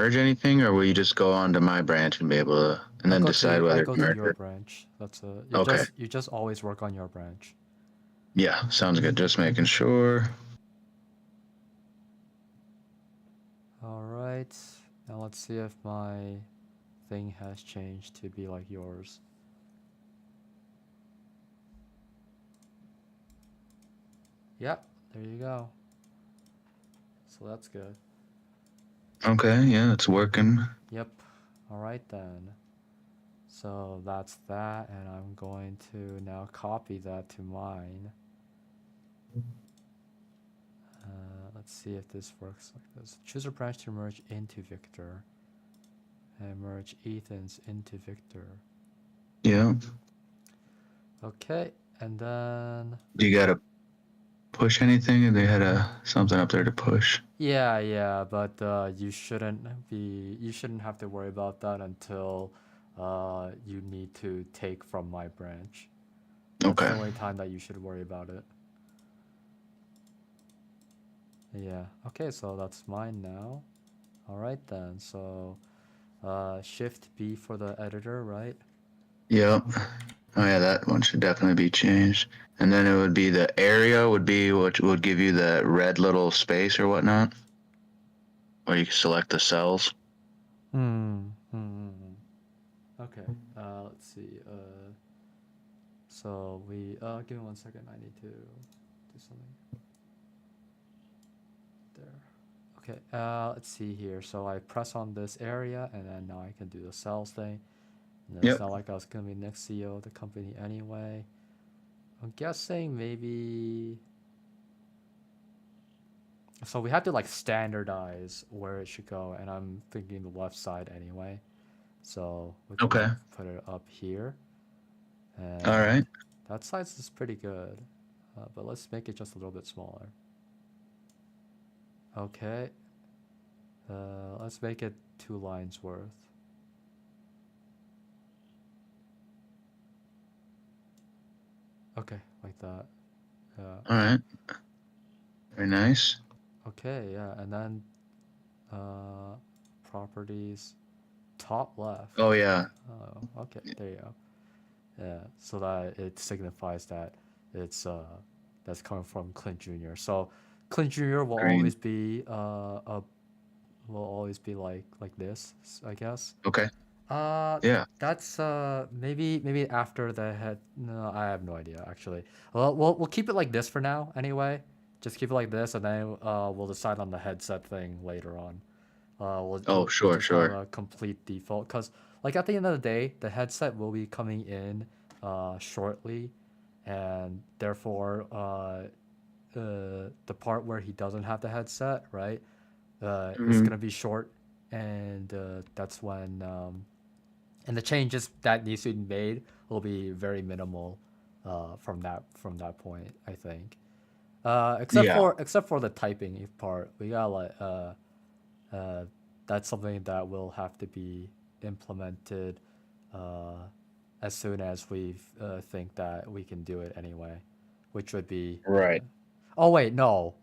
merge anything, or will you just go onto my branch and be able to, and then decide I whether go to to merge your it? branch. That's Okay. you just always work on your branch. Yeah, sounds good. Just making sure. All right. Now let's see if my thing has changed to be like yours. Yep, there you go. So that's good. Okay, yeah, it's working. Yep. All right then. So that's that, and I'm going to now copy that to mine. Let's see if this works like this. Choose a branch to merge into Victor, and merge Ethan's into Victor. Yeah. Okay, and then Do you gotta push anything? They had something up there to push. yeah, but you shouldn't have to worry about that until you need to take from my branch. That's Okay. the only time that you should worry about it. Yeah. Okay, so that's mine now. All right then. So Shift B for the editor, right? Yep. Oh yeah, that one should definitely be changed. And then it would be the area would be what would give you the red little space or whatnot, where you can select the cells. Okay. Let's see. So we give me 1 second. I need to do something there. Okay. Let's see here. So I press on this area, and then now I can do the sales thing. And it's Yep. not like I was gonna be next CEO of the company anyway. I'm guessing maybe. So we have to like standardize where it should go, and I'm thinking the left side anyway. So we can Okay. put it up here, All and right. that size is pretty good. But let's make it just a little bit smaller. Okay. Let's make it 2 lines worth. Okay, like that. All right. Very nice. Okay, yeah, and then uh, properties, top left. Oh yeah. Oh, okay, there you go. Yeah, so that it signifies that it's that's coming from Clint Jr. So Clint Jr. Green. Will always be like this, I guess. Okay. Yeah. That's maybe after the head. No, I have no idea actually. Well, we'll keep it like this for now anyway. Just keep it like this, and then we'll decide on the headset thing later on. Oh We'll sure, just have sure. a complete default because like at the end of the day, the headset will be coming in shortly, and therefore the part where he doesn't have the headset, right, is Hmm. gonna be short, and that's when and the changes that needs to be made will be very minimal from that point, I think. Yeah. Except for the typing part, we got like uh, that's something that will have to be implemented uh, as soon as we think that we can do it anyway, which would be. Right. Oh wait, no.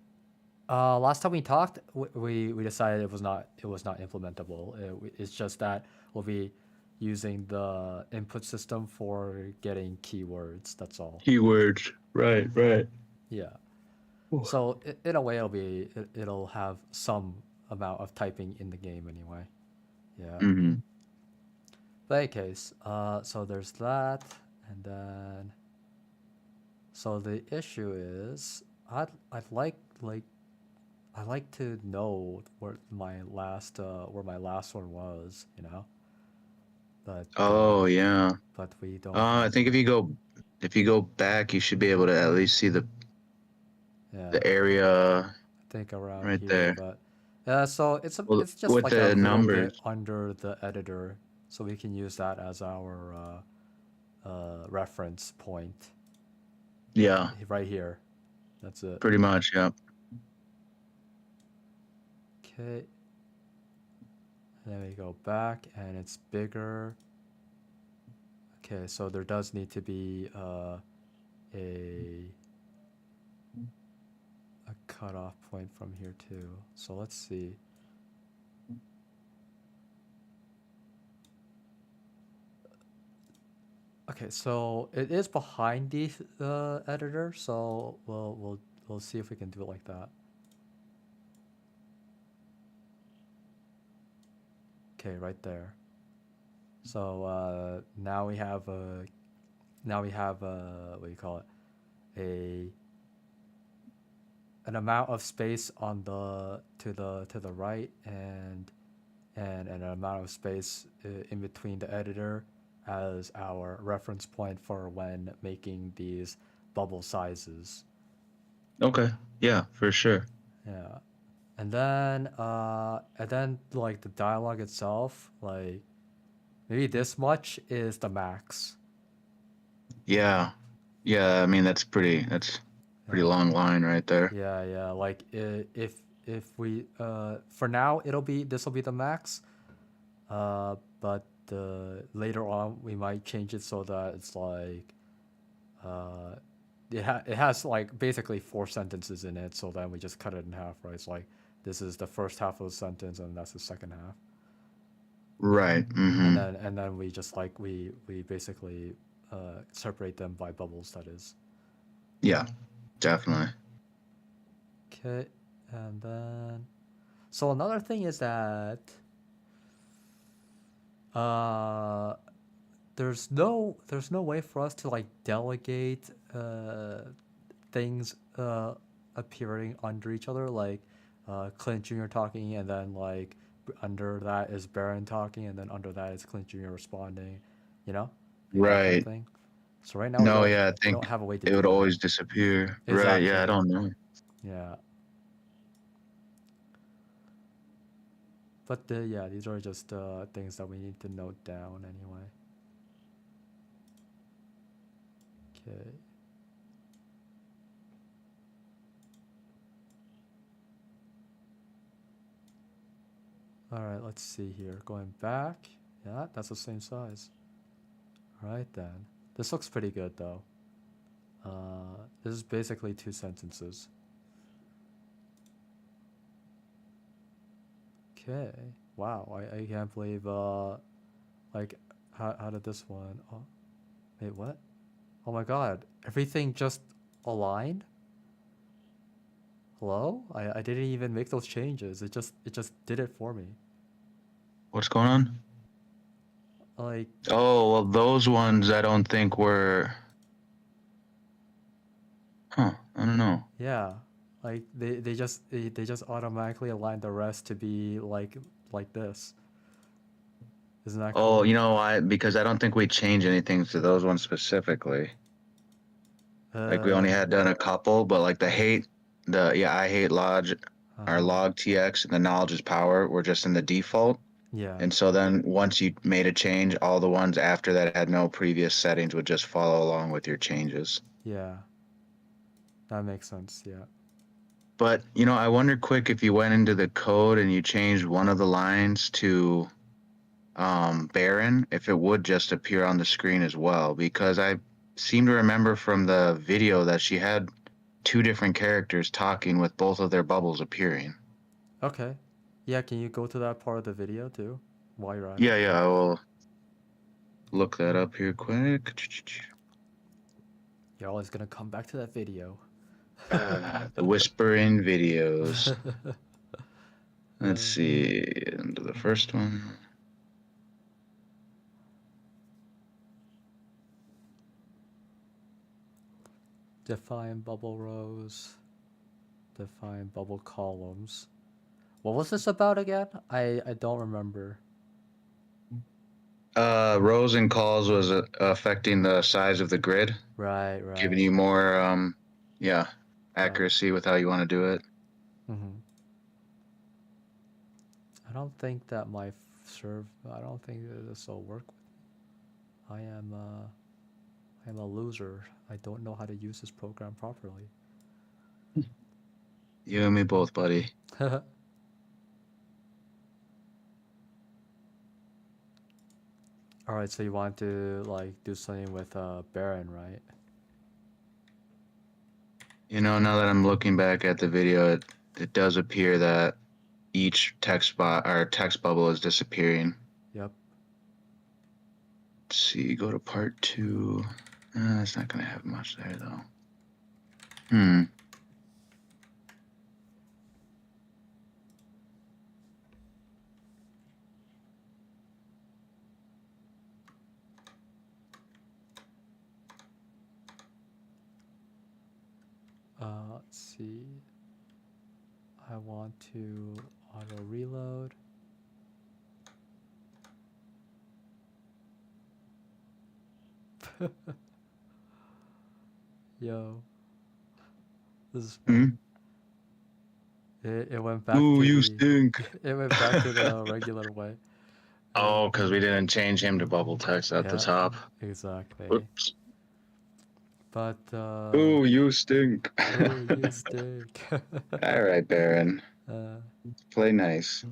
Last time we talked, we decided it was not implementable. It's just that we'll be using the input system for getting keywords. That's all. Keywords. Right. Right. Yeah. So in a way, it'll have some amount of typing in the game anyway. Yeah. Hmm. But any case, so there's that, and then so the issue is I'd like I like to know where my last one was, you know, but Oh yeah. we don't I have think that. if you go back, you should be able to at least see Yeah, the area I think around right here, there. but yeah. So Well, it's just with like a the little bit numbers. under the editor, so we can use that as our reference point Yeah. right here. That's it. Pretty much. Yeah. Okay, and then we go back, and it's bigger. Okay, so there does need to be a a cutoff point from here too. So let's see. Okay, so it is behind the editor, so we'll see if we can do it like that. Okay, right there. So now we have a what do you call it? An amount of space on the to the right and an amount of space in between the editor as our reference point for when making these bubble sizes. Okay. Yeah, for sure. Yeah. And then like the dialogue itself, like maybe this much is the max. Yeah. Yeah, I mean that's pretty Yeah. long line right there. Yeah, yeah. Like if we for now this will be the max. But later on we might change it so that it's like uh it has like basically 4 sentences in it, so then we just cut it in half, right? It's like this is the first half of the sentence and that's the second half. Right. Mm-hmm. And then we just like we basically separate them by bubbles, that is. Yeah, definitely. Okay. And then so another thing is that uh there's no way for us to like delegate things appearing under each other, like Clint Jr. talking, and then like under that is Baron talking, and then under that is Clint Jr. responding, you know, like that kind of Right. thing. So right now No, yeah, I we think don't have a way to it do would that. always disappear. Right, yeah, I Exactly. don't know. Yeah. But yeah, these are just things that we need to note down anyway. Okay. All right, let's see here. Going back. Yeah, that's the same size. All right then. This looks pretty good though. This is basically 2 sentences. Okay. Wow. I can't believe like how did this one? Oh, wait, what? Oh my god. Everything just aligned? Hello? I didn't even make those changes. It just did it for me. What's going on? Like Oh, well, those ones I don't think were. Huh, I don't know. yeah. Like they just automatically align the rest to be like this. Isn't that Oh, cool? you know why? Because I don't think we changed anything to those ones specifically. Like we only Uh had done a couple, but like the I hate Lodge, our uh-huh. log TX and the knowledge is power were just in the default. Yeah. And so then once you made a change, all the ones after that had no previous settings would just follow along with your changes. Yeah. That makes sense. Yeah. But, you know, I wonder quick if you went into the code and you changed one of the lines to Baron, if it would just appear on the screen as well, because I seem to remember from the video that she had two different characters talking with both of their bubbles appearing. Okay. Yeah, can you go to that part of the video too while you're at it? Yeah, yeah, I will look that up here quick. You're always gonna come back to that video. The whispering videos. Let's Uh, see, into the first one. define bubble rows. Define bubble columns. What was this about again? I don't remember. Rows and calls was affecting the size of the grid, Right, giving right. you more, yeah, Yep. accuracy with how you want to do it. Mm-hmm. I don't think that my serve. I don't think that this will work. I am I am a loser. I don't know how to use this program properly. You and me both, buddy. All right, so you want to like do something with Baron, right? You know, now that I'm looking back at the video, it does appear that each text bubble is disappearing. Yep. Let's see, go to part 2. It's not going to have much there, though. Let's see. I want to auto reload. Yo, this is funny. It went back Ooh, to you the stink. it went back to the regular way. Oh, because we didn't change him to bubble text at the Yeah, top. exactly. Whoops. But Ooh, you stink. oh, you stink. All right, Baron. Play nice.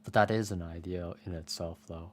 But that is an idea in itself, though.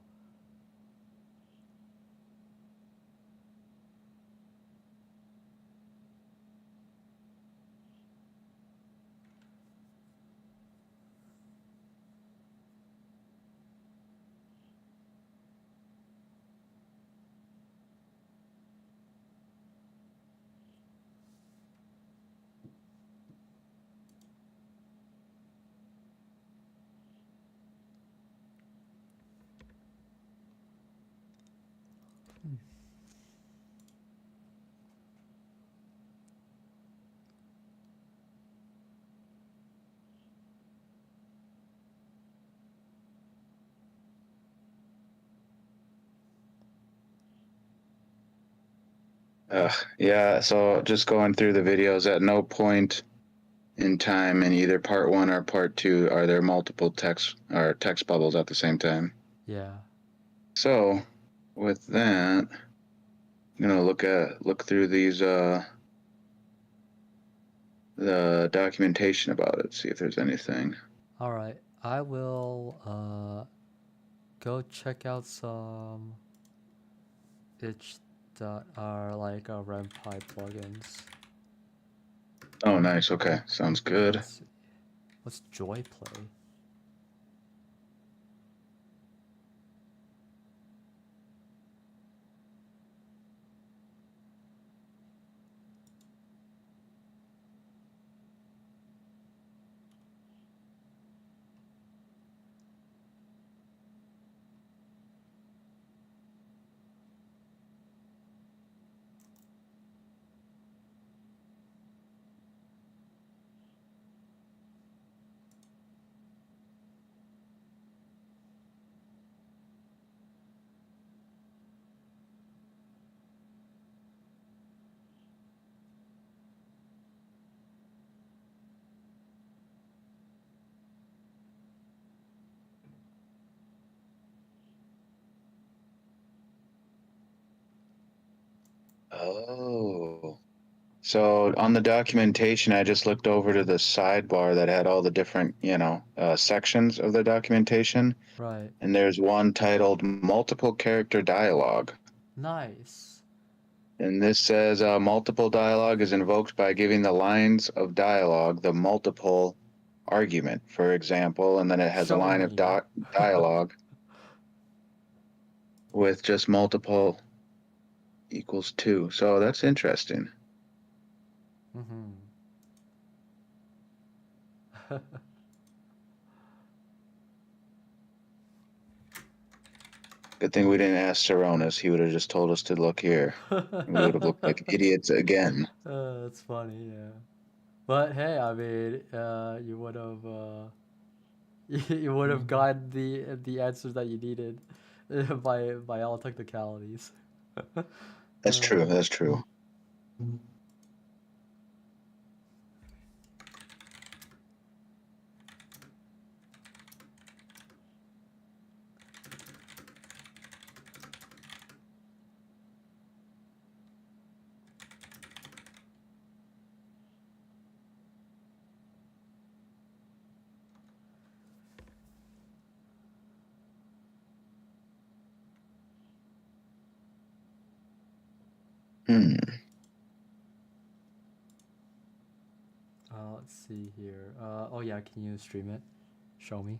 Yeah, so just going through the videos, at no point in time in either part 1 or part 2 are there multiple text bubbles at the same time. Yeah. So with that, I'm gonna look through these the documentation about it, see if there's anything. All right. I will go check out some itch that are like renpy plugins. Oh, nice. Okay, sounds good. Let's see. What's joy play? Oh. So on the documentation, I just looked over to the sidebar that had all the different, sections of the documentation, Right. and there's one titled Multiple Character Dialogue. Nice. And this says multiple dialogue is invoked by giving the lines of dialogue the multiple argument, for example, and then it has a Show line of me. dialogue with just multiple equals 2. So that's interesting. Mm-hmm. Good thing we didn't ask Saronis. He would have just told us to look here. We would have looked like idiots again. That's funny, yeah. But hey, I mean, you would have gotten the answers that you needed by all technicalities. That's true. That's true. let's see here. Oh yeah, can you stream it? Show me.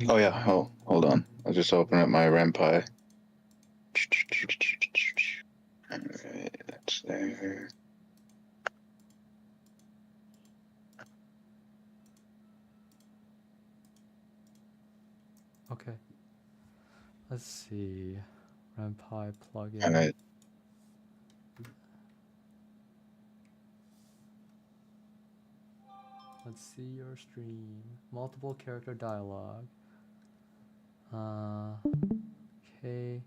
Oh yeah. Oh, hold on. I'll just open up my renpy. Alright, that's there. Okay. Let's see. renpy plugin. Alright. Let's see your stream. Multiple character dialogue. Okay.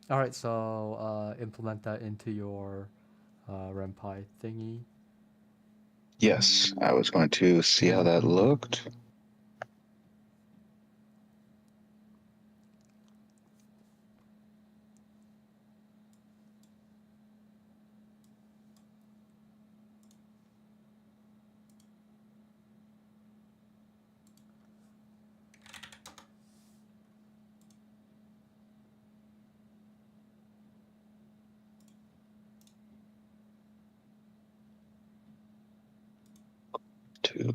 All right, so implement that into your renpy thingy. Yes, I was going to see how that looked. To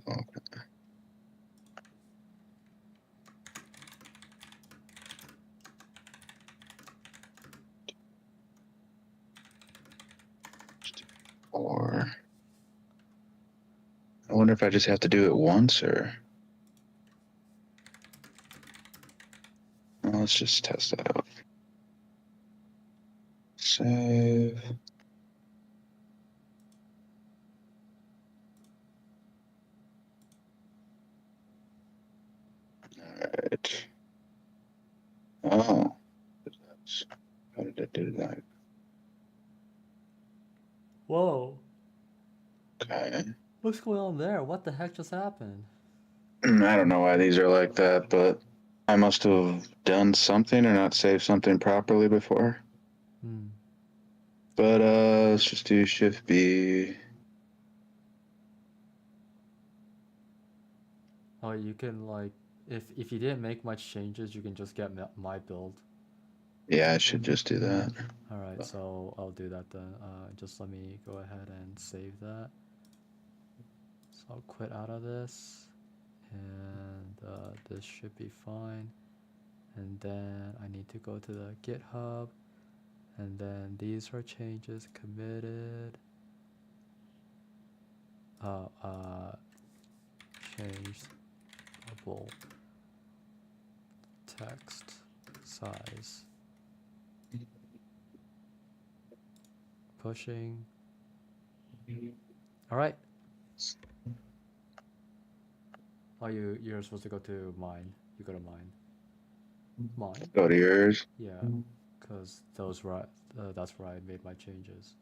or I wonder if I just have to do it once or well, let's just test that out. Save. Alright. Oh. How did it do that? Whoa. Okay. What's going on there? What the heck just happened? I don't know why these are like that, but I must have done something or not saved something properly before. Hmm. But let's just do Shift B. Oh, you can like, if you didn't make much changes, you can just get my build. Yeah, I should just do that. All right, so I'll do that then. Just let me go ahead and save that. So I'll quit out of this, and this should be fine. And then I need to go to the GitHub, and then these are changes committed. Change bubble text size. Pushing. All right. Oh, you're supposed to go to mine. You go to mine. Mine. Go to yours. Yeah, because that's where I made my changes.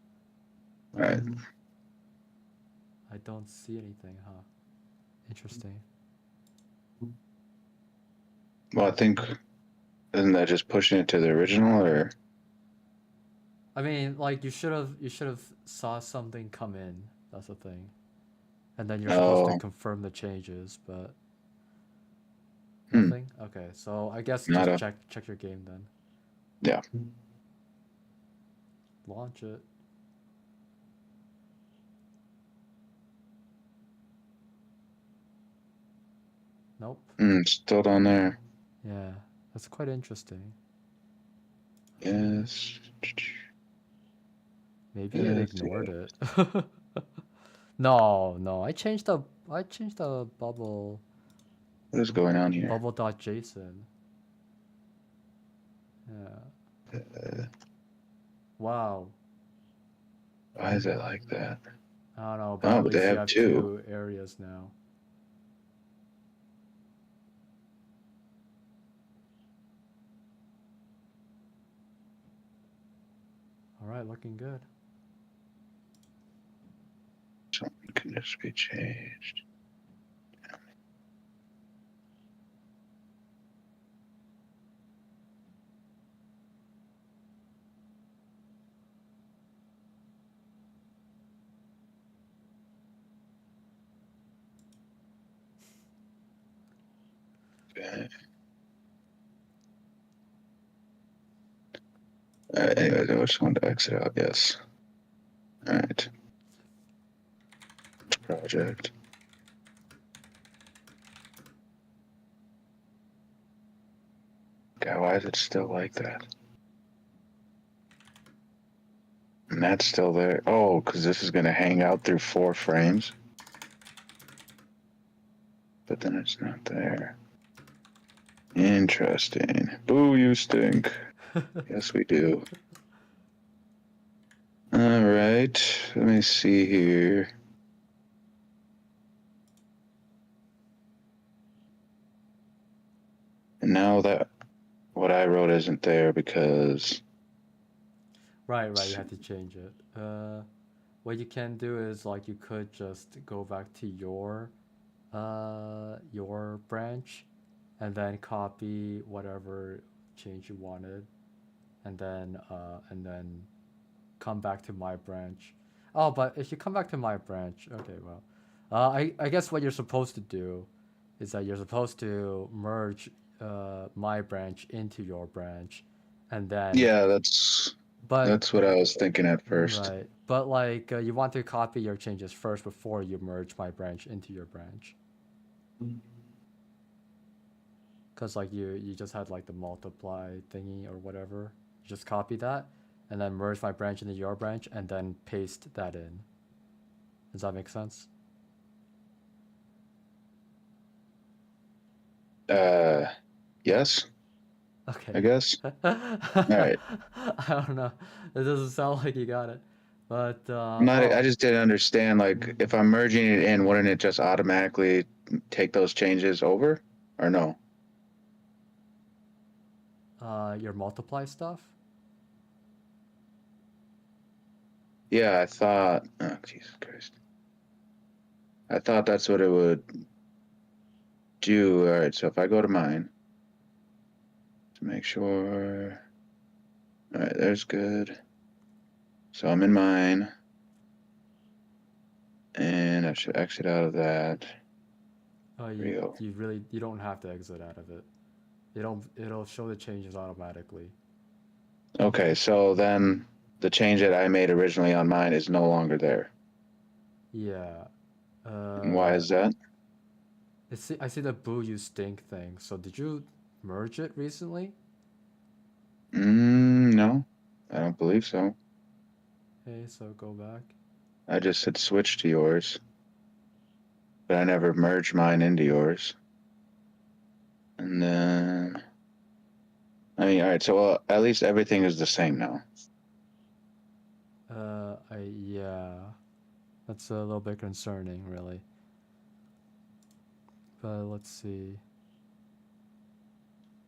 All right. I don't see anything, huh? Interesting. Well, I think isn't that just pushing it to the original or? I mean, like you should have saw something come in. That's the thing, and then you're supposed to Oh, confirm the changes, but hmm. nothing. Okay, so I guess Not just a. check your game then. Yeah. Launch it. Nope. Still down there. Yeah, that's quite interesting. Yes. Maybe it Yes. ignored it. No, I changed the What is going on here? bubble.json. Yeah. Uh, Wow. why is it like that? I don't know, but Oh, at but they least you have have two. 2 areas now. All right, looking good. Something can just be changed. Okay. Anyways, I just wanted to exit out. Yes. All right. Project. God, why is it still like that? And that's still there. Oh, because this is going to hang out through 4 frames. But then it's not there. Interesting. Boo, you stink. Yes, we do. All right. Let me see here. And now that what I wrote isn't there because. Right, you had to change it. What you can do is like you could just go back to your branch, and then copy whatever change you wanted, and then come back to my branch. Oh, but if you come back to my branch, okay, well, I guess what you're supposed to do is that you're supposed to merge my branch into your branch, and then Yeah, but that's what I was thinking at first. right, but like you want to copy your changes first before you merge my branch into your branch, because like you just had like the multiply thingy or whatever. You just copy that, and then merge my branch into your branch, and then paste that in. Does that make sense? Yes, I Okay. guess. All right. I don't know. It doesn't sound like you got it. But Not. I oh, just didn't understand. Like, if I'm merging it in, wouldn't it just automatically take those changes over, or no? your multiply stuff. Yeah, I thought. Oh, Jesus Christ! I thought that's what it would do. All right. So if I go to mine to make sure. All right, there's good. So I'm in mine, and I should exit out of that. You Rio. you don't have to exit out of it. It'll show the changes automatically. Okay, so then the change that I made originally on mine is no longer there. Yeah. And why is that? I see the boo you stink thing. So did you merge it recently? No, I don't believe so. Okay, so go back. I just said switch to yours, but I never merged mine into yours. And then, I mean, all right, so at least everything is the same now. Yeah, that's a little bit concerning, really. But let's see.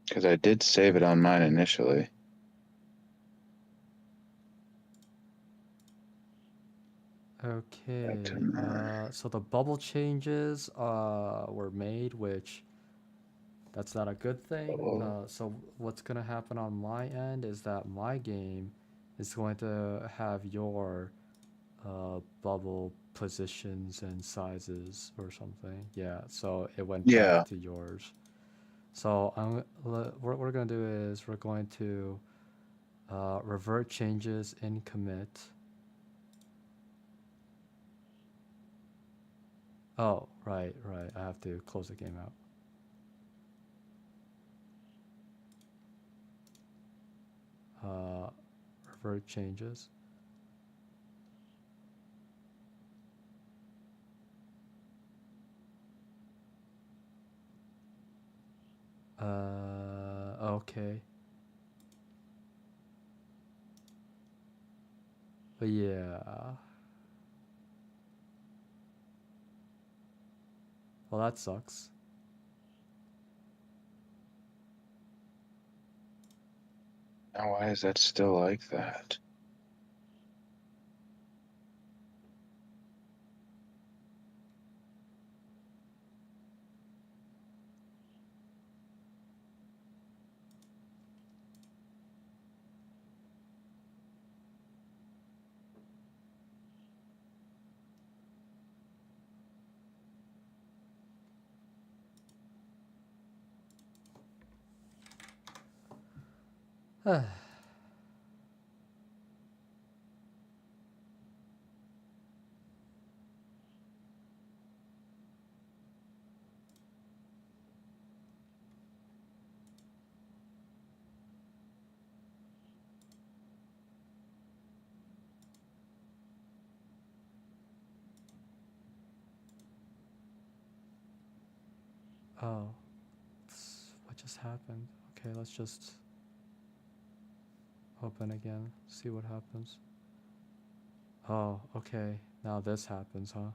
Because I did save it on mine initially. Back to Okay. mine. So the bubble changes were made, which that's not a good thing. Oh, So what's gonna happen on my end is that my game is going to have your bubble positions and sizes or something. Yeah. So it went back yeah, to yours. So what we're gonna do is we're going to revert changes in commit. Oh, right. I have to close the game out. Uh, revert changes. Okay. But yeah. Well, that sucks. now why is that still like that? Oh, what just happened? Okay, let's just open again, see what happens. Oh, okay. Now this happens, huh?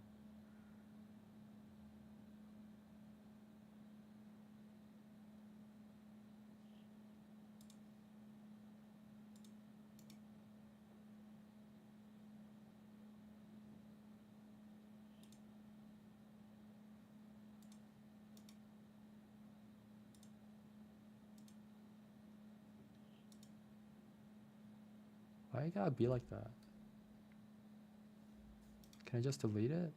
Why you gotta be like that? Can I just delete it?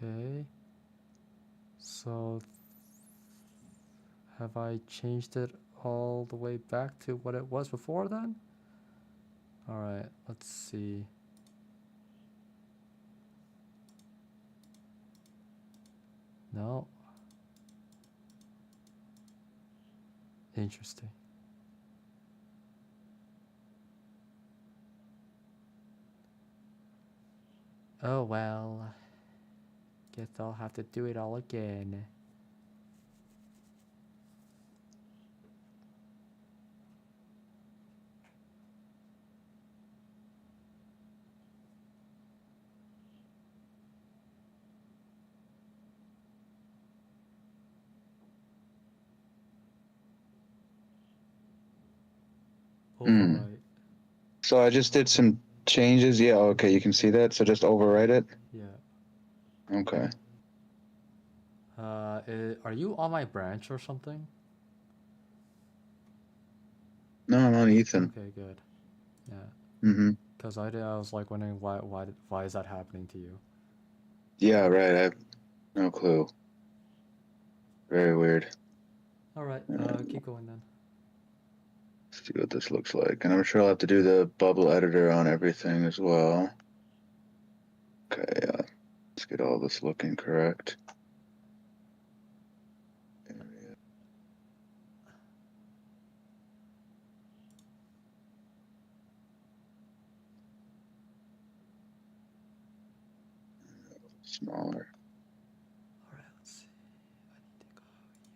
Okay. So have I changed it all the way back to what it was before then? Alright, let's see. No. Interesting. Oh well. Guess I'll have to do it all again. Hmm. Overwrite. So I just did some changes. Yeah, okay, you can see that. So just overwrite it. Yeah. Okay. Are you on my branch or something? No, I'm on Ethan. Okay, good. Yeah. Mm-hmm. Because I was like wondering why is that happening to you? Yeah, right. I have no clue. Very weird. All right. Uh, Keep going then. let's see what this looks like. And I'm sure I'll have to do the bubble editor on everything as well. Okay, let's get all this looking correct. Area. Smaller. All right. Let's see. I need to go here.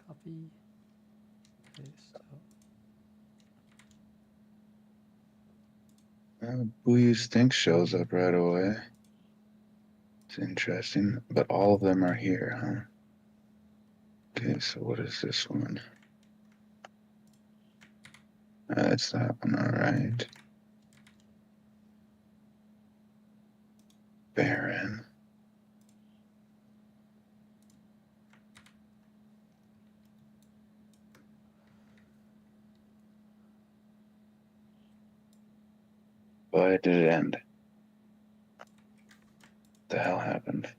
Copy. Paste. Booyah's Think shows up right away. It's interesting, but all of them are here, huh? Okay, so what is this one? That's that one, all right. Baron. Why did it end? What the hell happened?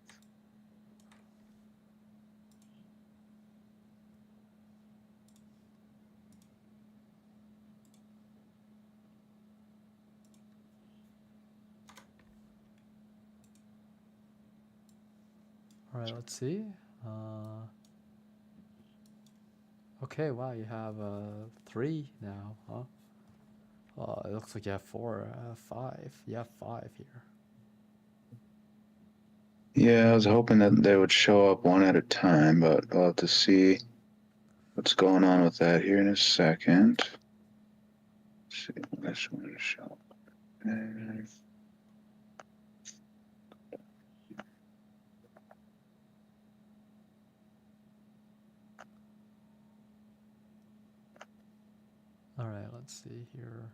All right. Let's see. Uh, okay. Wow. You have 3 now, huh? Oh, it looks like you have 4, 5. You have 5 here. Yeah, I was hoping that they would show up one at a time, but we'll have to see what's going on with that here in a second. Let's see, this one show up. All right, let's see here.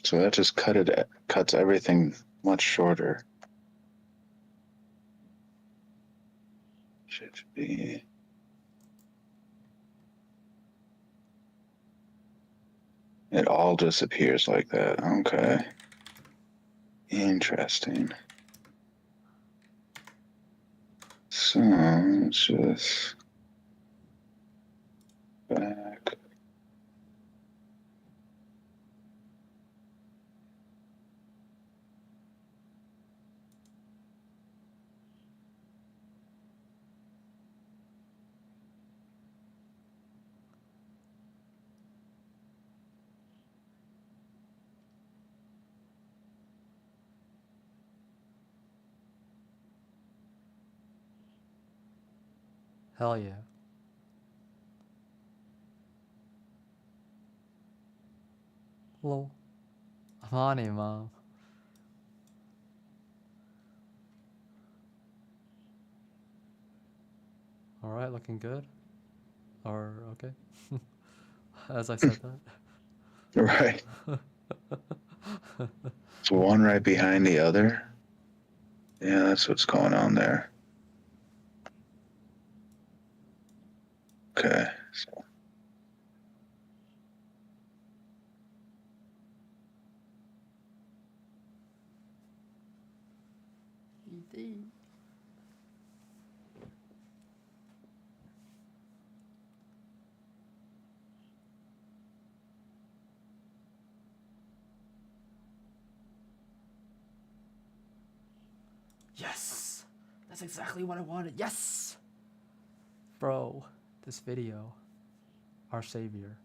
So that just cuts everything much shorter. Should be. It all disappears like that. Okay. Interesting. So let's just back. Hell yeah. Hello. I'm on it, Mom. All right, looking good. Or okay. As I said that. Right. So one right behind the other. Yeah, that's what's going on there. Okay. So Yes! That's exactly what I wanted. Yes! Bro, this video. Our savior.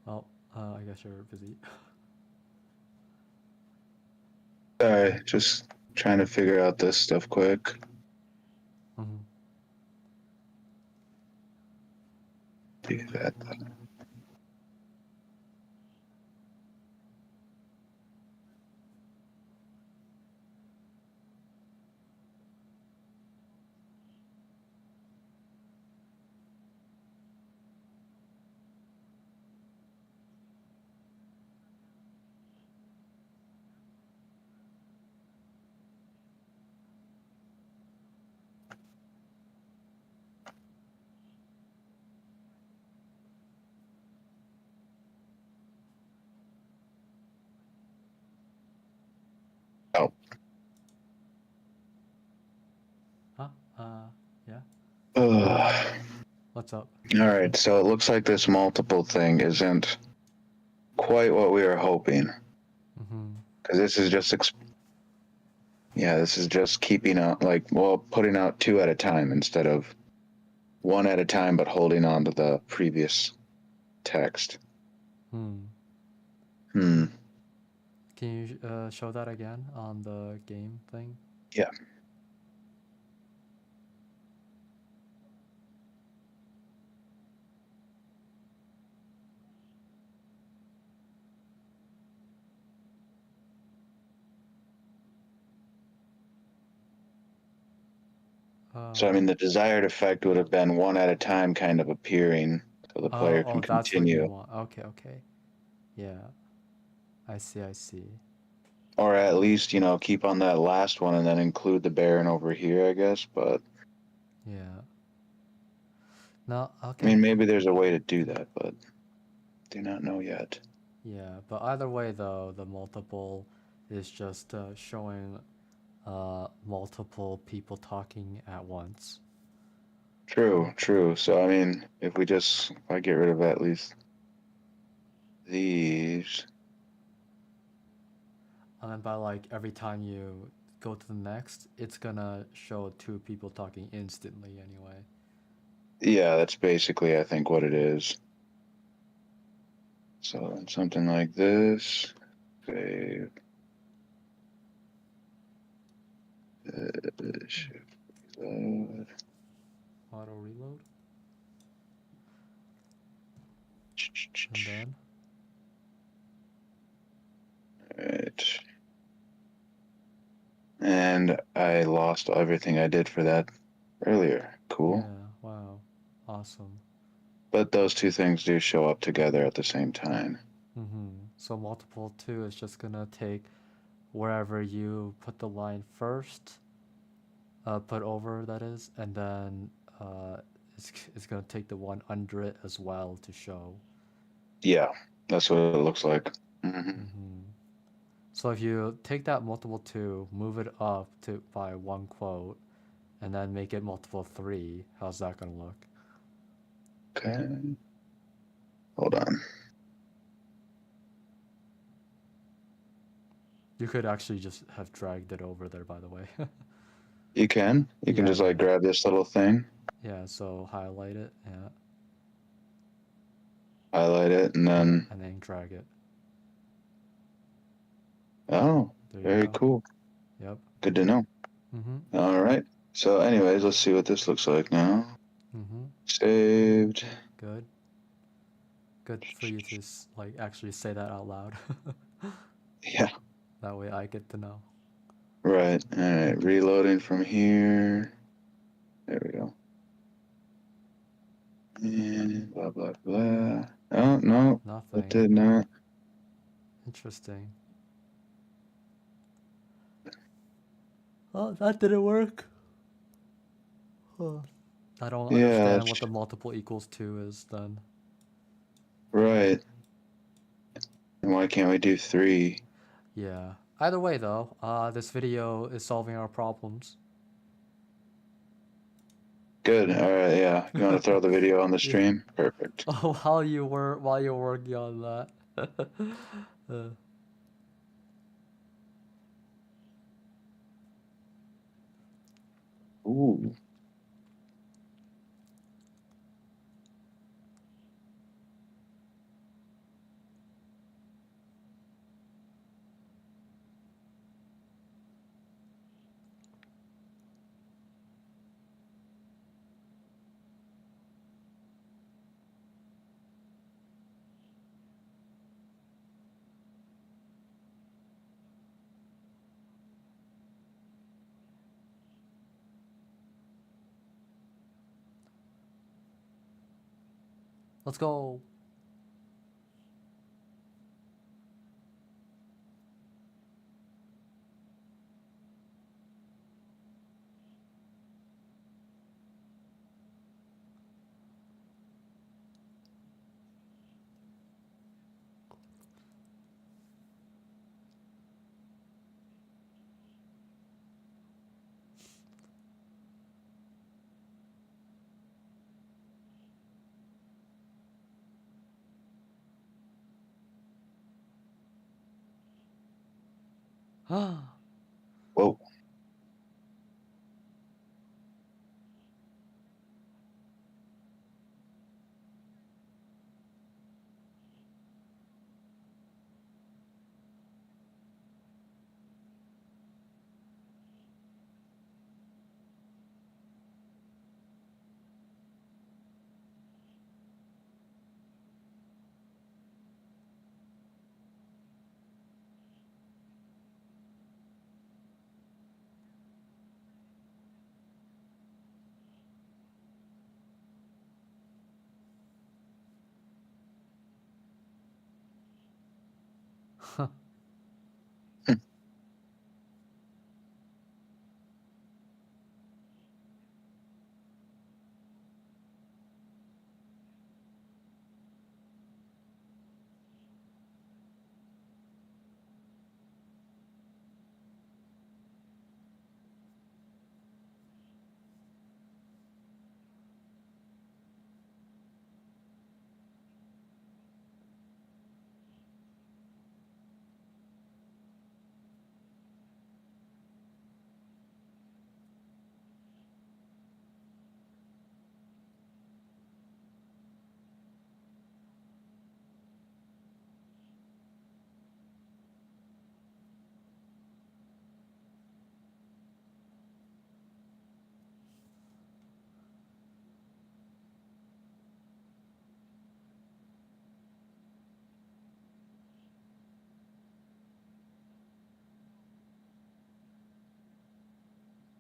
Well, I guess you're busy. sorry, just trying to figure out this stuff quick. Mm-hmm. Do that. Oh. Huh? Yeah? Ugh. What's up? All right, so it looks like this multiple thing isn't quite what we were hoping. Mm-hmm. Because this is just, this is just keeping out, putting out two at a time instead of one at a time, but holding on to the previous text. Hmm. Hmm. Can you show that again on the game thing? Yeah. So, I mean, the desired effect would have been one at a time kind of appearing so the player can That's what you continue. want. Okay, okay. Yeah. I see, I see. or at least keep on that last one and then include the Baron over here, I guess. But Yeah. No, I mean, okay. maybe there's a way to do that, but do not know yet. Yeah, but either way, though, the multiple is just showing multiple people talking at once. True, true. So I mean, if I get rid of at least these, And then by like every time you go to the next, it's gonna show two people talking instantly anyway. yeah, that's basically I think what it is. So something like this. Save. Shift reload. Auto reload. And then, Right. And I lost everything I did for that earlier. Cool. yeah, wow, awesome. But those two things do show up together at the same time. So multiple 2 is just gonna take wherever you put the line first, put over that is, and then it's gonna take the one under it as well to show. Yeah, that's what it looks like. hmm So if you take that multiple 2, move it up to by one quote, and then make it multiple 3, how's that gonna look? Okay. Hold on. You could actually just have dragged it over there, by the way. You can. You can Yeah, just like grab this little thing, yeah. So highlight it, yeah, highlight it, and yeah, then and then drag it. oh, There you very go. cool. Yep. Good to know. Mhm. All right. So, anyways, let's see what this looks like now. Mhm. Saved. Good. Good for you to like actually say that out loud. Yeah. That way I get to know. Right. All right. Reloading from here. There we go. And blah blah blah. Oh no, that Nothing. did not. Interesting. Oh, that didn't work. Huh. I don't Yeah. understand what the multiple equals 2 is then. Right. And why can't we do 3? Yeah. Either way though, this video is solving our problems. Good. All right. Yeah. You want to throw the video on the Yeah. stream? Perfect. Oh, while you were working on that. uh, Ooh. let's go. Whoa.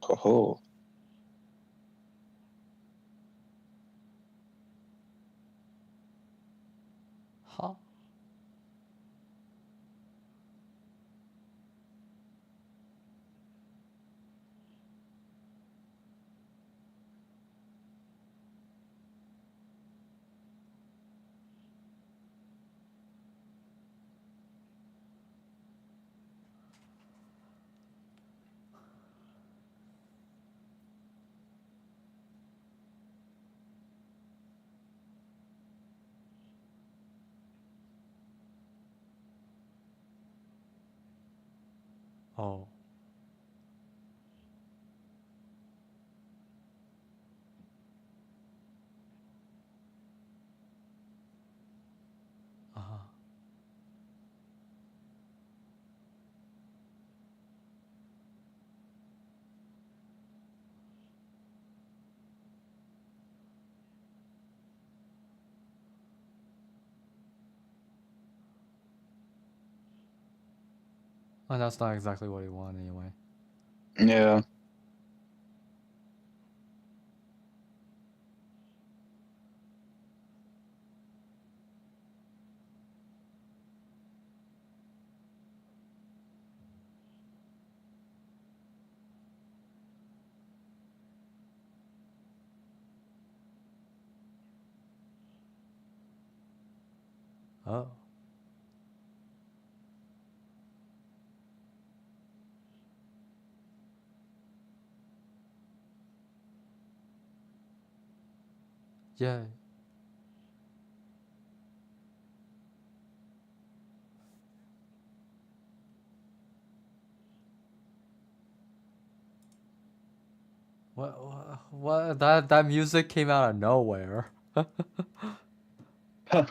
Oh. Huh? Oh. Uh-huh. And that's not exactly what he wanted anyway. Yeah. Oh. Yay. What? That music came out of nowhere. Huh.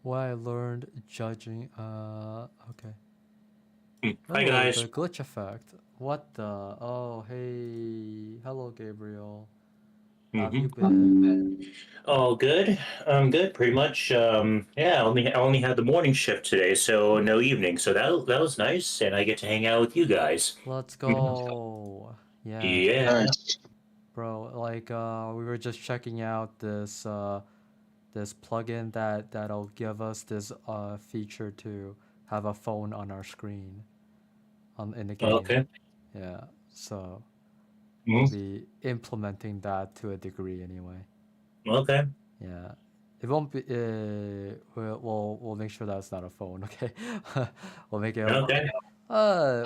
What I learned judging. Okay. Hi Oh, guys. the glitch effect. What the? Oh, hey. Hello, Gabriel. How have hmm you been? All good. I'm good. Pretty much. Yeah. I only had the morning shift today, so no evening. So that was nice, and I get to hang out with you guys. Let's Mhm. go. Yeah. Yeah. Nice. Bro, like we were just checking out this plugin that'll give us this feature to have a phone on our screen on in the game. Okay. Yeah. So we'll Mhm. be implementing that to a degree anyway. Okay. Yeah. It won't be we'll make sure that's not a phone, okay? We'll make it Okay.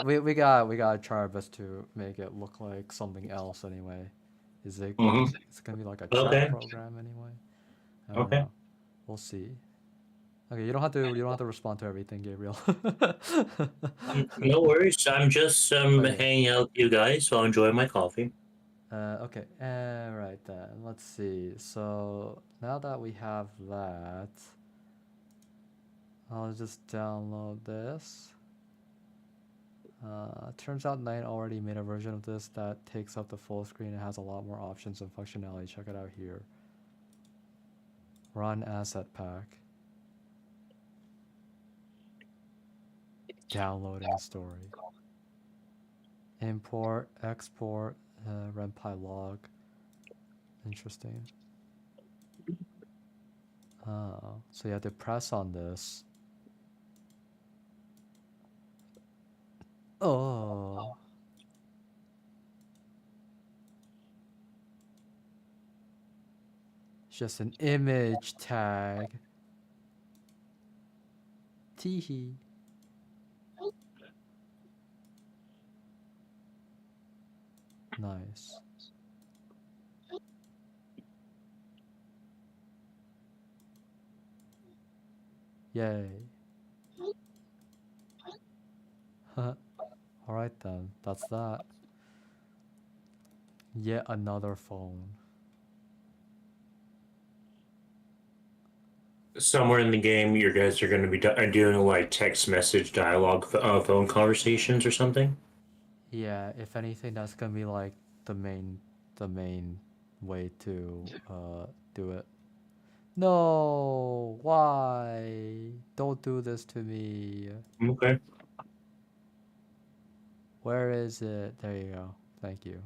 we gotta try our best to make it look like something else anyway. Is it hmm it's gonna be like a chat Okay. program anyway? I don't Okay. know. We'll see. Okay, you don't have to respond to everything, Gabriel. No worries. I'm just Okay. hanging out with you guys while enjoying my coffee. Okay. Right then. Let's see. So now that we have that, I'll just download this. Turns out Nine already made a version of this that takes up the full screen and has a lot more options and functionality. Check it out here. Run asset pack. Downloading story. Import, export, renpy log. Interesting. Oh, so you have to press on this. Oh, it's just an image tag. Teehee. Nice. Yay. Alright then, that's that. Yet another phone. Somewhere in the game, you guys are going to be doing like text message dialogue phone conversations or something. Yeah, if anything, that's gonna be like the main, the main way to do it. No, why? Don't do this to me. Okay. Where is it? There you go. Thank you.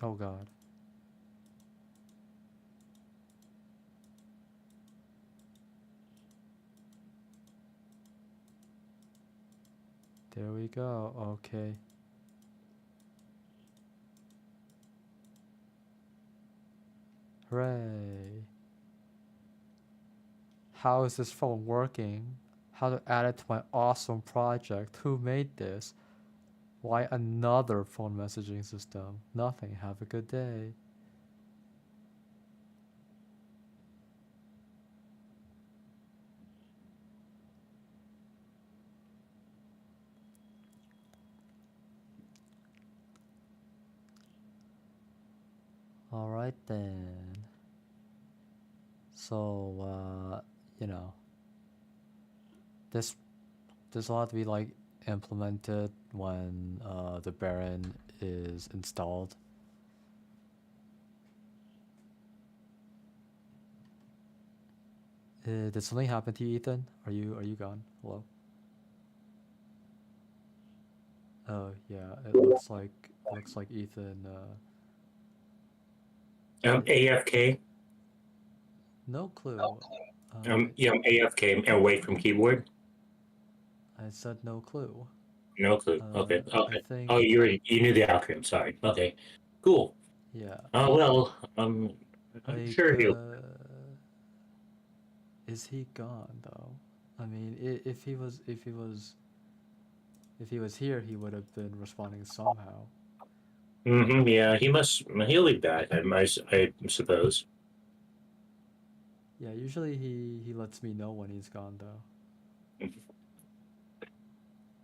Oh god. There we go. Okay. Hooray. How is this phone working? How to add it to my awesome project? Who made this? Why another phone messaging system? Nothing. Have a good day. Alright then. So, you know, this will have to be like implemented when the Baron is installed. Did something happen to you, Ethan? Are you gone? Hello? Oh yeah, it looks like Ethan. AFK. No clue. Yeah, I'm AFK. Away from keyboard. I said no clue. No clue. Okay. I Okay. think Oh, you knew the acronym. Sorry. Okay. Cool. yeah. Oh well. I'm Like, sure he'll. is he gone though? I mean, if he was here, he would have been responding somehow. Yeah, he must. He'll be back. I suppose. Yeah, usually he lets me know when he's gone though.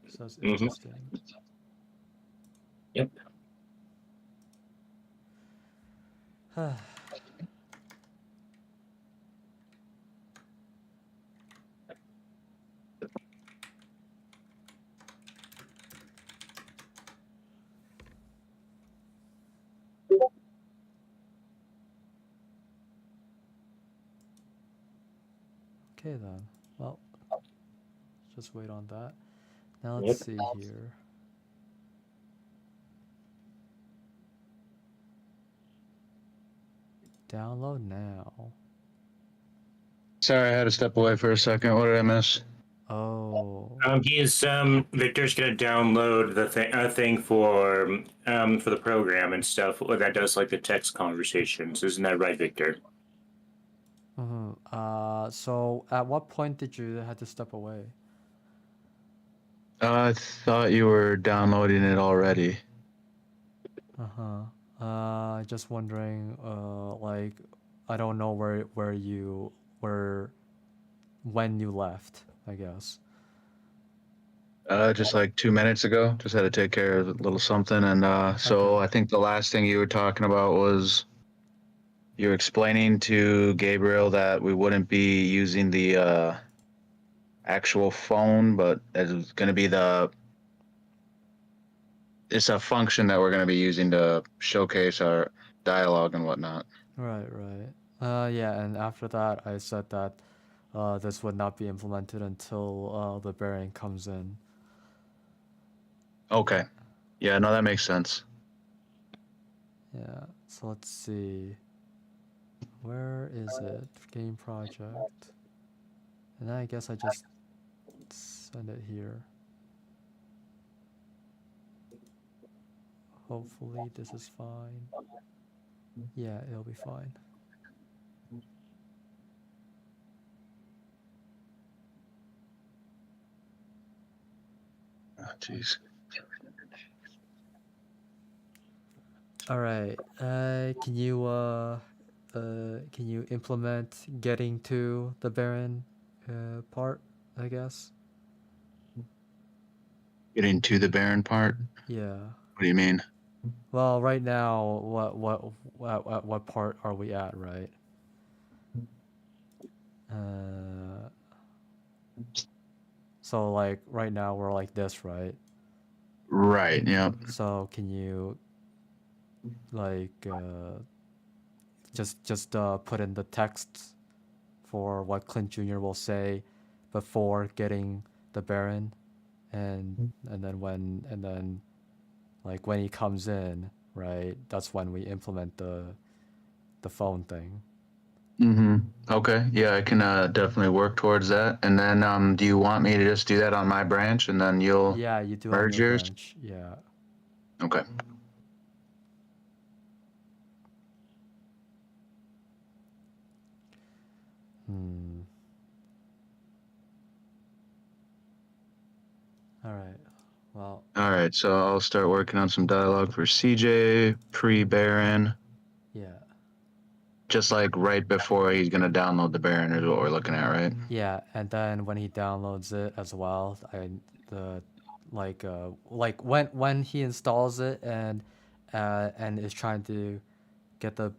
So that's Mm-hmm. interesting. Yep. Okay then. Well, just wait on that. Now let's Yep. see here. Download now. Sorry, I had to step away for a second. What did I miss? Oh. Victor's gonna download the thing for the program and stuff that does like the text conversations. Isn't that right, Victor? So at what point did you have to step away? I thought you were downloading it already. Just wondering, like, I don't know where you were when you left, I guess. Just like 2 minutes ago. Just had to take care of a little something, and so Okay. I think the last thing you were talking about was you were explaining to Gabriel that we wouldn't be using the actual phone, but it's going to be it's a function that we're going to be using to showcase our dialogue and whatnot. Right, right. Yeah, and after that, I said that this would not be implemented until the bearing comes in. Okay. Yeah, no, that makes sense. Yeah, so let's see. Where is it? Game project. And then I guess I just send it here. Hopefully this is fine. Yeah, it'll be fine. Oh, jeez. All right. Can you implement getting to the Baron part? I guess. Getting to the barren part. Yeah. What do you mean? Well, right now, what part are we at, right? So like right now we're like this, right? Right. Yep. So can you like just put in the text for what Clint Jr. will say before getting the Baron, and then like when he comes in, right? That's when we implement the phone thing. Mm-hmm. Okay. Yeah, I can definitely work towards that. And then do you want me to just do that on my branch and then you'll Yeah, you do on merge your yours? branch. Yeah. Okay. Hmm. All right. Well, All right. So I'll start working on some dialogue for CJ pre-Baron, yeah. just like right before he's gonna download the Baron is what we're looking at, right? Yeah, and then when he downloads it as well, the like when he installs it and is trying to get the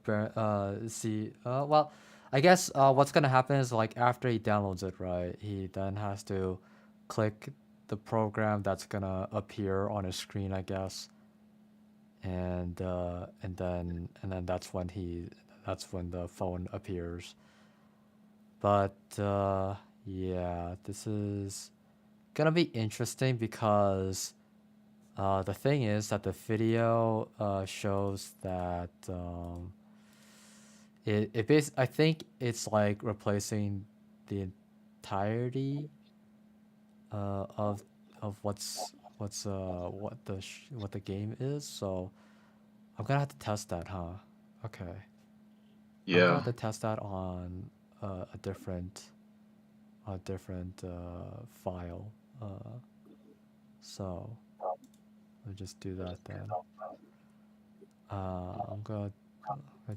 see well, I guess what's gonna happen is like after he downloads it, right, he then has to click the program that's gonna appear on his screen, I guess, and then that's when the phone appears. But yeah, this is gonna be interesting because the thing is that the video shows that I think it's like replacing the entirety of what the game is. So I'm gonna have to test that, huh? Okay, I'm gonna Yeah. have to test that on a different file. So we'll just do that then. I'm gonna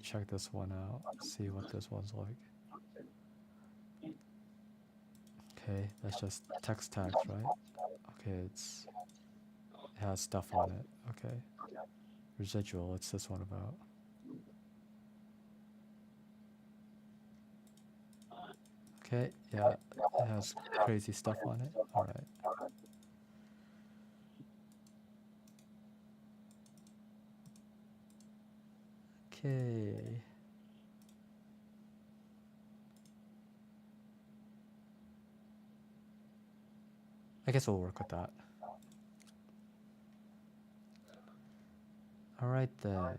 check this one out, see what this one's like. Okay, that's just text tags, right? Okay, it has stuff on it. Okay, residual. What's this one about? Okay, yeah, it has crazy stuff on it. All right. Okay. I guess we'll work with that. All right then.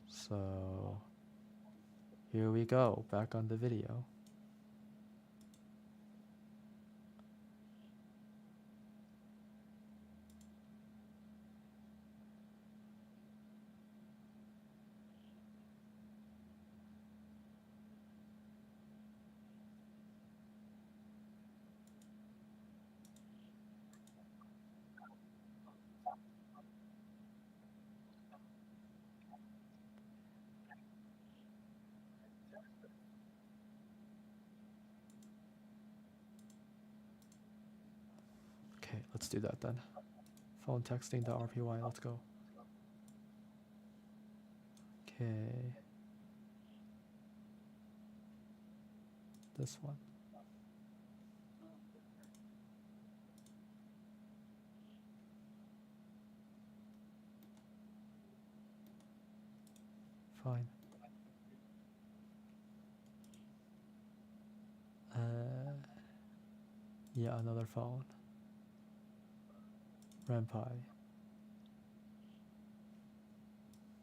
So here we go, back on the video. Okay, let's do that then. Phone texting the RPY, let's go. Okay. This one. Fine. Yeah, another phone. renpy.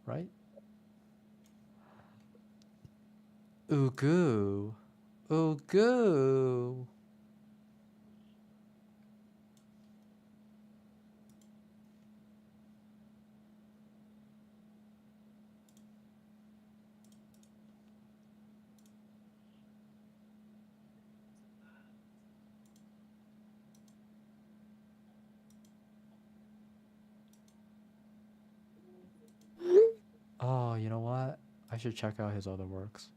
Right? Ugu. Ugu. Oh, you know what? I should check out his other works.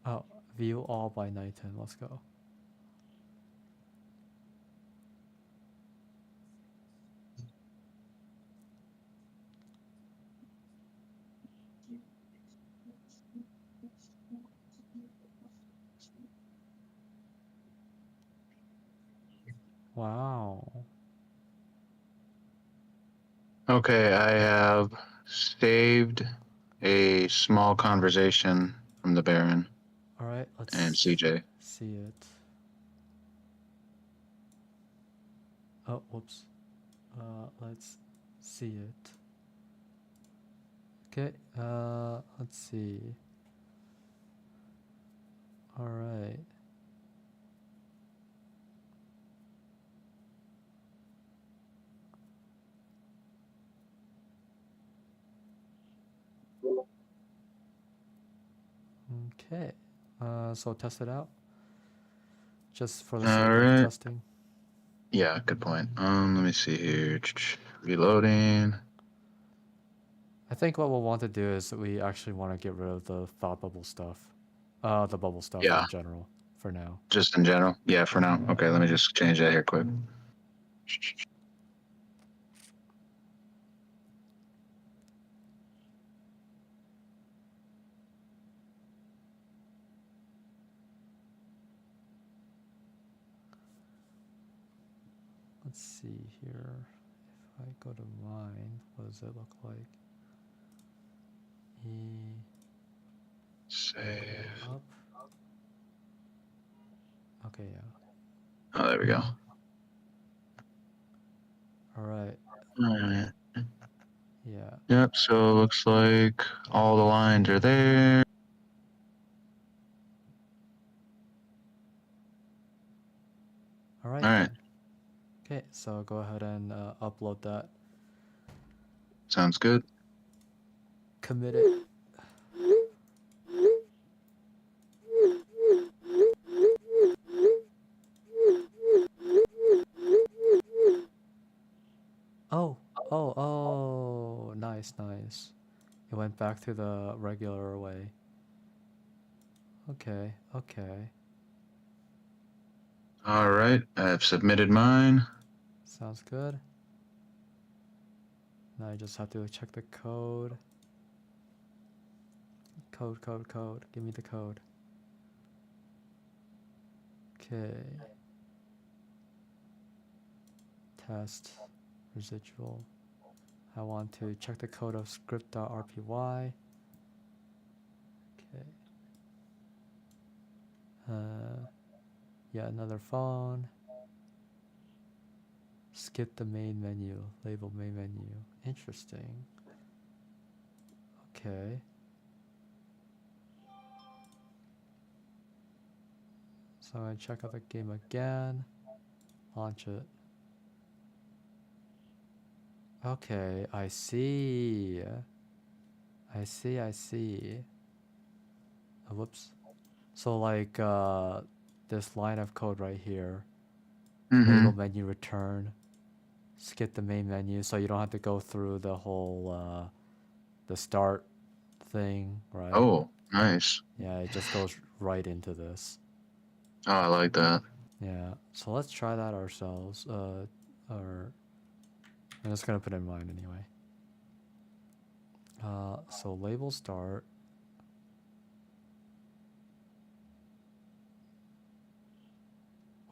Oh, view all by night 10. Let's go. Wow. Okay, I have saved a small conversation from the Baron All right, and let's CJ. see it. Oh, whoops. Let's see it. Okay, let's see. All right. Okay. So test it out. Just for the sake All of right. testing. Yeah, good point. Let me see here. Reloading. I think what we'll want to do is we actually want to get rid of the thought bubble stuff. The bubble stuff Yeah, in general for now. just in general. Yeah, for now. Okay, let me just change that here quick. Let's see here. If I go to mine, what does it look like? E Save. up. Okay, yeah. Oh, there we go. All right. All right. Yeah. Yep. So it looks like all the lines are there. All right All right. then. Okay, so go ahead and upload that. Sounds good. Commit it. Oh, oh, nice, nice. It went back to the regular way. Okay, okay. All right. I've submitted mine. Sounds good. Now I just have to check the code. Code. Give me the code. Okay. Test residual. I want to check the code of script.rpy. Okay. Yeah, another phone. Skip the main menu. Label main menu. Interesting. Okay. So I'm gonna check out the game again. Launch it. Okay, I see. I see. Oh, whoops. So like this line of code right here. Mm-hmm. Label menu return. Skip the main menu so you don't have to go through the whole the start thing, right? Oh, nice. Yeah, it just goes right into this. Oh, I like that. Yeah, so let's try that ourselves. Or I'm just gonna put it in mine anyway. So label start.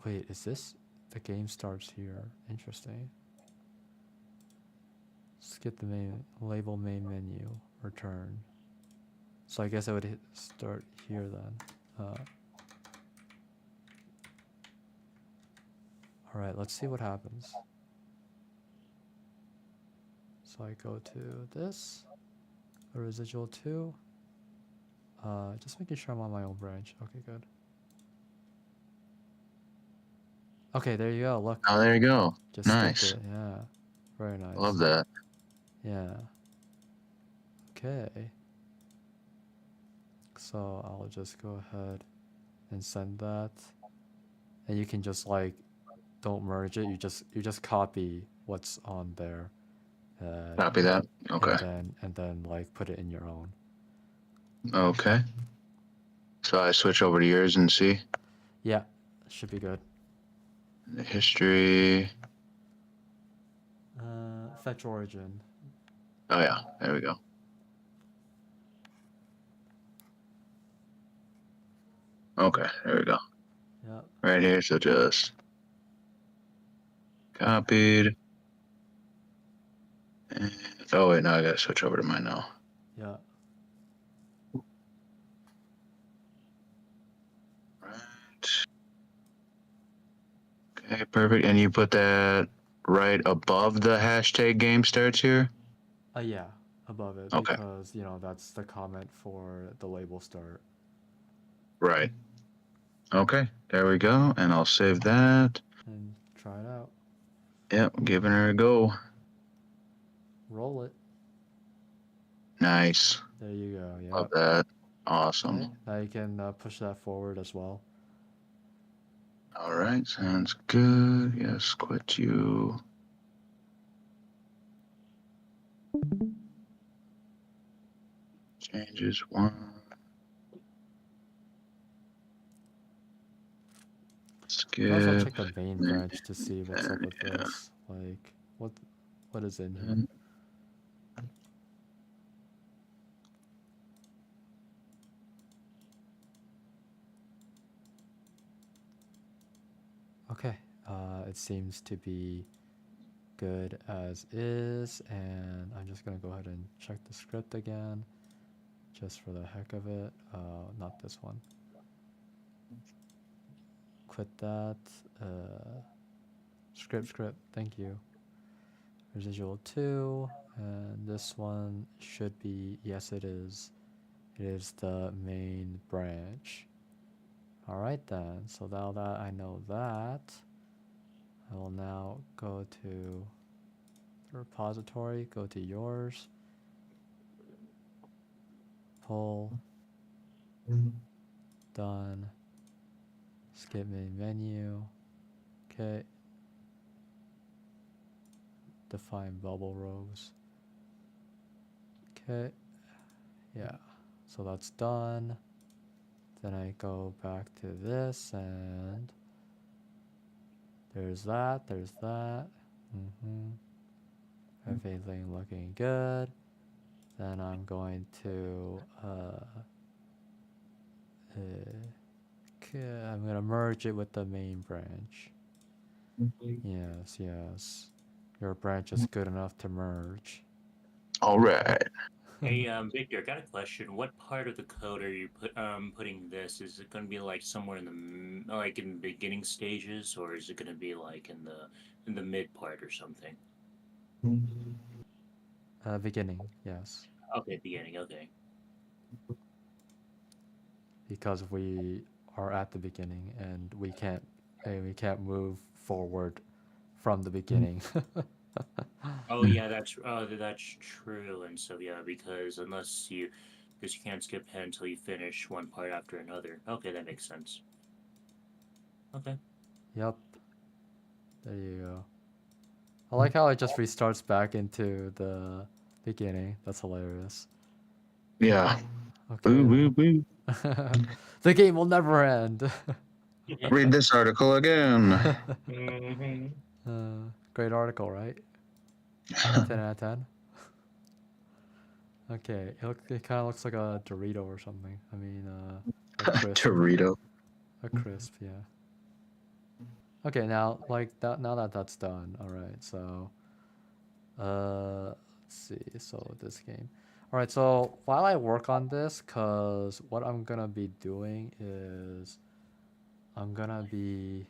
Wait, is this the game starts here? Interesting. Skip the main label main menu return. So I guess I would hit start here then. All right, let's see what happens. So I go to this, a residual 2. Just making sure I'm on my own branch. Okay, good. Okay, there you go. Look, Oh, there you go. just skipped Nice. it. Yeah, very nice. Love that. Yeah. Okay. So I'll just go ahead and send that, and you can just like don't merge it. You just copy what's on there, Copy that. Okay. and then like put it in your own. Okay. So I switch over to yours and see Yeah, should be good. the history. Fetch origin. Oh yeah, there we go. Okay, there we go. Yeah. Right here. So just copied. And, oh wait, no, I gotta switch over to mine now. Yeah. Right. Okay, perfect. And you put that right above the hashtag game starts here? Yeah, above it Okay. because that's the comment for the label start. Right. Okay, there we go. And I'll save that. And try it out. Yep, giving her a go. Roll it. Nice. There you go. Yeah. Love that. Okay. Awesome. Now you can push that forward as well. All right, sounds good. Yes, quit you. Changes one. You also Skip. check the main branch to see what's up with this. Like, what is in here? Okay, it seems to be good as is, and I'm just gonna go ahead and check the script again, just for the heck of it. Not this one. Quit that. Script, thank you. Residual 2, and this one should be, yes it is. It is the main branch. Alright then, so now that I know that, I will now go to the repository, go to yours, pull, done, skip main menu, okay, define bubble rows, okay, yeah, so that's done. Then I go back to this and there's that, everything looking good. Then I'm going to I'm gonna merge it with the main branch. Yes. Your branch is good enough to merge. All right. Hey, Victor, I got a question. What part of the code are you putting this? Is it going to be like somewhere in the like in the beginning stages, or is it going to be like in the mid part or something? Beginning, yes. Okay, beginning. Okay. Because we are at the beginning and we can't move forward from the beginning. Oh yeah, that's true. And so yeah, because you can't skip ahead until you finish one part after another. Okay, that makes sense. Okay. Yep. There you go. I like how it just restarts back into the beginning. That's hilarious. Yeah. Okay. Boo, boo, boo. The game will never end. Read this article again. Great article, right? 10 out of 10. Okay, it kind of looks like a Dorito or something. I mean, a crisp. Dorito. A crisp, yeah. Okay, now now that that's done, all right. So, let's see. So this game. All right. So while I work on this, cause what I'm gonna be doing is I'm gonna be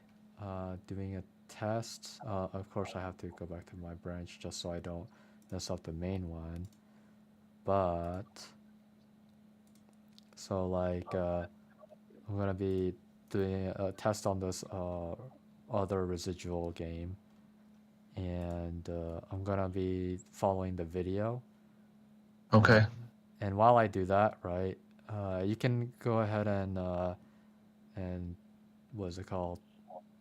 doing a test. Of course, I have to go back to my branch just so I don't mess up the main one. But so like I'm gonna be doing a test on this other residual game, and I'm gonna be following the video. Okay. And while I do that, right, you can go ahead and what's it called?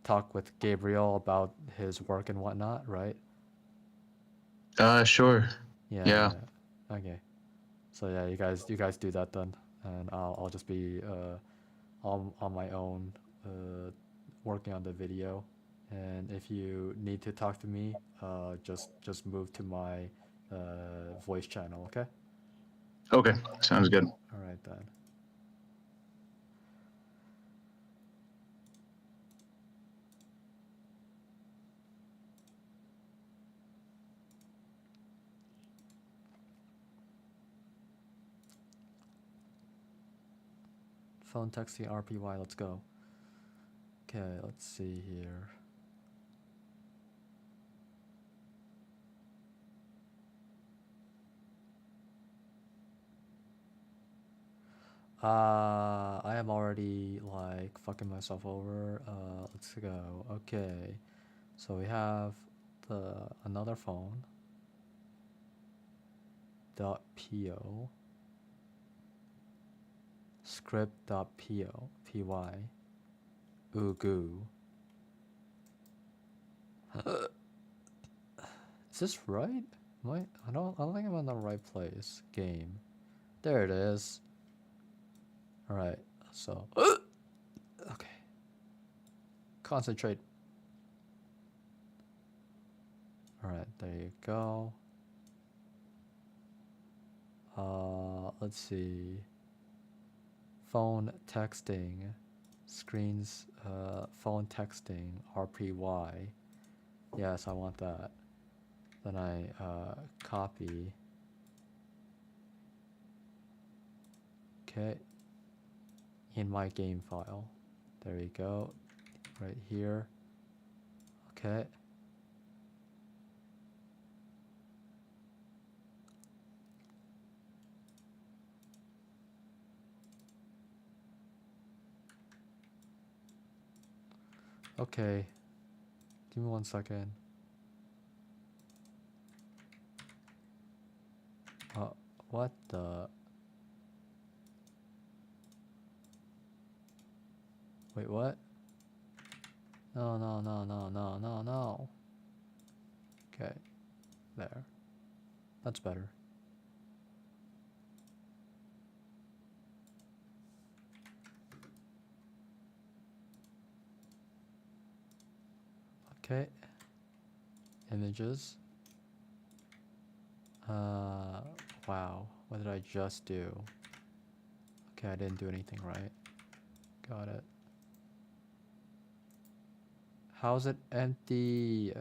Talk with Gabriel about his work and whatnot, right? Sure. Yeah, Yeah. yeah. Okay. So yeah, you guys do that then, and I'll just be on my own working on the video. And if you need to talk to me, just move to my voice channel, okay? Okay. Sounds good. All right then. Phone texting RPY, let's go. Okay, let's see here. I am already like fucking myself over. Let's go. Okay, so we have the another phone. .po script.po py ugu. Is this right? I don't think I'm in the right place. Game. There it is. Alright, so okay. Concentrate. Alright, there you go. Let's see. Phone texting. Screens phone texting RPY. Yes, I want that. Then I copy. Okay. In my game file. There you go. Right here. Okay. Okay. Give me 1 second. What the? Wait, what? No, no, no, no, no, no, no. Okay. There. That's better. Okay. Images. Wow. What did I just do? Okay, I didn't do anything right. Got it. How's it empty?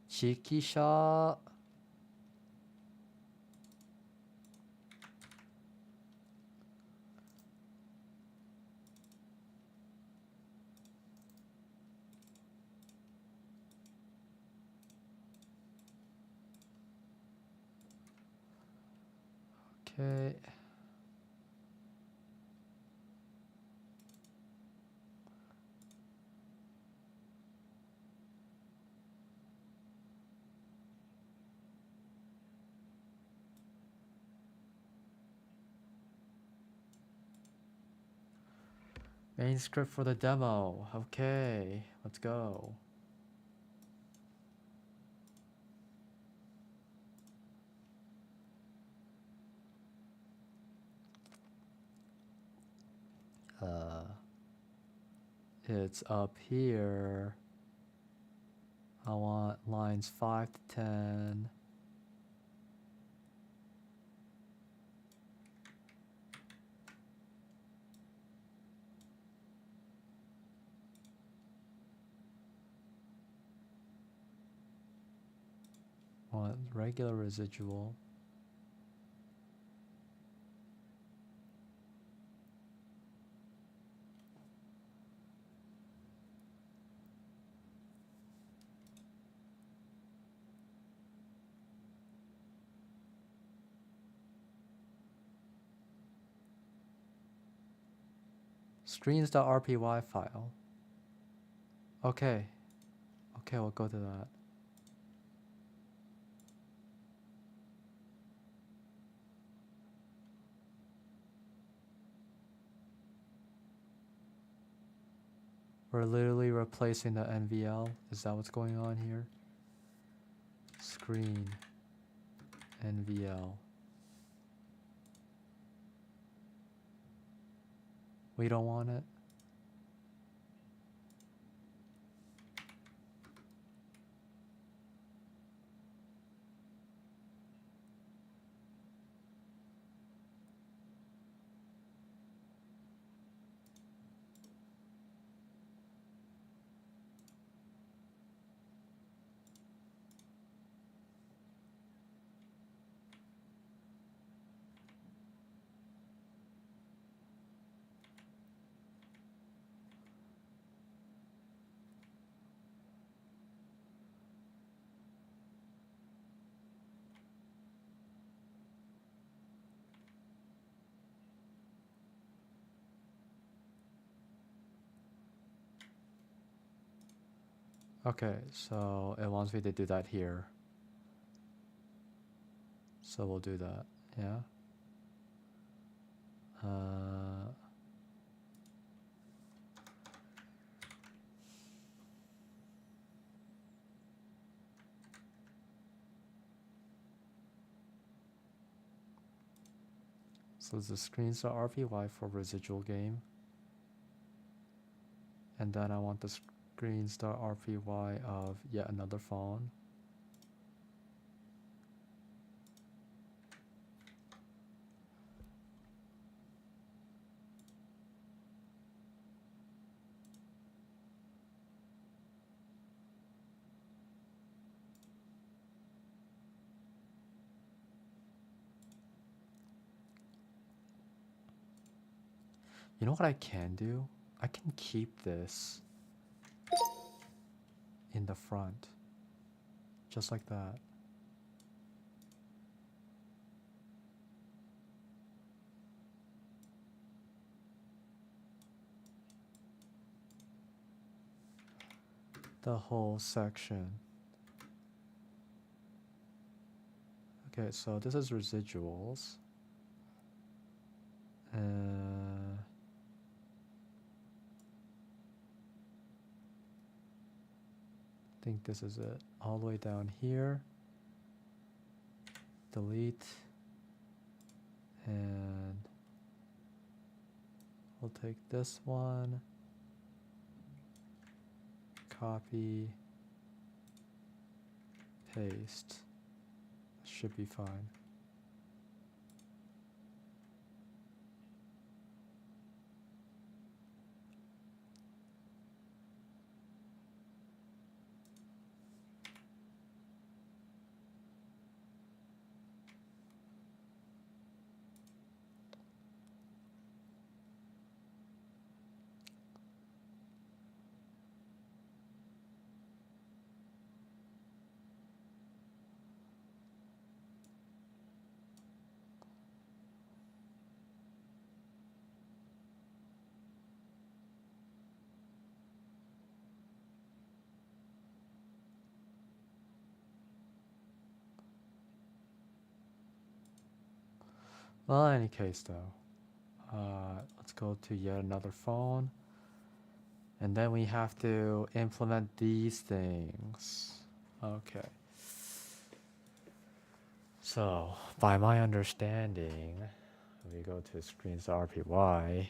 Cheeky shot. Okay. Main script for the demo. Okay, let's go. It's up here. I want lines 5 to 10. Want regular residual. Screens.rpy file. Okay. Okay, we'll go to that. We're literally replacing the NVL. Is that what's going on here? screen NVL. We don't want it. Okay, so it wants me to do that here. So we'll do that, yeah. So the screens.rpy for residual game. And then I want the screens.rpy of yet another phone. You know what I can do? I can keep this in the front. Just like that. The whole section. Okay, so this is residuals. I think this is it. All the way down here. Delete. And we'll take this one. Copy. Paste. Should be fine. Well, in any case though, let's go to yet another phone. And then we have to implement these things. Okay. So, by my understanding, we go to screens.rpy.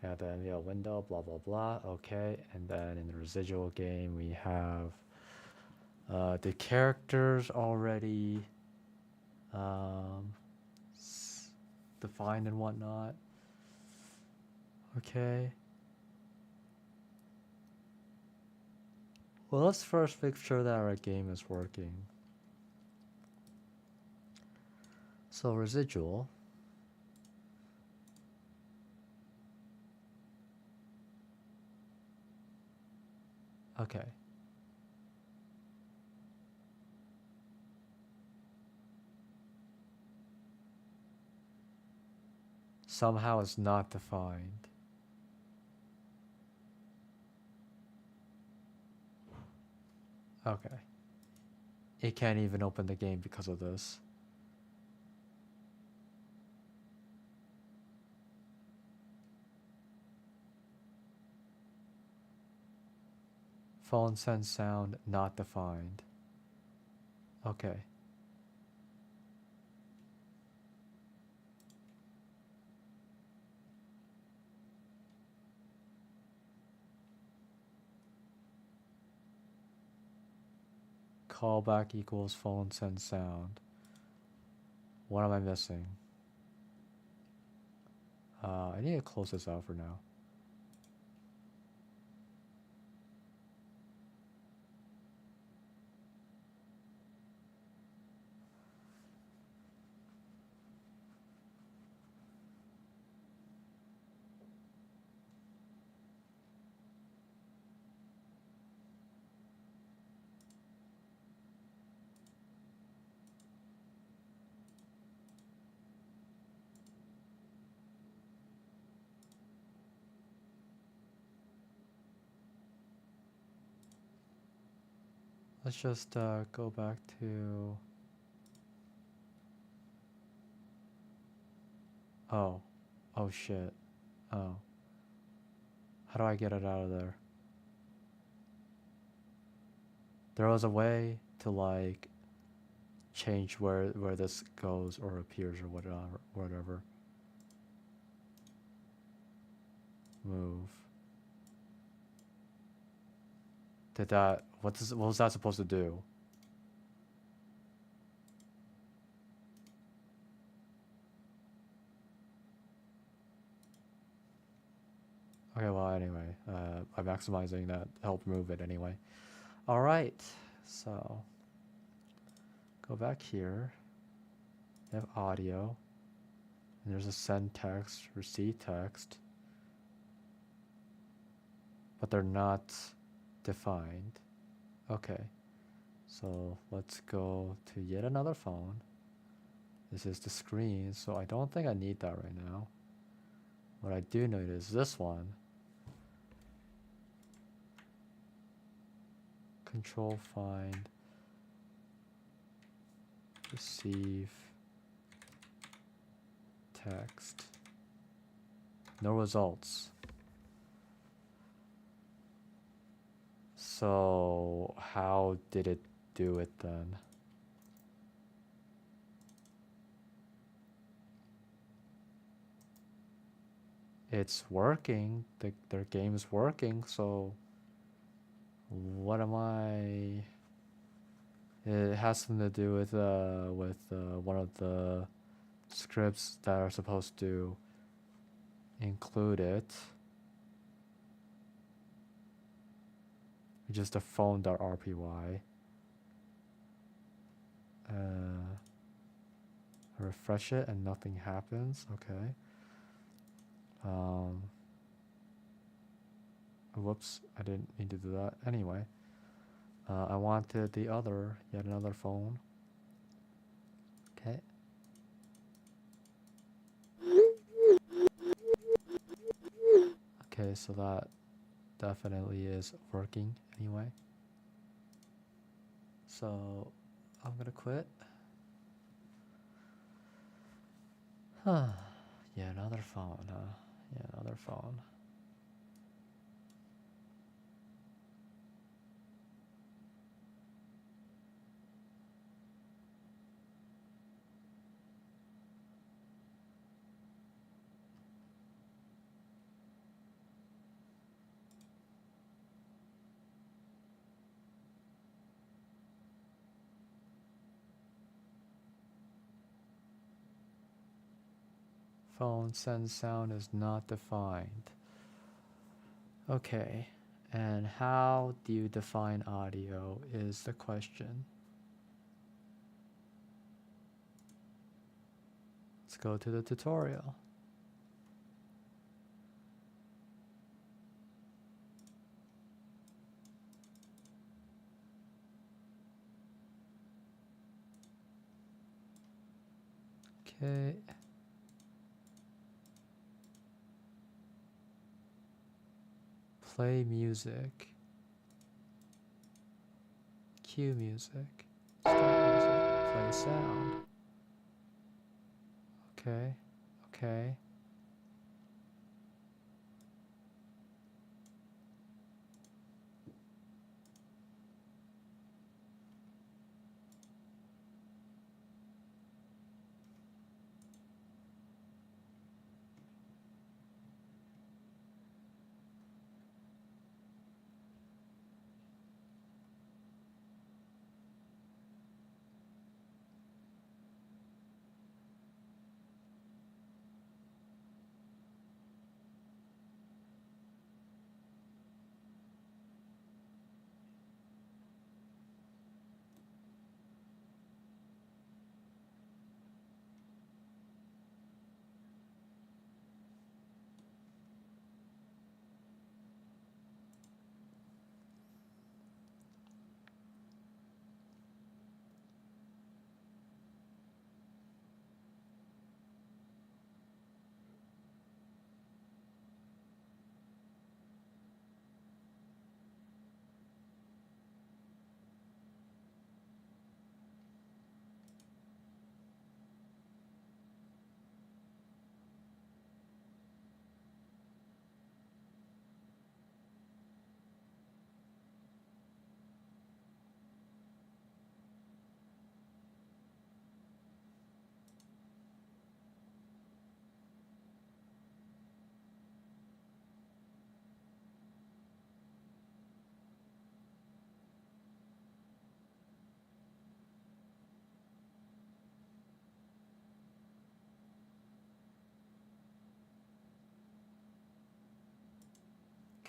I have the NVL window, blah, blah, blah. Okay. And then in the residual game, we have the characters already defined and whatnot. Okay. Well, let's first make sure that our game is working. So residual. Okay. Somehow it's not defined. Okay. It can't even open the game because of this. Phone sends sound not defined. Okay. Callback equals phone send sound. What am I missing? I need to close this out for now. Let's just go back to... Oh. Oh shit. Oh. How do I get it out of there? There was a way to like change where this goes or appears or whatever. Move. Did that... What was that supposed to do? Okay, well, anyway, I'm maximizing that help move it anyway. All right, so go back here. You have audio, and there's a send text, receive text, but they're not defined. Okay, so let's go to yet another phone. This is the screen, so I don't think I need that right now. What I do need is this one. Control find, receive text. No results. So how did it do it then? It's working. Their game's working, so what am I... It has something to do with one of the scripts that are supposed to include it. Just the phone.rpy. Refresh it and nothing happens. Okay. Whoops, I didn't mean to do that. Anyway, I wanted yet another phone. Okay. Okay, so that definitely is working anyway. So I'm gonna quit. Huh. Yeah, another phone, huh? Yeah, another phone. Phone send sound is not defined. Okay, and how do you define audio is the question. Let's go to the tutorial. Okay. Play music. Cue music. Start music. Play sound. Okay. Okay.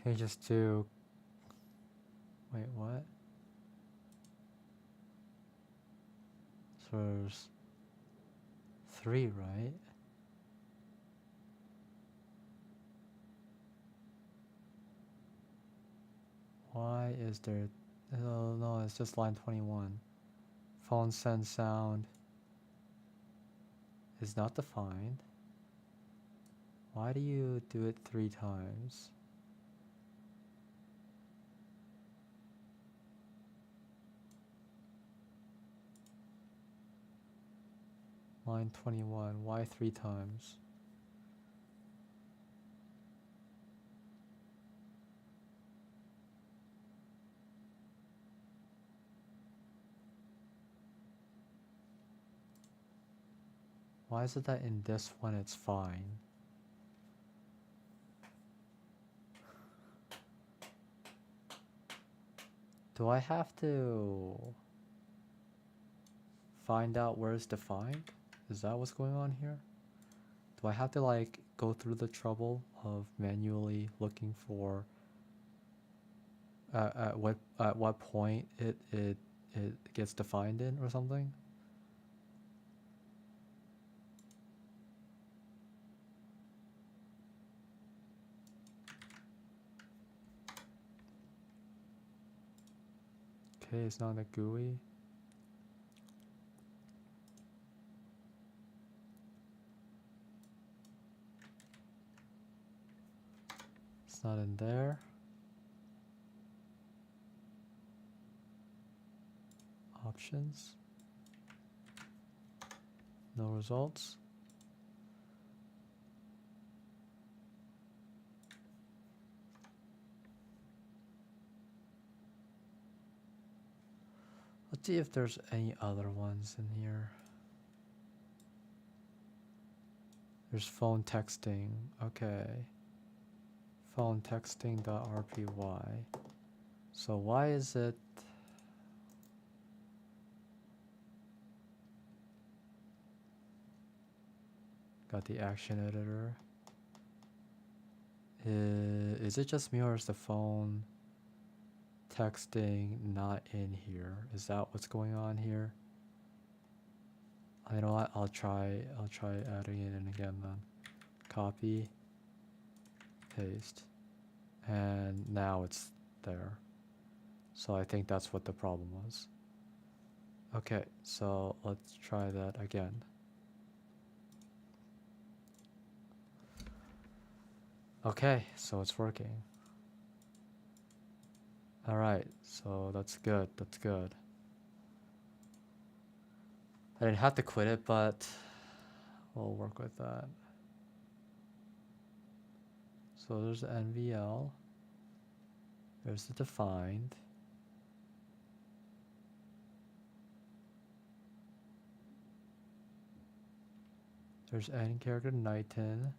Can you just do... Wait, what? So there's 3, right? Why is there... Oh, no, it's just line 21. Phone send sound is not defined. Why do you do it 3 times? Line 21, why 3 times? Why is it that in this one it's fine? Do I have to find out where it's defined? Is that what's going on here? Do I have to like go through the trouble of manually looking for at what point it gets defined in or something? Okay, it's not a GUI. It's not in there. Options. No results. Let's see if there's any other ones in here. There's phone texting. Okay. Phone texting.rpy. So why is it... Got the action editor. Is it just me or is the phone texting not in here? Is that what's going on here? You know what? I'll try adding it in again then. Copy, paste, and now it's there. So I think that's what the problem was. Okay, so let's try that again. Okay, so it's working. Alright, so that's good, that's good. I didn't have to quit it, but we'll work with that. So there's the NVL. There's the defined. There's N character Knighton.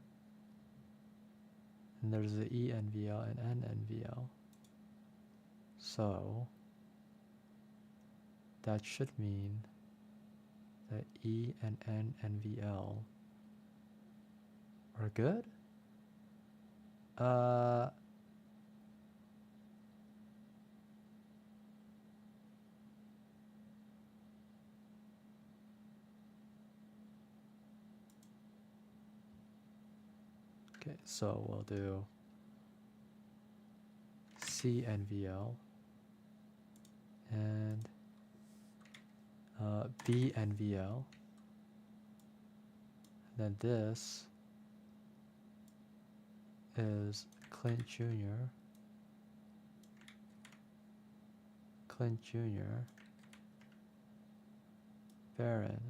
And there's the ENVL and NNVL. So that should mean that E and NNVL are good. Okay, so we'll do CNVL and BNVL. And then this is Clint Jr. Baron,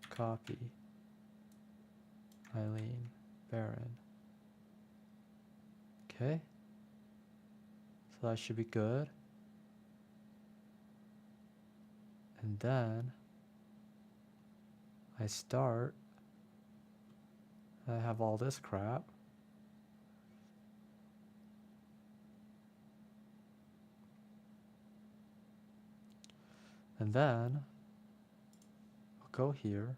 copy, Eileen, Baron. Okay, so that should be good. And then I start, I have all this crap. And then I'll go here.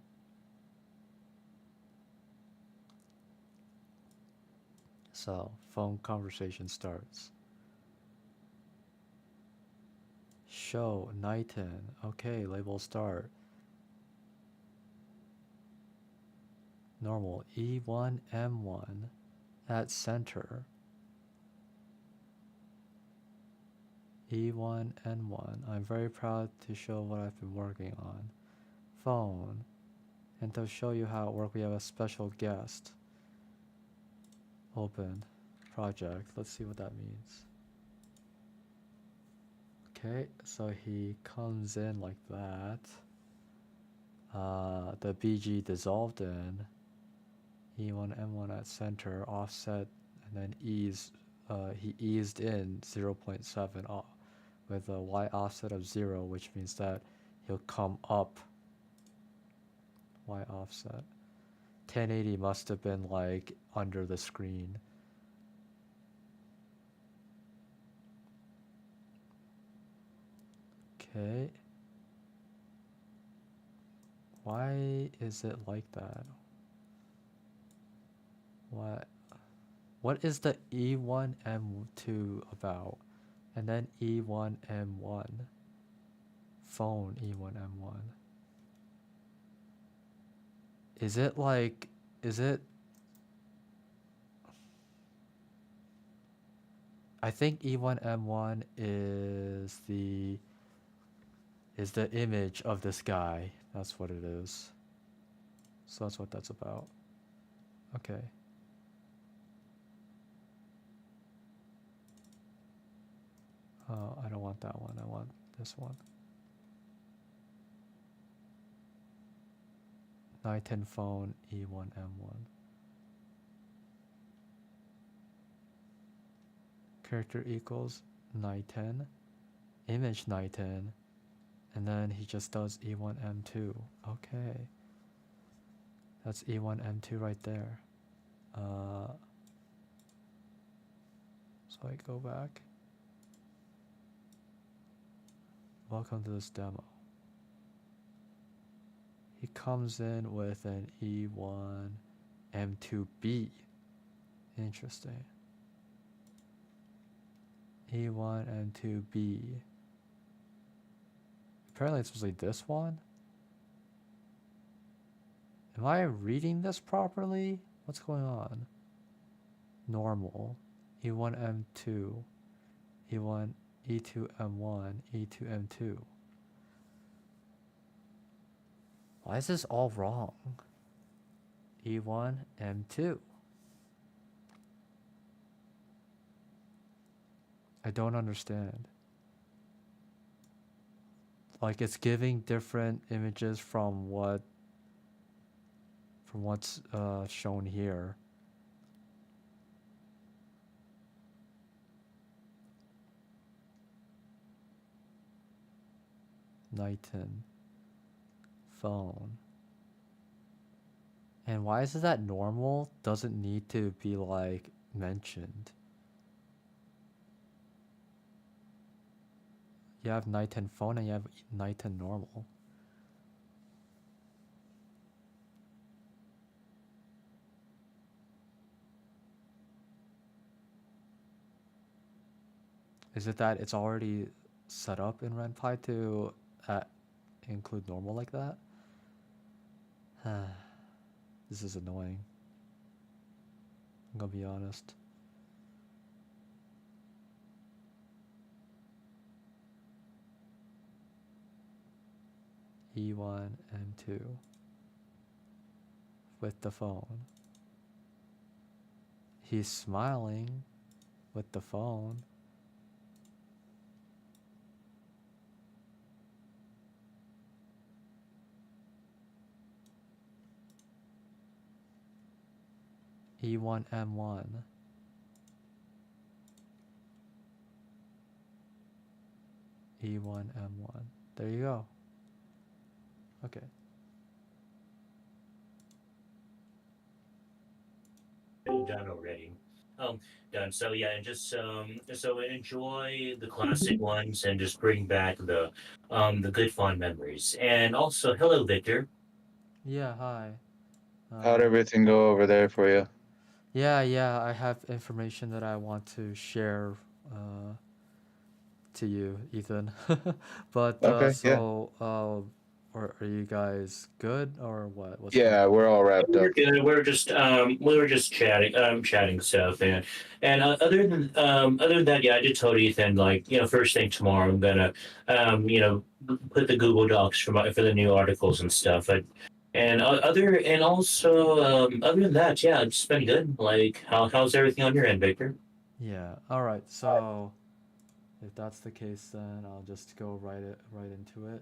So phone conversation starts. Show Nighton. Okay, label start. Normal E1M1 at center. E1N1. I'm very proud to show what I've been working on. Phone. And to show you how it works, we have a special guest. Open. Project. Let's see what that means. Okay, so he comes in like that. The BG dissolved in. E1M1 at center, offset, and then ease. He eased in 0.7 off with a y offset of 0, which means that he'll come up. Y offset. 1080 must have been like under the screen. Okay. Why is it like that? What is the E1M2 about? And then E1M1. Phone E1M1. Is it like, is it? I think E1M1 is the image of this guy. That's what it is. So that's what that's about. Okay. Oh, I don't want that one. I want this one. Nighton phone E1M1. Character equals Nighton, image Nighton, and then he just does E1M2. Okay. That's E1M2 right there. So I go back. Welcome to this demo. He comes in with an E1M2B. Interesting. E1M2B. Apparently it's supposed to be this one. Am I reading this properly? What's going on? Normal. E1M2. E1, E2M1, E2M2. Why is this all wrong? E1M2. I don't understand. Like it's giving different images from what's shown here. Nighton phone. And why is it that normal doesn't need to be like mentioned? You have Nighton phone and you have Nighton normal. Is it that it's already set up in renpy to include normal like that? This is annoying. I'm gonna be honest. E1M2 with the phone. He's smiling with the phone. E1M1. E1M1. There you go. Okay. Done already. Done. So yeah, and just so enjoy the classic ones and just bring back the good fond memories. And also, hello, Victor. Yeah, hi. How'd everything go over there for you? Yeah, I have information that I want to share uh, to you, Ethan. But Okay, yeah. are you guys good or what? What's going Yeah, on? we're all wrapped We're up. good. We were just chatting stuff, and other than that, yeah, I just told Ethan like first thing tomorrow I'm gonna put the Google Docs for the new articles and stuff. Other than that, yeah, it's been good. Like how's everything on your end, Victor? Yeah. All right. So if that's the case, then I'll just go right into it.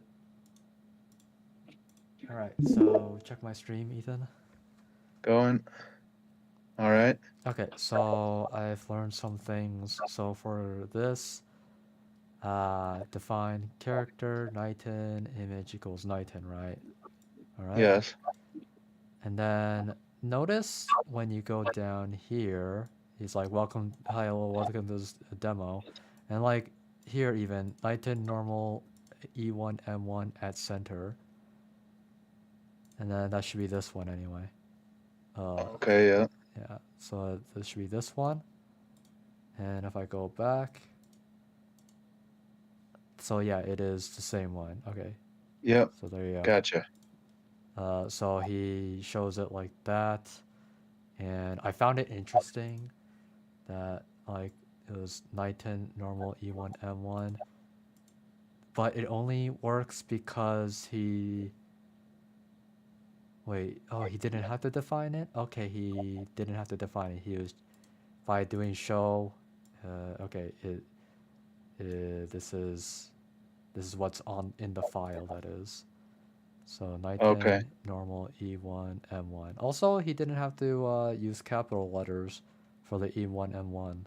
All right. So check my stream, Ethan. Going. All right. Okay. So I've learned some things. So for this, define character, Knighton, image equals Knighton, right? All right. Yes. And then notice when you go down here, he's like, welcome, hi, hello, welcome to this demo. And like here even, Knighton normal E1, M1 at center. And then that should be this one anyway. Okay, yeah. Yeah, so this should be this one. And if I go back, so yeah, it is the same one. Okay, Yep. so there you go. Gotcha. So he shows it like that. And I found it interesting that like it was Knighton normal E1 M1, but it only works because he didn't have to define it. Okay, he didn't have to define it. He was by doing show. Okay, this is what's on in the file that is. So Okay. Knighton normal E1 M1. Also, he didn't have to use capital letters for the E1 M1.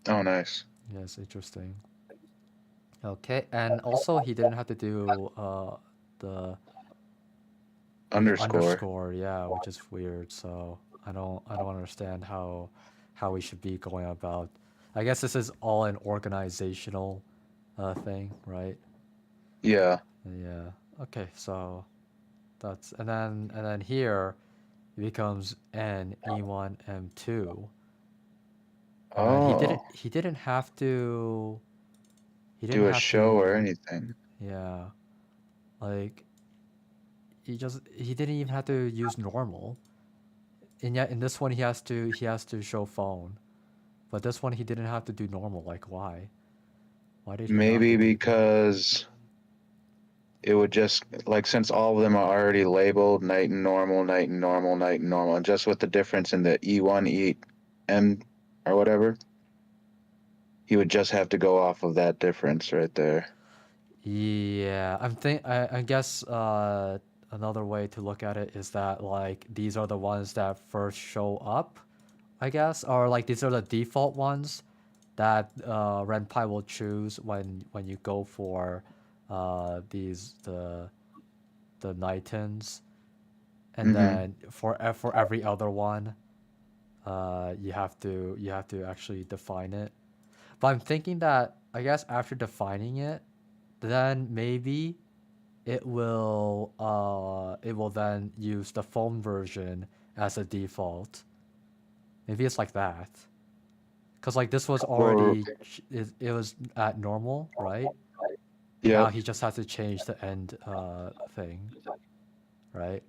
Oh, nice. Yes, interesting. Okay, and also he didn't have to do the Underscore. underscore, yeah, which is weird. So I don't understand how we should be going about. I guess this is all an organizational thing, right? Yeah. Yeah. Okay, so that's and then here it becomes N E1 M2. And then he Oh, didn't he didn't have to he didn't do a have show or to anything. yeah, like he didn't even have to use normal. And yet in this one he has to show phone. But this one he didn't have to do normal. Like why? Why did he not Maybe to do that? because it would just like since all of them are already labeled night and normal, night and normal, night and normal, and just with the difference in the E1, E M or whatever, he would just have to go off of that difference right there. Yeah, I guess another way to look at it is that like these are the ones that first show up, I guess, or like these are the default ones that renpy will choose when you go for these the Nightons, and Mm-hmm. then for every other one, you have to actually define it. But I'm thinking that I guess after defining it, then maybe it will then use the phone version as a default. Maybe it's like that. Cause like this was Or already it was at normal, right? And now yep. he just has to change the end thing, right?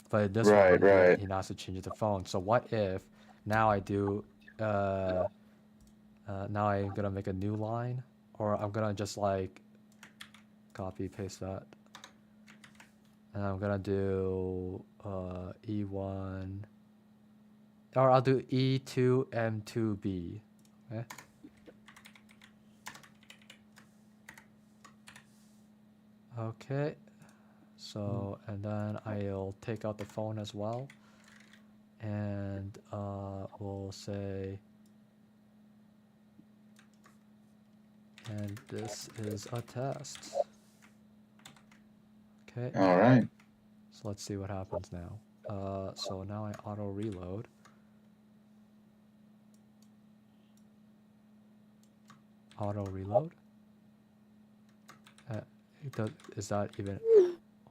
But this one Right, right. he has to change the phone. So what if now I do uh, now I'm gonna make a new line, or I'm gonna just like copy paste that, and I'm gonna do E1, or I'll do E2 M2B. Okay. Okay. So and then I'll take out the phone as well, and we'll say, and this is a test. Okay. All right. So let's see what happens now. So now I auto reload. Auto reload. Uh, is that even?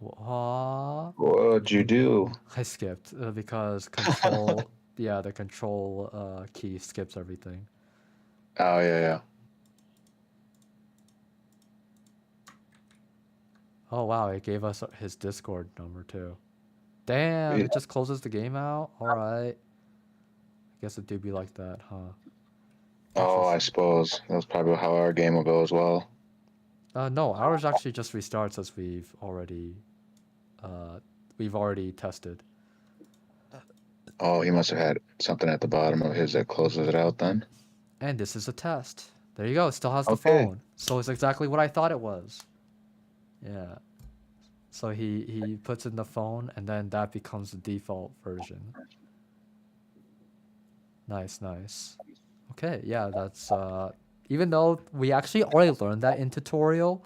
What? What'd you do? I skipped because control. Yeah, the control key skips everything. Oh yeah. Oh wow, it gave us his Discord number too. Damn, Yeah. it just closes the game out. All right. I guess it do be like that, huh? Oh, I Interesting. suppose that's probably how our game will go as well. No, ours actually just restarts as we've already tested. Oh, he must have had something at the bottom of his that closes it out then. And this is a test. There you go. It still has the Okay. phone. So it's exactly what I thought it was. Yeah. So he puts in the phone and then that becomes the default version. Nice, nice. Okay, yeah, that's even though we actually already learned that in tutorial,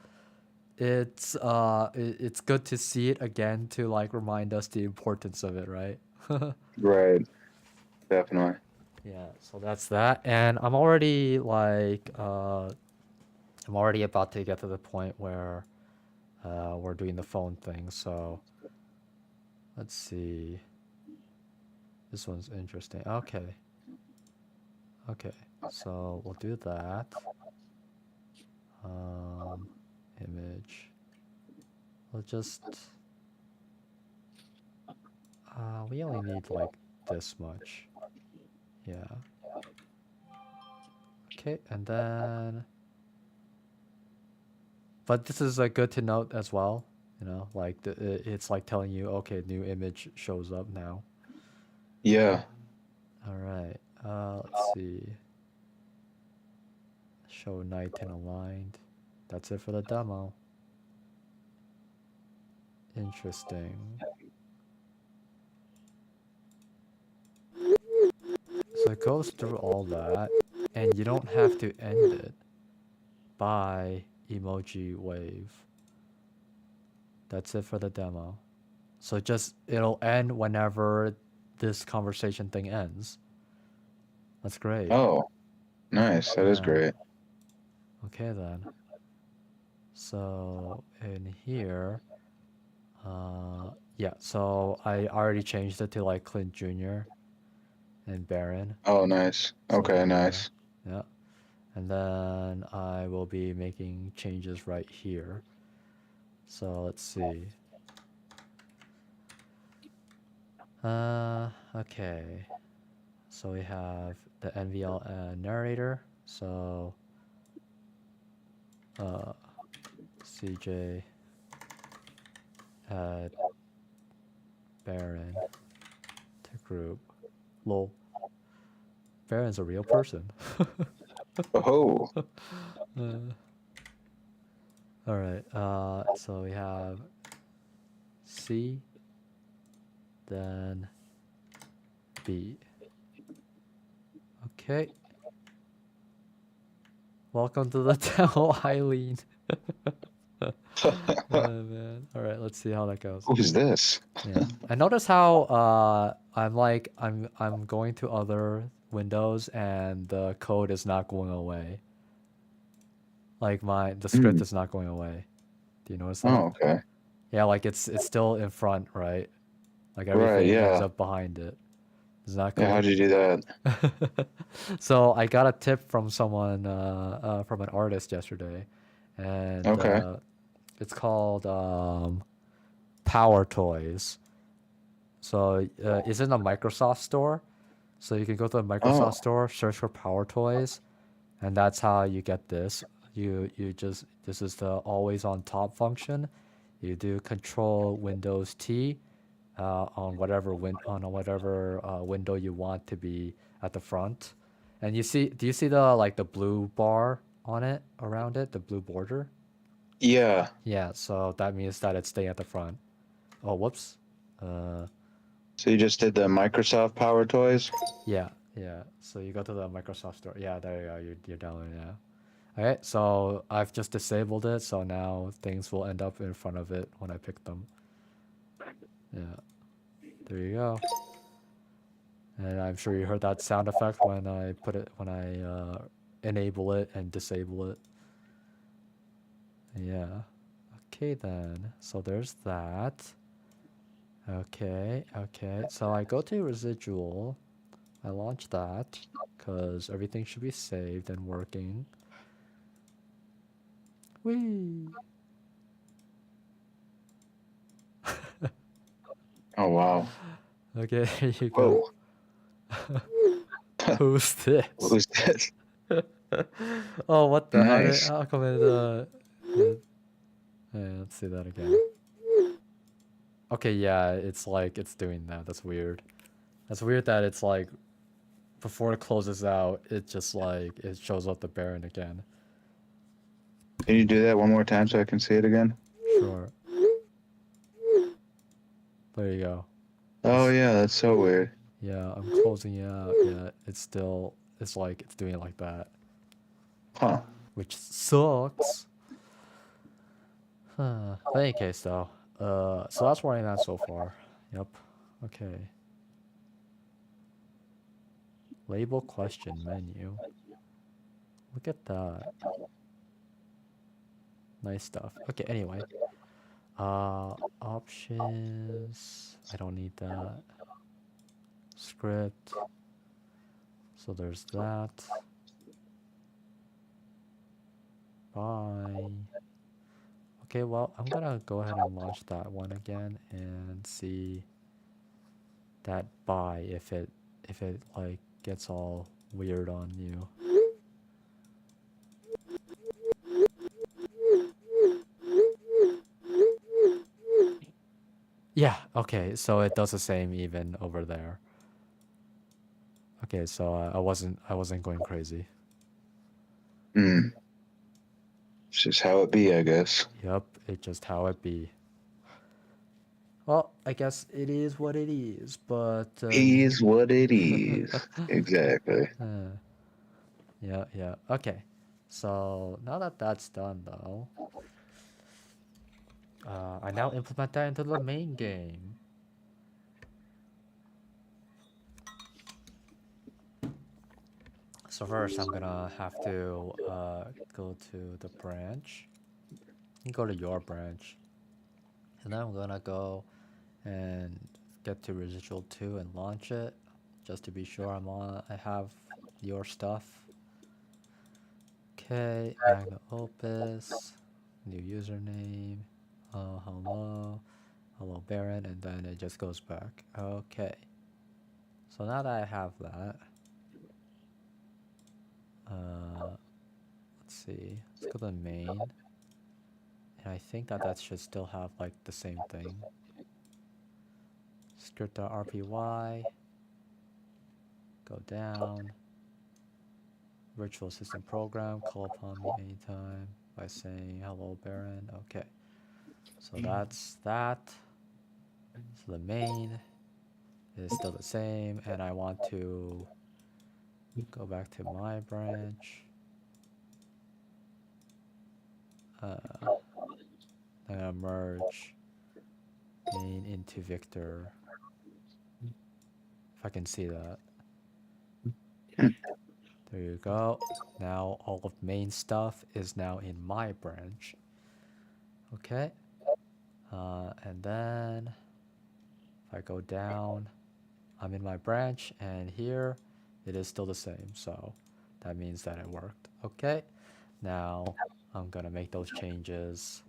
it's good to see it again to like remind us the importance of it, right? Right. Definitely. Yeah, so that's that. And I'm already like I'm already about to get to the point where we're doing the phone thing, so let's see. This one's interesting. Okay. Okay. So we'll do that. Image. We'll just we only need like this much. Yeah. Okay, and then but this is good to note as well, you know, like it's like telling you, okay, new image shows up now. Yeah. All right. Let's see. Show night and aligned. That's it for the demo. Interesting. So it goes through all that, and you don't have to end it by emoji wave. That's it for the demo. So just it'll end whenever this conversation thing ends. That's great. Oh, nice. That is Yeah. great. Okay then. So in here, yeah. So I already changed it to like Clint Jr. and Baron. Oh, nice. So Okay, there you go. nice. Yeah. And then I will be making changes right here. So let's see. Okay. So we have the NVL narrator. So CJ add Baron to group. Lol. Baron's a real person. Oh, All right. So we have C, then B. Okay. Welcome to the demo, Eileen. Oh, man. All right, let's see how that goes. who is this? Yeah. And notice how I'm going to other windows and the code is not going away. Like the script is not going away. Do you notice that? Oh, okay. Yeah, like it's still in front, right? Like Right, everything ends yeah. up behind it. It's not Yeah, going. how'd you do that? So I got a tip from someone, from an artist yesterday, and Okay. it's called Power Toys. So it's in the Microsoft store. So you can go to the Oh, Microsoft store, search for Power Toys, and that's how you get this. You just this is the always on top function. You do Control Windows T on whatever window you want to be at the front, and do you see the like the blue bar on it around it, the blue border? yeah. Yeah, so that means that it's staying at the front. Oh, whoops. So you just did the Microsoft Power Toys? Yeah, yeah. So you go to the Microsoft store. Yeah, there you go. You're downloading it now. Okay, so I've just disabled it, so now things will end up in front of it when I pick them. Yeah, there you go. And I'm sure you heard that sound effect when I enable it and disable it. Yeah. Okay then, so there's that. Okay, so I go to residual, I launch that, because everything should be saved and working. Whee! Oh wow. Okay, here you Whoa. go. Who's this? What was that? Oh, what the? Nice. How come let's see that again. Okay, yeah, it's like it's doing that. That's weird. That's weird that it's like before it closes out, it just like it shows up the Baron again. Can you do that one more time so I can see it again? Sure. There you go. Oh yeah, that's so weird. Yeah, I'm closing it out. Yeah, it's like it's doing it like that, Huh. which sucks. But in any case, though, so that's where I'm at so far. Yep. Okay. Label question menu. Look at that. Nice stuff. Okay. Anyway. Options. I don't need that. Script. So there's that. Bye. Okay, well, I'm gonna go ahead and launch that one again and see that buy if it like gets all weird on you. Yeah, okay, so it does the same even over there. Okay, so I wasn't going crazy. Hmm. It's just how it be, I guess. Yep, it's just how it be. Well, I guess it is what it is, but Is what it is. Exactly. yeah. Okay, so now that that's done, though, I now implement that into the main game. So first, I'm gonna have to go to the branch. Go to your branch, and then I'm gonna go and get to residual 2 and launch it, just to be sure I have your stuff. Okay, magna opus, new username, hello Baron, and then it just goes back. Okay, so now that I have that, let's see, let's go to the main, and I think that should still have like the same thing. Script.rpy, go down, virtual assistant program, call upon me anytime by saying hello Baron. Okay, so that's that. So the main is still the same, and I want to go back to my branch. I'm gonna merge main into Victor, if I can see that. There you go. Now all of main stuff is now in my branch. Okay. And then if I go down, I'm in my branch, and here it is still the same. So that means that it worked. Okay. Now I'm gonna make those changes.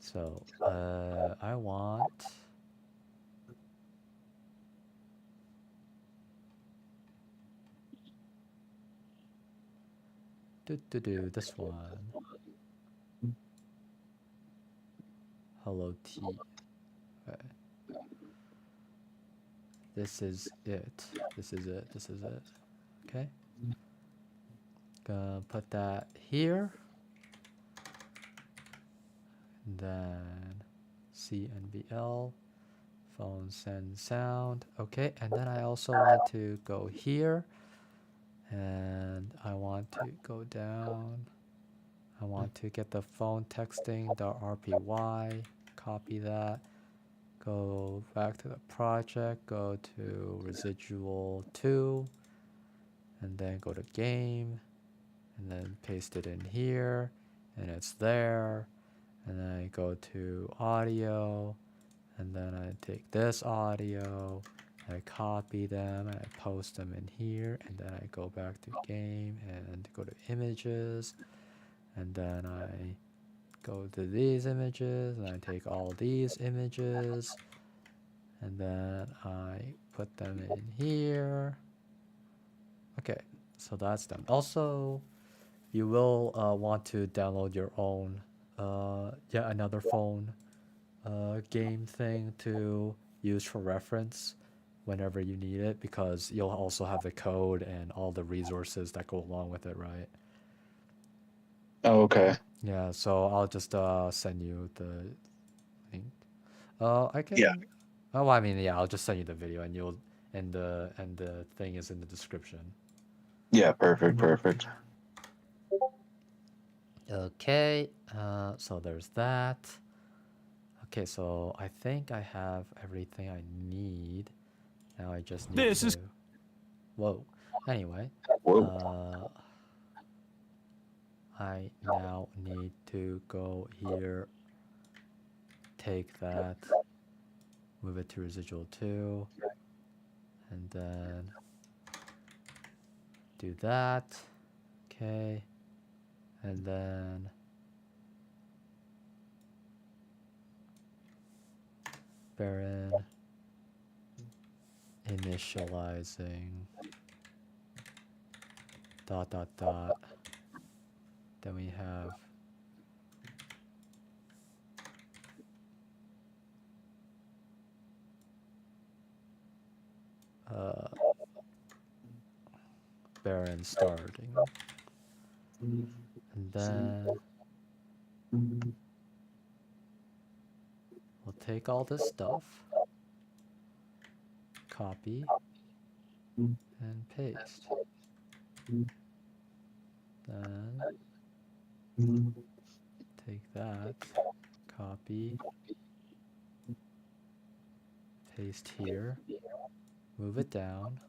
So I want this one. Hello T. Okay. This is it. This is it. This is it. Okay. Gonna put that here. And then CNVL. Phone send sound. Okay. And then I also want to go here. And I want to go down. I want to get the phone texting.rpy. Copy that. Go back to the project, go to residual 2, and then go to game, and then paste it in here, and it's there. and then I go to audio, and then I take this audio, I copy them, and I post them in here, and then I go back to game and go to images, and then I go to these images, and I take all these images, and then I put them in here. Okay, so that's done. Also, you will want to download your own, another phone game thing to use for reference whenever you need it, because you'll also have the code and all the resources that go along with it, right? Oh, okay. Yeah, so I'll just send you the link. I can. Yeah. Oh, I mean, yeah, I'll just send you the video, and you'll and the thing is in the description. Yeah, perfect. Okay, so there's that. Okay, so I think I have everything I need. Now I just need This to. is Whoa. Anyway, Whoa. I now need to go here, take that, move it to residual 2, and then do that. Okay, and then Baron initializing dot dot dot. Then we have Baron starting, and then we'll take all this stuff, copy, and paste. Then take that, copy, paste here, move it down.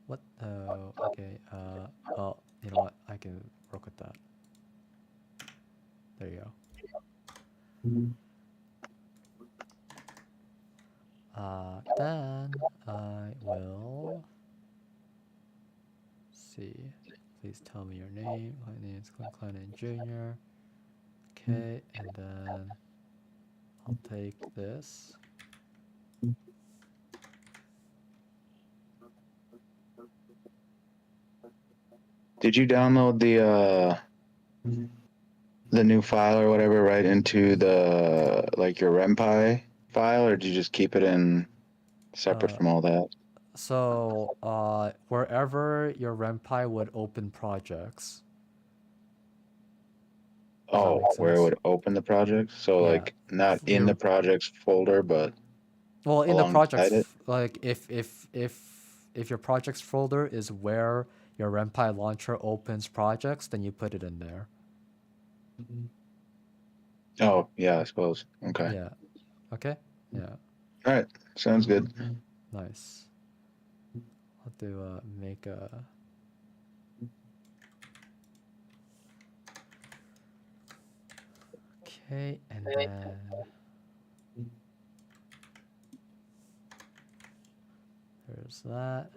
What? Oh, okay. Well, you know what? I can work with that. There you go. Then I will see. Please tell me your name. My name is Clint Clennon Jr. Okay, and then I'll take this. Did you download the new file or whatever right into the like your renpy file, or did you just keep it in separate from all that? So, wherever your renpy would open projects. Does that Oh, make where it sense? would open the project? So Yeah. like not in the Your projects folder, but well, in the projects, alongside it. like if your projects folder is where your renpy launcher opens projects, then you put it in there. Oh, yeah, I suppose. Okay. Yeah. Okay. Yeah. All right. Sounds good. Nice. I'll do make a. Okay, and then there's that.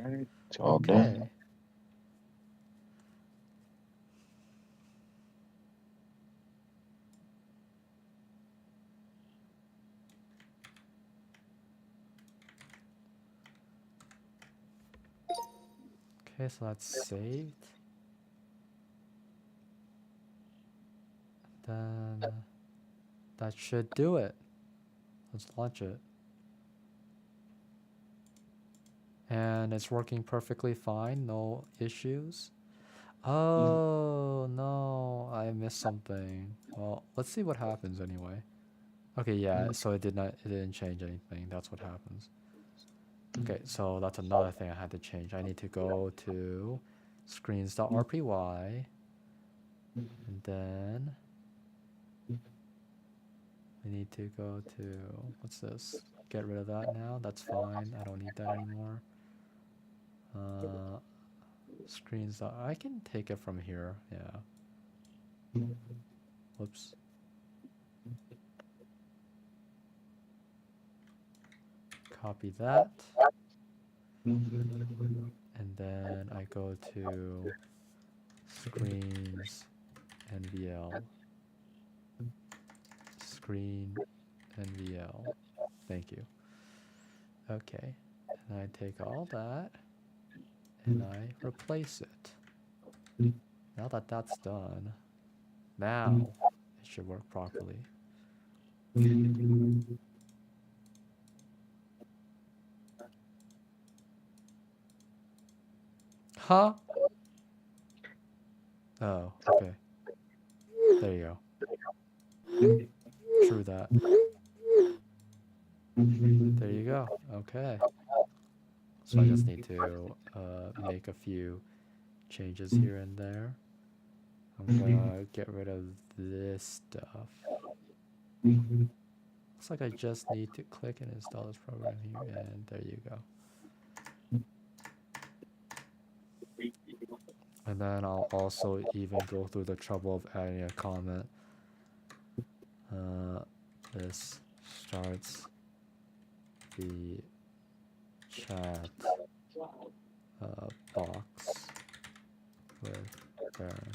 All right. It's all done. Okay, so that's saved. Then that should do it. Let's launch it. And it's working perfectly fine, no issues. Oh no, I missed something. Well, let's see what happens anyway. Okay, yeah, so it didn't change anything. That's what happens. Okay, so that's another thing I had to change. I need to go to screens.rpy and then we need to go to, what's this? Get rid of that now. That's fine. I don't need that anymore. Screens. I can take it from here. Yeah. Whoops. Copy that. And then I go to screens NVL. Screen NVL. Thank you. Okay. And I take all that and I replace it. Now that that's done, now it should work properly. Huh? Oh, okay. There you go. True that. There you go. Okay. So I just need to make a few changes here and there. I'm gonna get rid of this stuff. Looks like I just need to click and install this program here, and there you go. And then I'll also even go through the trouble of adding a comment. This starts the chat box with Baron.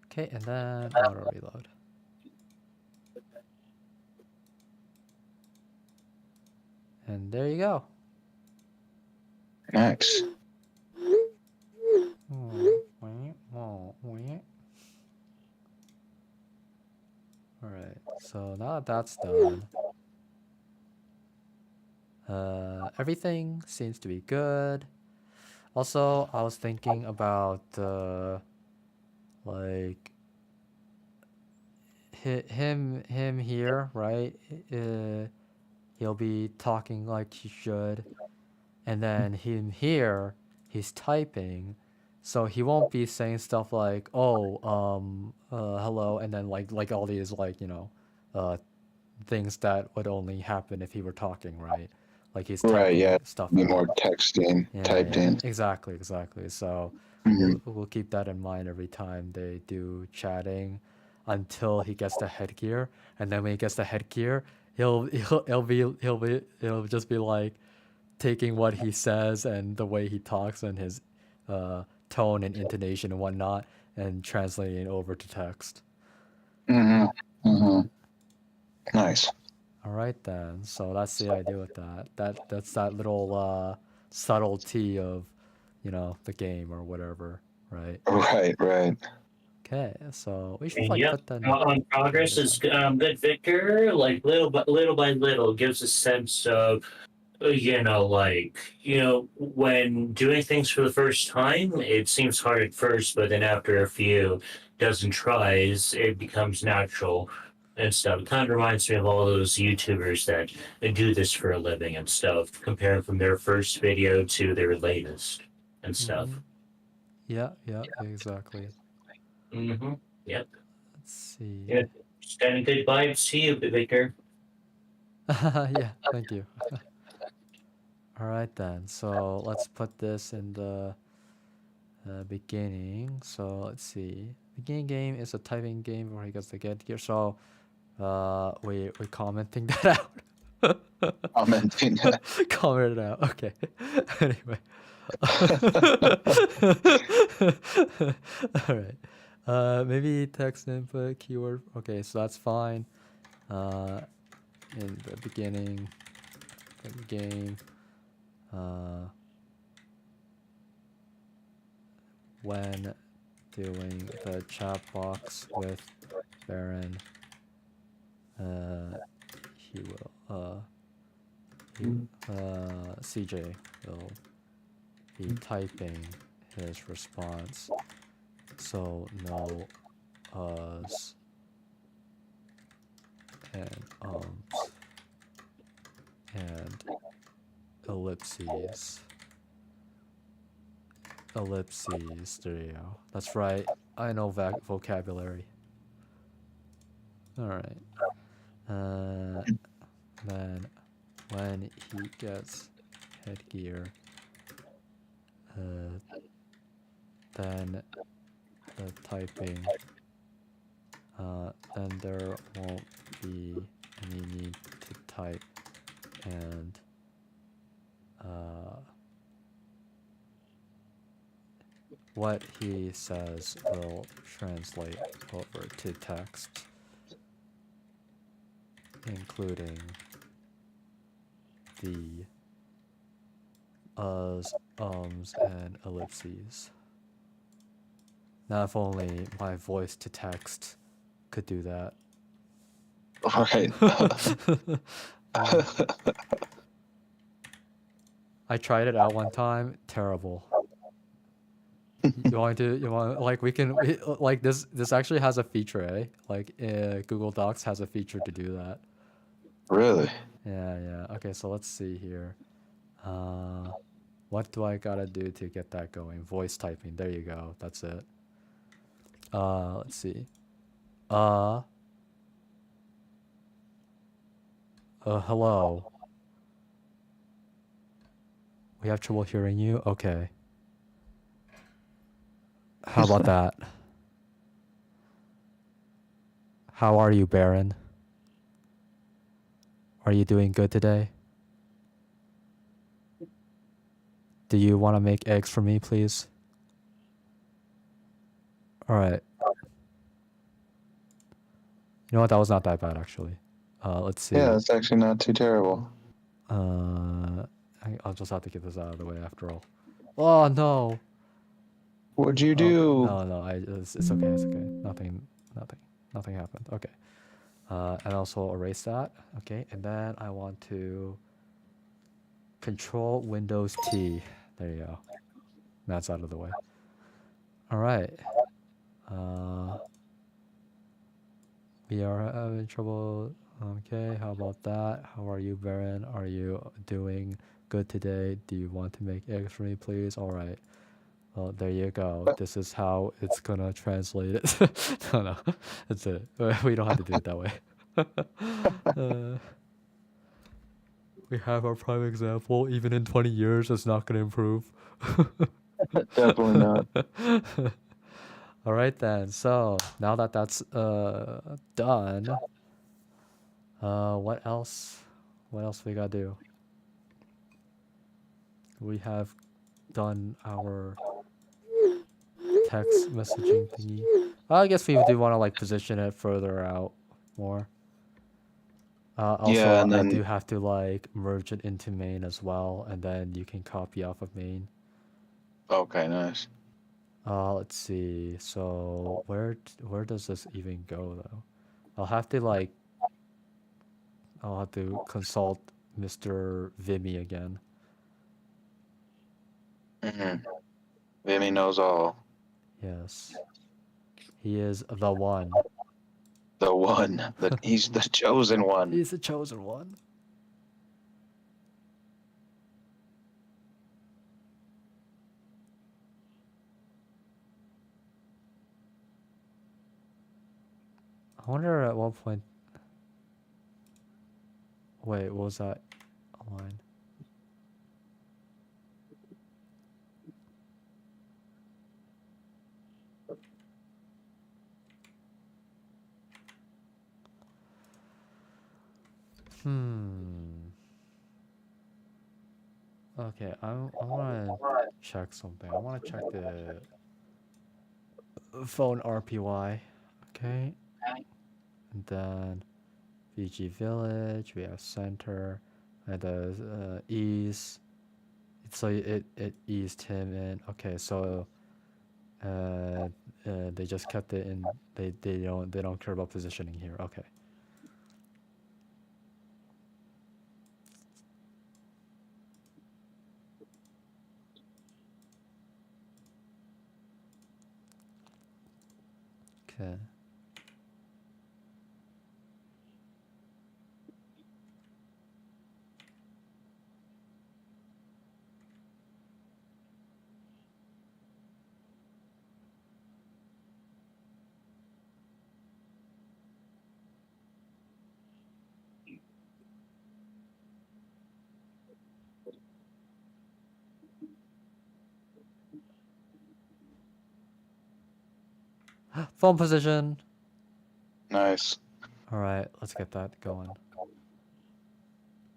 Okay, and then auto reload. And there you go. Nice. Alright, so now that that's done, everything seems to be good. Also, I was thinking about like him here, right? He'll be talking like he should, and then him here, he's typing, so he won't be saying stuff like, "Oh, hello," and then like all these like things that would only happen if he were talking, right? Like he's Right. typing Yeah. stuff Be out. more texting, typed Yeah, in. exactly. So Hmm. we'll keep that in mind every time they do chatting until he gets the headgear. And then when he gets the headgear, he'll just be like taking what he says and the way he talks and his tone and intonation and whatnot and translating it over to text. Hmm. Hmm. Nice. All right then. So that's the idea with that. That's that little subtlety of, the game or whatever, right? Right. Right. Okay, so we should And like yep, put that in progress this is one. good, Victor. Like little by little, gives a sense of when doing things for the first time, it seems hard at first, but then after a few dozen tries, it becomes natural and stuff. It kind of reminds me of all those YouTubers that do this for a living and stuff, comparing from their first video to their latest and Mm-hmm. stuff. Yeah, exactly. Mm-hmm. Yep. Let's see. Yeah. Sending good vibes to you, Victor. Yeah, thank you. All right then. So let's put this in the beginning. So let's see. Beginning game is a typing game where he gets to get here. So we're commenting that out. Commenting. Comment it out. Okay. Anyway. All right. Maybe text input keyword. Okay, so that's fine. In the beginning of the game, when doing the chat box with Baron, he will CJ will be typing his response. So no us and and ellipses. Ellipses, there you go. That's right. I know vocabulary. Alright. Then when he gets headgear, then the typing, then there won't be any need to type, and what he says will translate over to text, including the us, ums, and ellipses. Now, if only my voice to text could do that. Right. I tried it out one time. Terrible. You want like like this actually has a feature, eh? Like Google Docs has a feature to do that. Really? Yeah. Okay, so let's see here. What do I gotta do to get that going? Voice typing. There you go. That's it. Let's see. Hello. We have trouble hearing you? Okay. How about that? How are you, Baron? Are you doing good today? Do you want to make eggs for me, please? Alright. You know what? That was not that bad, actually. Let's see. Yeah, it's actually not too terrible. I'll just have to get this out of the way after all. Oh, no! What'd you do? No, it's okay, it's okay. Nothing happened. Okay. And also erase that. Okay, and then I want to Control Windows T. There you go. That's out of the way. All right. We are having trouble. Okay, how about that? How are you, Baron? Are you doing good today? Do you want to make eggs for me, please? All right. Well, there you go. This is how it's gonna translate it. No, that's it. We don't have to do it that way. We have our prime example. Even in 20 years, it's not gonna improve. Definitely not. All right then. So now that that's done, what else? What else we gotta do? We have done our text messaging thingy. I guess we do want to like position it further out more. Also, Yeah, and I then do have to like merge it into main as well, and then you can copy off of main. okay, nice. Let's see. So where does this even go though? I'll have to consult Mr. Vimy again. Vimy knows all. Yes. He is the one. The one. He's the chosen one. He's the chosen one. I wonder at what point. Wait, what was that line? Okay, I want to check something. I want to check the phone RPY. Okay. And then VG Village, we have center, and the ease. So it eased him in. Okay, so they just kept it in. They don't care about positioning here. Okay. Okay. Phone position. Nice. All right, let's get that going.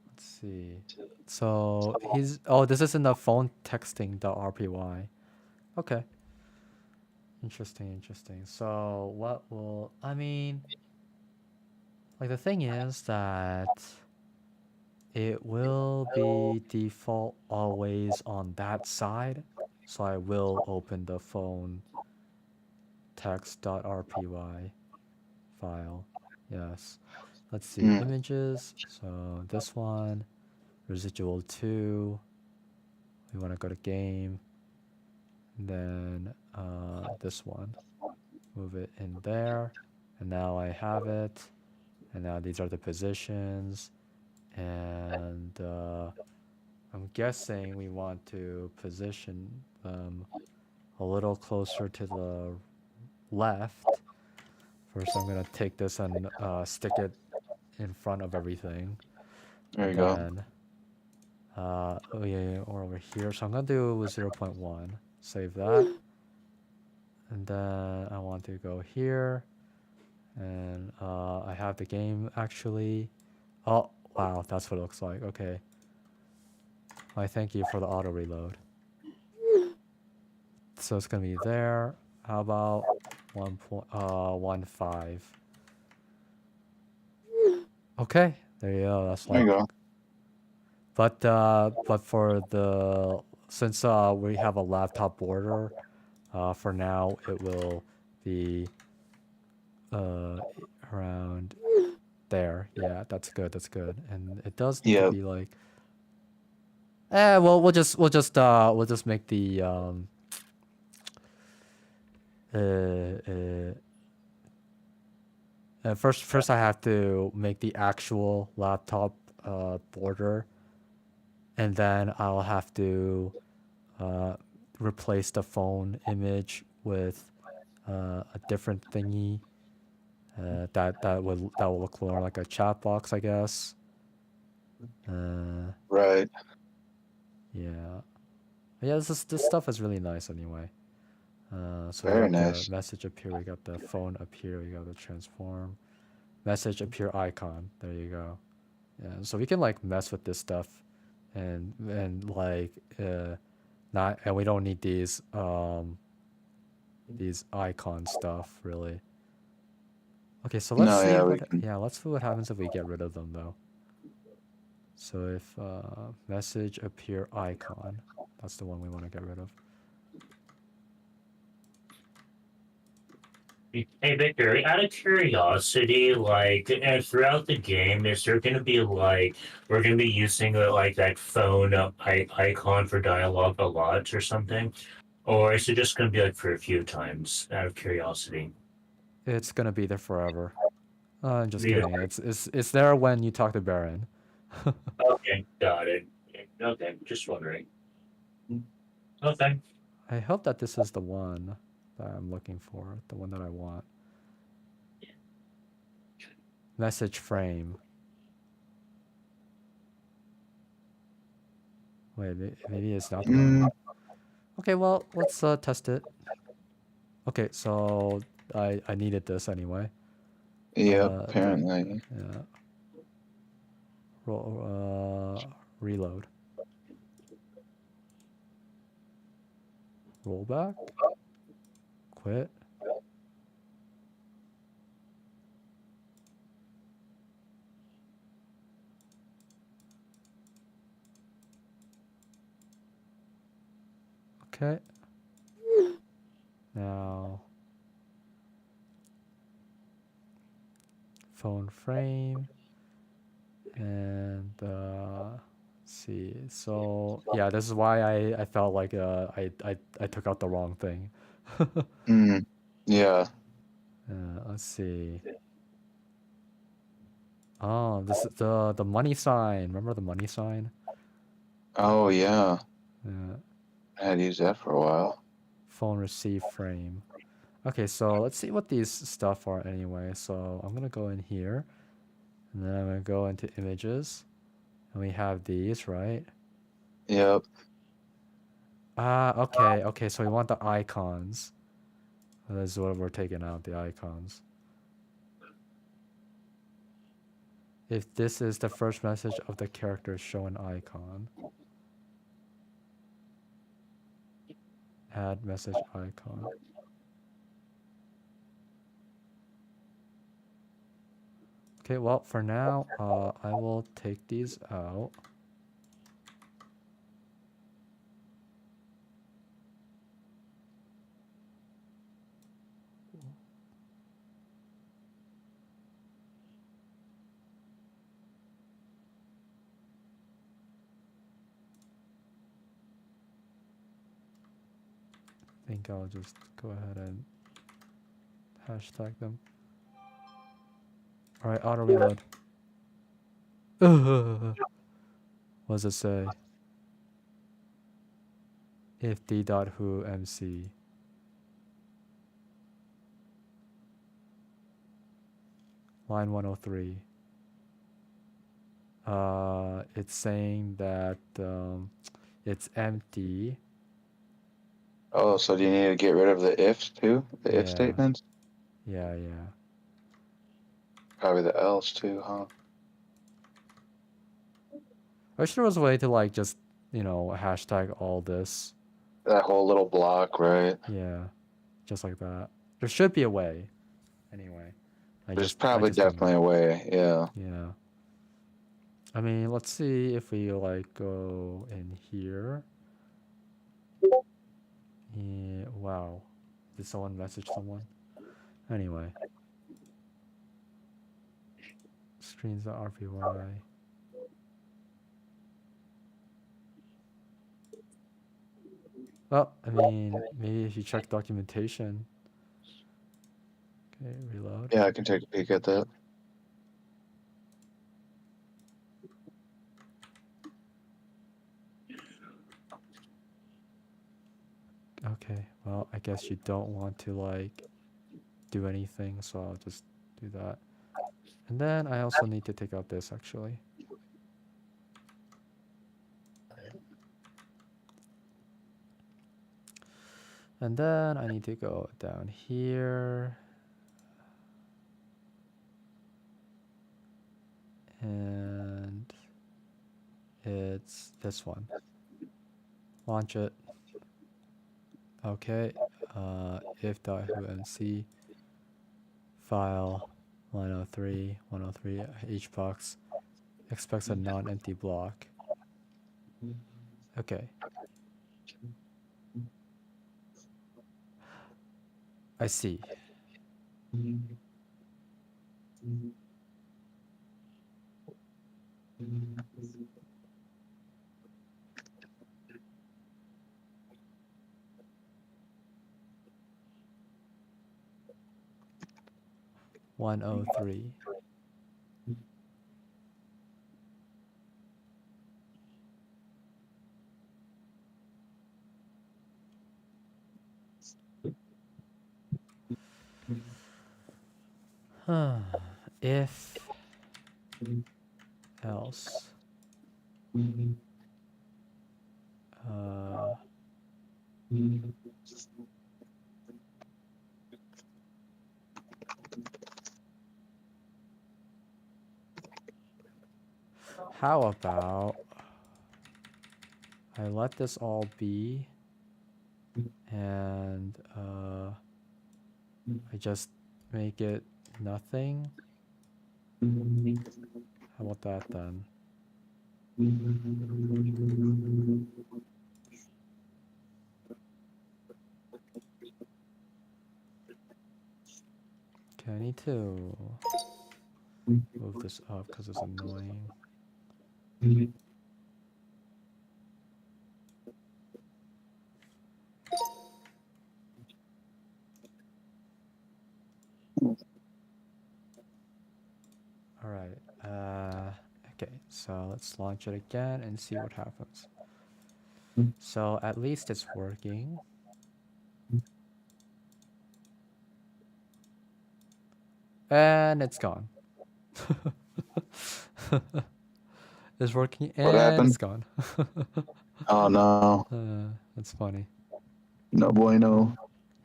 Let's see. So he's this is in the phone texting.rpy. Okay. Interesting. So what will I mean? Like the thing is that it will be default always on that side. So I will open the phone text.rpy file. Yes. Let's see. Mm. Images. So this one, residual 2. We want to go to game. And then this one. Move it in there. And now I have it. And now these are the positions. And I'm guessing we want to position them a little closer to the left. First, I'm going to take this and stick it in front of everything. There And you go. then, or over here. So I'm going to do 0.1. Save that. And then I want to go here. And I have the game actually. Oh, wow, that's what it looks like. Okay. I thank you for the auto reload. So it's gonna be there. How about 1.15? Okay, there you go. That's There you like. go. But for the since we have a laptop border, for now it will be around there. Yeah, that's good. That's good. And it does need to Yep. be like. Well, we'll just make the first I have to make the actual laptop border, and then I'll have to replace the phone image with a different thingy that will look more like a chat box, I guess. Right. Yeah. Yeah, this stuff is really nice anyway. So we Very got the nice. message up here, we got the phone up here, we got the transform message appear icon. There you go. Yeah, so we can like mess with this stuff, and like not, and we don't need these icon stuff really. Okay, so let's No, see yeah, we what can. let's see what happens if we get rid of them though. So if message appear icon, that's the one we want to get rid of. Hey Victor, out of curiosity, like throughout the game, is there gonna be like we're gonna be using like that phone icon for dialogue a lot or something, or is it just gonna be like for a few times? Out of curiosity. It's gonna be there forever. I'm just Leave it. kidding. It's there when you talk to Baron. Okay, got it. Okay, just wondering. Okay. I hope that this is the one that I'm looking for, the one that I want. Message frame. Wait, maybe it's not the one. Okay, well, let's test it. Okay, so I needed this anyway. Yep, apparently. Yeah. Reload. Rollback. Quit. Okay. Now, phone frame, and let's see. So yeah, this is why I felt like I took out the wrong thing. Yeah. Let's see. Oh, this is the money sign. Remember the money sign? Oh yeah, Yeah. I had used that for a while. Phone receive frame. Okay, so let's see what these stuff are anyway. So I'm gonna go in here, and then I'm gonna go into images, and we have these, right? Yep. Okay. So we want the icons. This is what we're taking out, the icons. If this is the first message of the character, show an icon. Add message icon. Okay, well, for now, I will take these out. I think I'll just go ahead and hashtag them. All right, auto reload. What does it say? If d.who mc. Line 103. It's saying that it's empty. Oh, so do you need to get rid of the ifs too? The if Yeah. statements? Yeah. Probably the else too, huh? I wish there was a way to like just, hashtag all this. That whole little block, right? Yeah. Just like that. There should be a way. Anyway. There's I probably just don't know. definitely a way, yeah. Yeah. I mean, let's see if we like go in here. Yeah, wow. Did someone message someone? Anyway. Screens.rpy. Well, I mean, maybe if you check documentation. Okay, reload. Yeah, I can take a peek at that. Okay, well, I guess you don't want to like do anything, so I'll just do that. And then I also need to take out this actually. And then I need to go down here. And it's this one. Launch it. Okay. If.whomc file 103 each box expects a non-empty block. Okay. I see. $103. If else how about I let this all be and I just make it nothing. How about that then? Okay, I need to move this up because it's annoying. All right. Okay, so let's launch it again and see what happens. So at least it's working. And it's gone. It's working What and it's happened? gone. Oh no, That's funny. no bueno.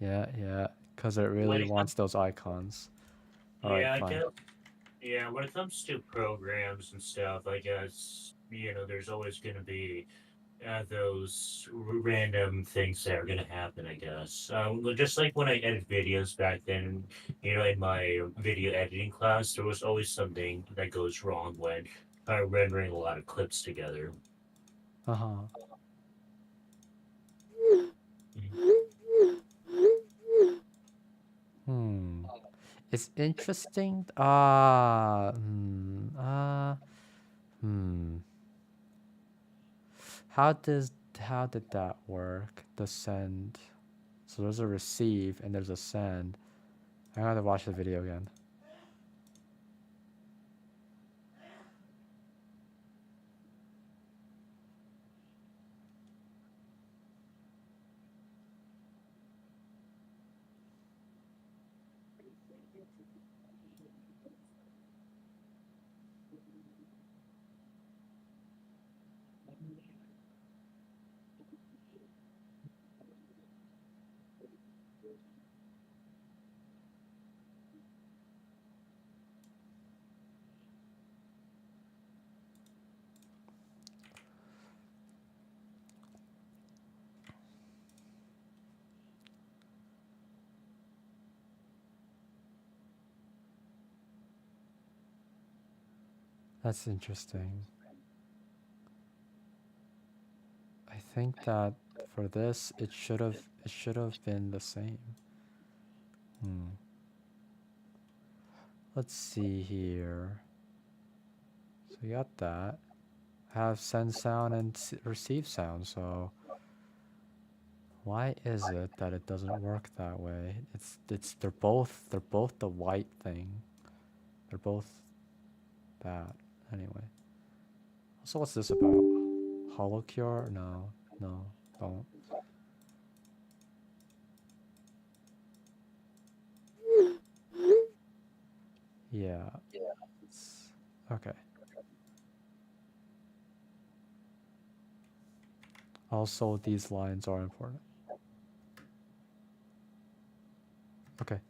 Yeah, because it really When it wants comes, those icons. All right, yeah, I fine. guess. Yeah, when it comes to programs and stuff, I guess there's always going to be those random things that are going to happen. I guess just like when I edit videos back then, in my video editing class, there was always something that goes wrong when rendering a lot of clips together. Uh-huh. Mhm. Hmm. It's interesting. Hmm. How did that work? The send. So there's a receive and there's a send. I gotta watch the video again. That's interesting. I think that for this it should have been the same. Hmm. Let's see here. So we got that. Have send sound and receive sound. So why is it that it doesn't work that way? It's they're both the white thing. They're both that. Anyway. So what's this about? Hollow cure? No, no, don't. Yeah. Okay. Also, these lines are important. Okay.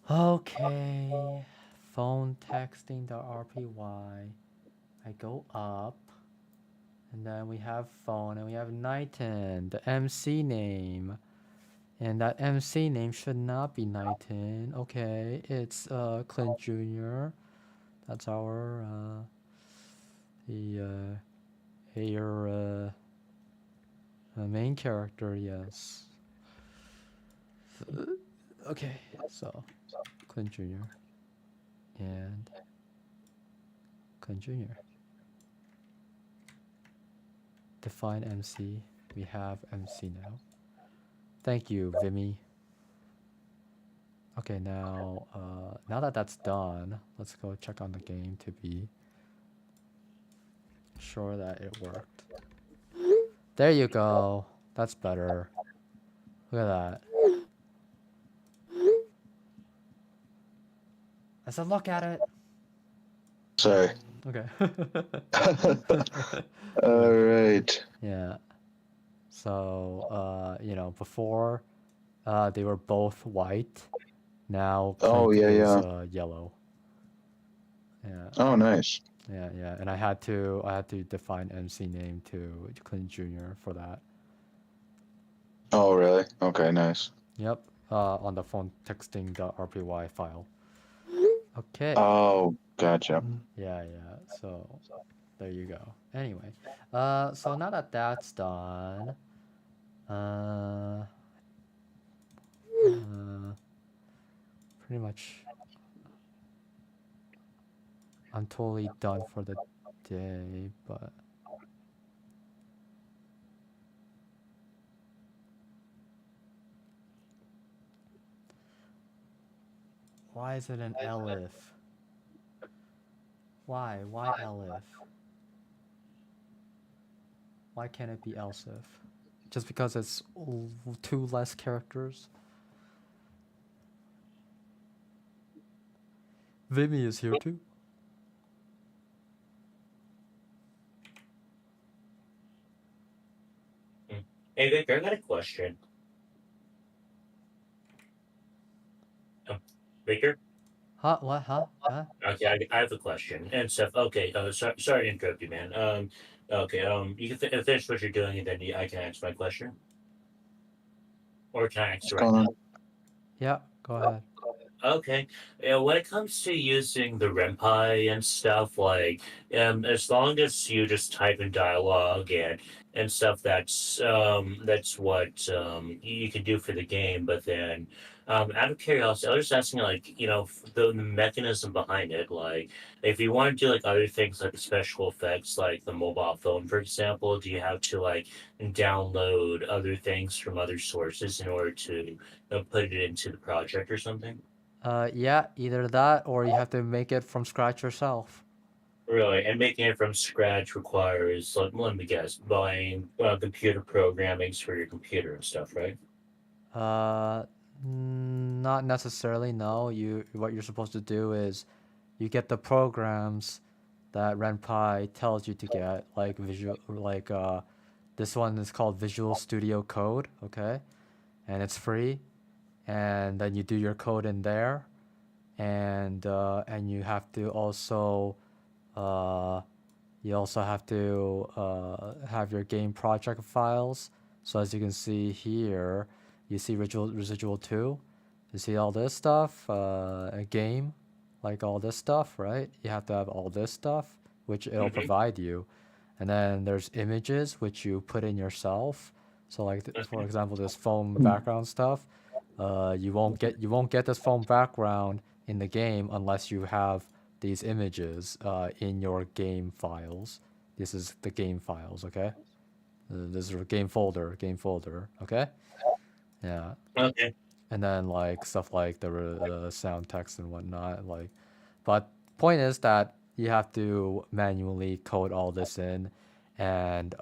Okay. Phone texting the RPY. I go up. And then we have phone and we have Nighton, the MC name. And that MC name should not be Nighton. Okay, it's Clint Jr. That's our your main character, yes. Okay, so Clint Jr. and Clint Jr. Define MC. We have MC now. Thank you, Vimy. Okay, now that that's done, let's go check on the game to be sure that it worked. There you go. That's better. Look at that. I said look at it. Sorry. Okay. All right. Yeah. So, before they were both white. Now Oh Clint yeah, is yeah. yellow. Yeah. Oh nice. Yeah. And I had to define MC name to Clint Jr. for that. Oh really? Okay, nice. Yep. On the phone texting the RPY file. Okay. Oh, gotcha. Yeah. So there you go. Anyway, so now that that's done, much. I'm totally done for the day, but why is it an elif? Why? Why elif? Why can't it be else if? Just because it's two less characters? Vimy is here too. Hey, Victor, I got a question. Victor? Huh? What? Huh? Huh? Okay, I have a question and stuff. Okay, sorry to interrupt you, man. Okay, you can finish what you're doing, and then I can answer my question, or can I What's answer right going now? on? Yeah, go ahead. Okay. Yeah, when it comes to using the renpy and stuff, like, as long as you just type in dialogue and stuff, that's what you can do for the game. But then, out of curiosity, I was just asking, like, the mechanism behind it. Like, if you want to do like other things, like the special effects, like the mobile phone, for example, do you have to like download other things from other sources in order to put it into the project or something? Yeah, either that or you have to make it from scratch yourself. Really, and making it from scratch requires, let me guess, buying computer programmings for your computer and stuff, right? Uh, Not necessarily. No, what you're supposed to do is you get the programs that renpy tells you to get, like this one is called Visual Studio Code, okay, and it's free, and then you do your code in there, and you have to also uh, have your game project files. So as you can see here, you see residual 2. You see all this stuff, a game, like all this stuff, right? You have to have all this stuff, which it'll Mm-hmm. provide you. And then there's images, which you put in yourself. So like, for Okay. example, this phone background stuff, you won't get this phone background in the game unless you have these images in your game files. This is the game files, okay? This is a game folder, okay? Yeah. Okay. And then like stuff like the sound text and whatnot, like, but point is that you have to manually code all this in, and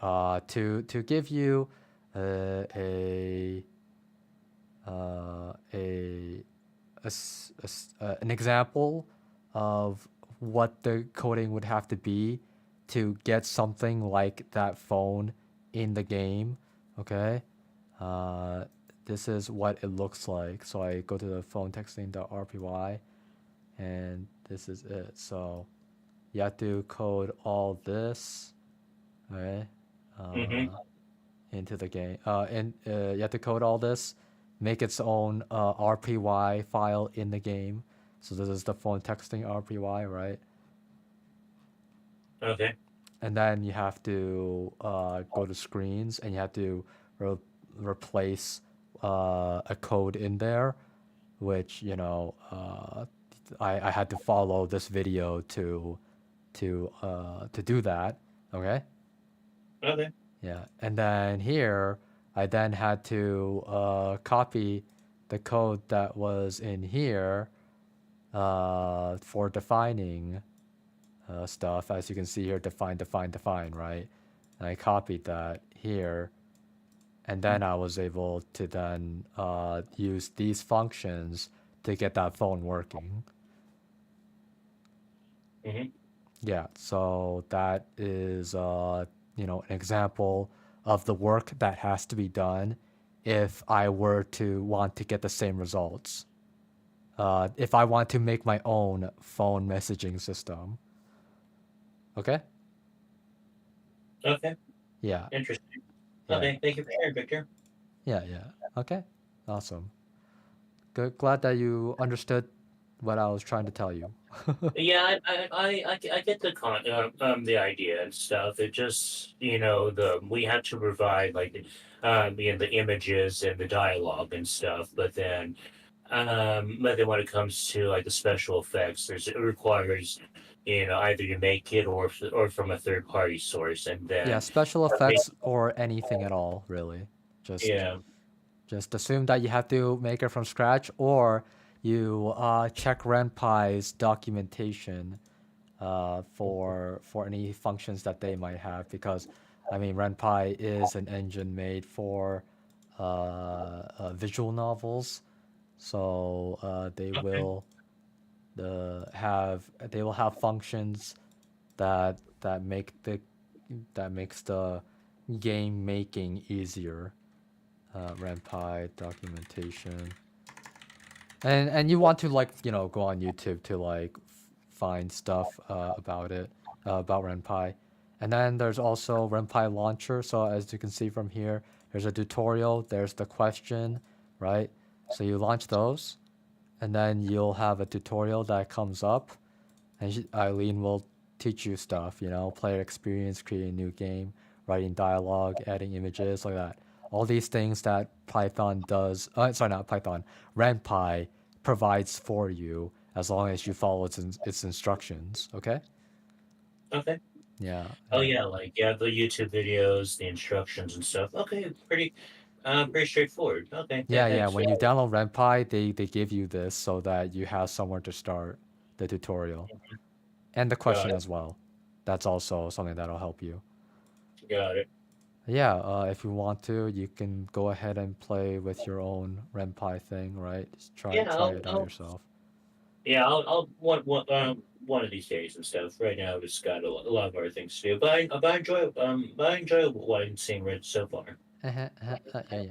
to give you uh, a uh, a, an example of what the coding would have to be to get something like that phone in the game. Okay, uh, this is what it looks like. So I go to the phone texting.rpy, and this is it. So you have to code all this, okay, Mm-hmm. into the game. And you have to code all this, make its own RPY file in the game. So this is the phone texting RPY, right? Okay. And then you have to go to screens, and you have to re- replace a code in there, which I had to follow this video to do that. Okay. Okay. Yeah, and then here, I then had to copy the code that was in here for defining stuff. As you can see here, define, define, define, right? And I copied that here, and then I was able to then use these functions to get that phone working. Mm-hmm. Yeah, so that is an example of the work that has to be done if I were to want to get the same results. If I want to make my own phone messaging system. Okay? Okay. Yeah, Interesting. yeah, Okay. Thank you for sharing, Victor. yeah. Okay, awesome. Good. Glad that you understood what I was trying to tell you. Yeah, I get the idea and stuff. It just the we had to provide like the images and the dialogue and stuff, but then But then when it comes to like the special effects, it requires, either you make it or from a third party source, and Yeah, then special make, effects or anything at all, really. Just yeah. just assume that you have to make it from scratch, or you check renpy's documentation for any functions that they might have, because I mean renpy is an engine made for visual novels, so Okay. they will have functions that makes the game making easier. Renpy documentation, and you want to like go on YouTube to like find stuff about it, about renpy. And then there's also renpy launcher, so as you can see from here, there's a tutorial, there's the question, right? So you launch those, and then you'll have a tutorial that comes up, and Eileen will teach you stuff, player experience, creating a new game, writing dialogue, adding images, like that. All these things that Python does, sorry, not Python, renpy provides for you as long as you follow its instructions, okay? Okay. Yeah, Oh yeah. yeah, like the YouTube videos, the instructions and stuff. Okay, pretty straightforward. Okay, Yeah, yeah. thanks. When you download renpy, they give you this so that you have somewhere to start the tutorial and the Got question it. as well. That's also something that'll help you. Got it. Yeah, if you want to, you can go ahead and play with your own renpy thing, right? Just try Yeah, try it out yourself. I'll one of these days and stuff. Right now, I've just got a lot of other things to do. But I enjoy what I'm seeing right so far. Yeah, yeah.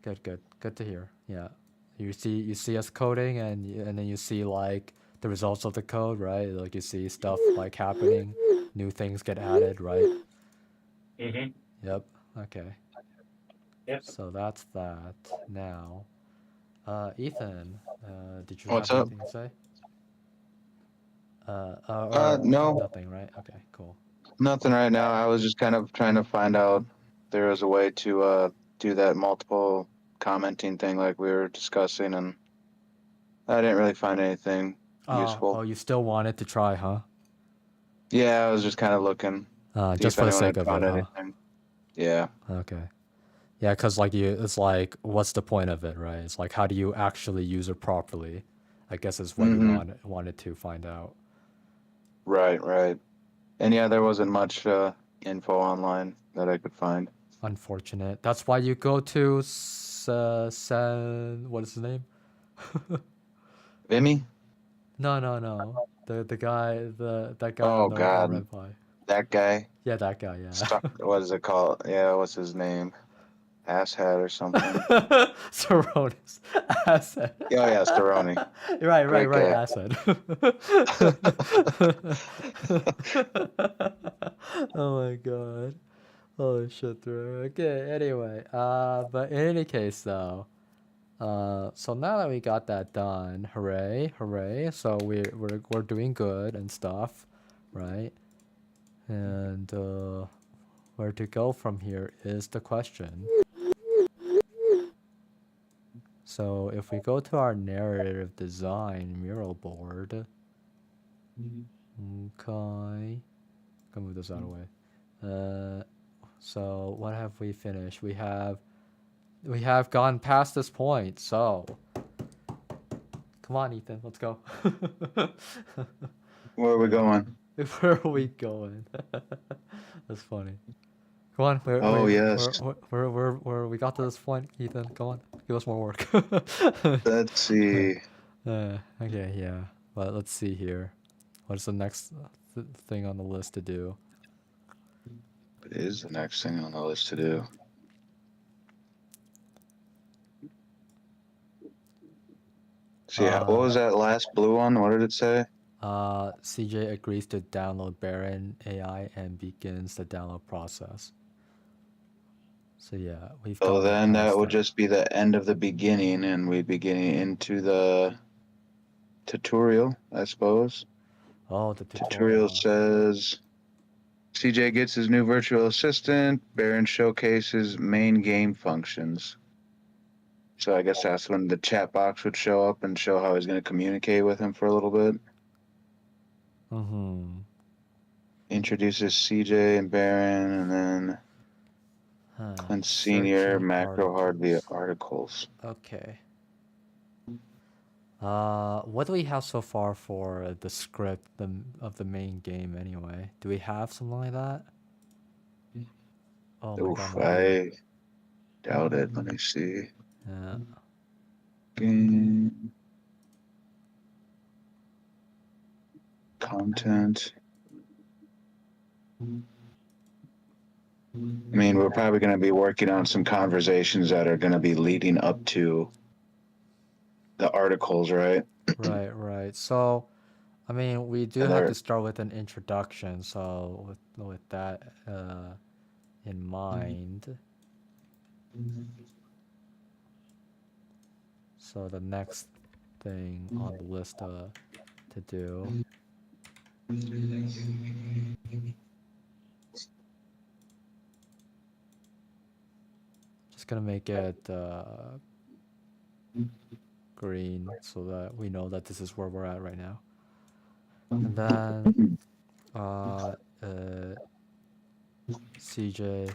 Good to hear. Yeah, you see us coding, and then you see like the results of the code, right? Like you see stuff like happening, new things get added, right? Mm-hmm. Yep. Okay. Yep. So that's that. Now, Ethan, did you What's have up? anything to say? Or No, nothing, right? Okay, cool. nothing right now. I was just kind of trying to find out there was a way to do that multiple commenting thing like we were discussing, and I didn't really find anything Oh, useful. you still wanted to try, huh? Yeah, I was just kind of looking, see Just if for the anyone sake had of it, found huh? anything. Yeah. Okay. Yeah, because like it's like, what's the point of it, right? It's like, how do you actually use it properly? I guess is what you Mm-hmm. wanted to find out. Right, right. And yeah, there wasn't much info online that I could find. Unfortunate. That's why you go to what is his name? Vimy? No, no, no. The guy, that guy Oh on the God, Renpy. that guy. Yeah, that guy. Yeah. What is it called? Yeah, what's his name? Asshat or something. Saronis asset. Oh yeah, Staroni. Great Right, guy. asset. Oh my god. Holy shit, bro. Okay, anyway. But in any case though, so now that we got that done, hooray, hooray. So we're doing good and stuff, right? And where to go from here is the question. So if we go to our narrative design mural board, okay, gonna move this out of the way. So what have we finished? We have gone past this point. So come on, Ethan, let's go. Where are we going? Where are we going? That's funny. Come on, Oh yes. where we got to this point, Ethan? Come on, give us more work. Let's see. Okay, yeah. But let's see here. What's the next thing on the list to do? What is the next thing on the list to do? See, what was that last blue one? What did it say? CJ agrees to download Baron AI and begins the download process. So yeah, we've So gone then that past would that. just be the end of the beginning, and we'd be getting into the tutorial, I suppose. Oh, the Tutorial tutorial. says CJ gets his new virtual assistant. Baron showcases main game functions. So I guess that's when the chat box would show up and show how he's going to communicate with him for a little bit. Mm-hmm. Introduces CJ and Baron, and then Clint Senior, Searching macro hard via articles. articles. Okay. What do we have so far for the script of the main game anyway? Do we have something like that? Oh my god, Oof, my game. I doubt it. Let me see. Yeah. Game content. I mean, we're probably going to be working on some conversations that are going to be leading up to the articles, right? Right. So, I mean, we do And have they're to start with an introduction. So, with that in mind, so the next thing on the list to do. Just gonna make it green so that we know that this is where we're at right now. And then CJ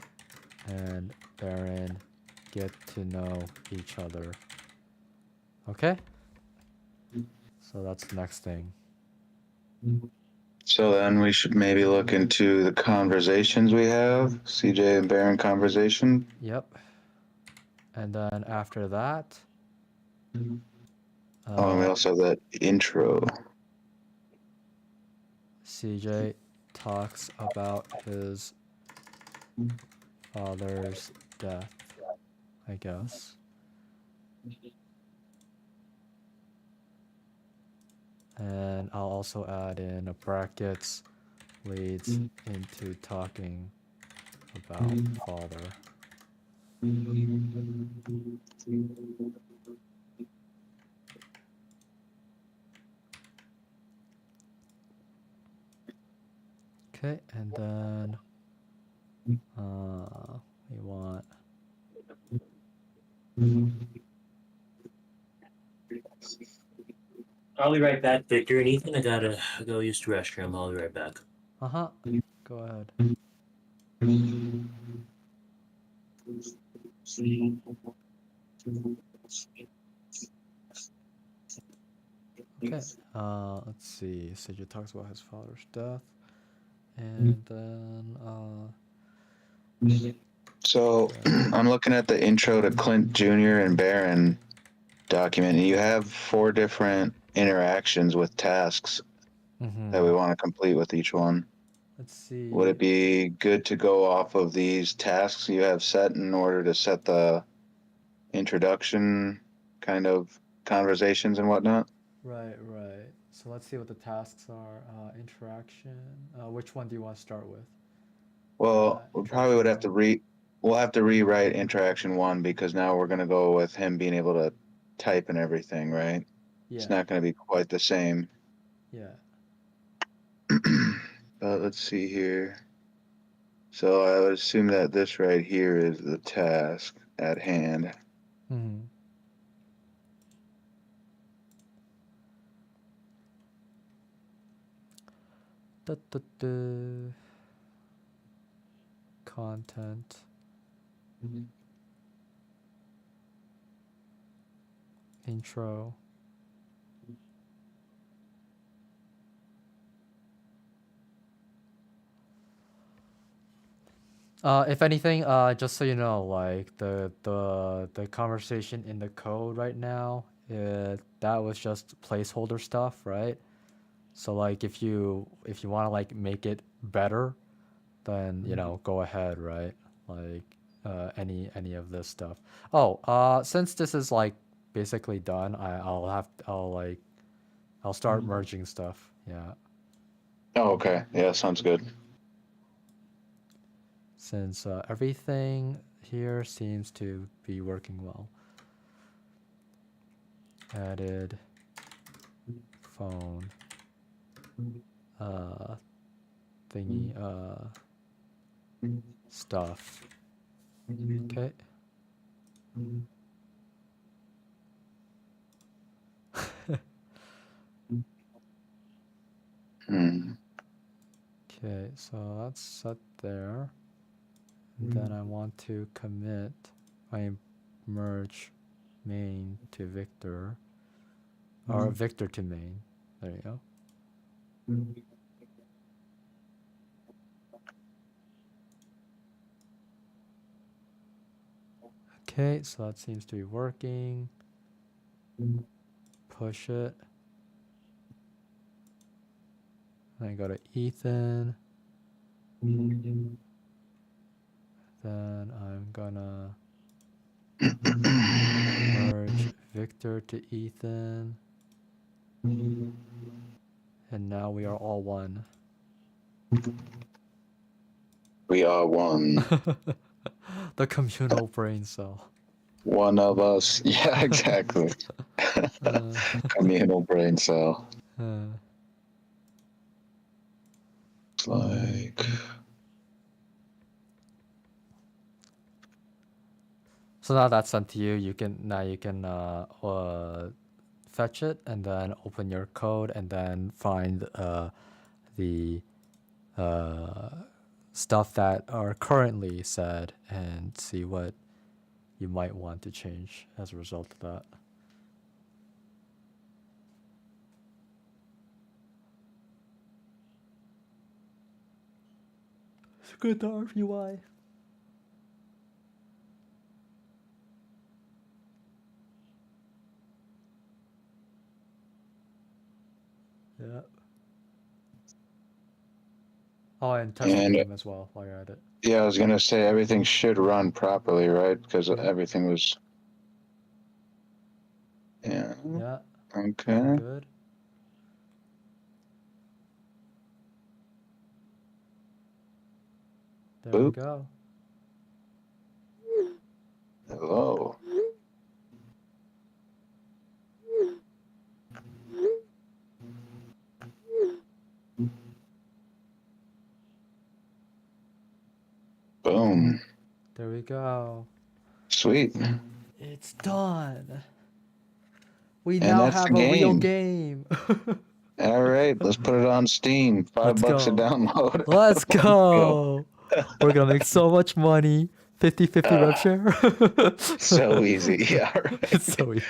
and Baron get to know each other. Okay? So that's the next thing. So then we should maybe look into the conversations we have, CJ and Baron conversation. Yep. And then after that, And we also have that intro. CJ talks about his father's death, I guess. And I'll also add in a brackets leads into talking about father. Okay, and then we want I'll be right back, Victor and Ethan. I gotta go use the restroom. I'll be right back. go ahead. Okay, let's see. CJ talks about his father's death, and then So I'm looking at the intro to Clint Jr. and Baron document, and you have 4 different interactions with tasks that we want to complete with each one. let's see. Would it be good to go off of these tasks you have set in order to set the introduction kind of conversations and whatnot? Right. So let's see what the tasks are. Interaction. Which one do you want to start with? Well, we probably would have to Interaction we'll have to rewrite interaction 1 because now we're going to go with him being able to type and everything, right? Yeah. It's not going to be quite the same. Yeah. But let's see here. So I would assume that this right here is the task at hand. Mm-hmm. Content. Intro. If anything, just so you know, like the conversation in the code right now, that was just placeholder stuff, right? So like if you want to like make it better, then go ahead, right? Like any of this stuff. Oh, since this is like basically done, I'll start merging stuff. Yeah. Oh, okay. Yeah, sounds good. Since everything here seems to be working well. Added phone thingy stuff. Okay. so that's set there. And then I want to commit my merge main to Victor, or Victor to main. There you go. Okay, so that seems to be working. Push it. Then go to Ethan. Then I'm gonna merge Victor to Ethan. And now we are all one. We are one. The communal brain cell. One of us. Yeah, exactly. Communal brain cell. It's like. So now that's sent to you. You can fetch it and then open your code and then find the stuff that are currently said and see what you might want to change as a result of that. It's good to RPY. Yeah. Oh, and test the game as well while you're at it. Yeah, I was gonna say everything should run properly, right? Because everything was. Yeah. Yeah. Okay. Good. There we go. Hello. Boom. There we go. Sweet. It's done. We And now that's have the a real game. game. All right, let's put it on Steam. Let's $5 a go. download. Let's go. We're gonna make so much money. 50-50 rev share. So easy. Yeah, right. It's so easy.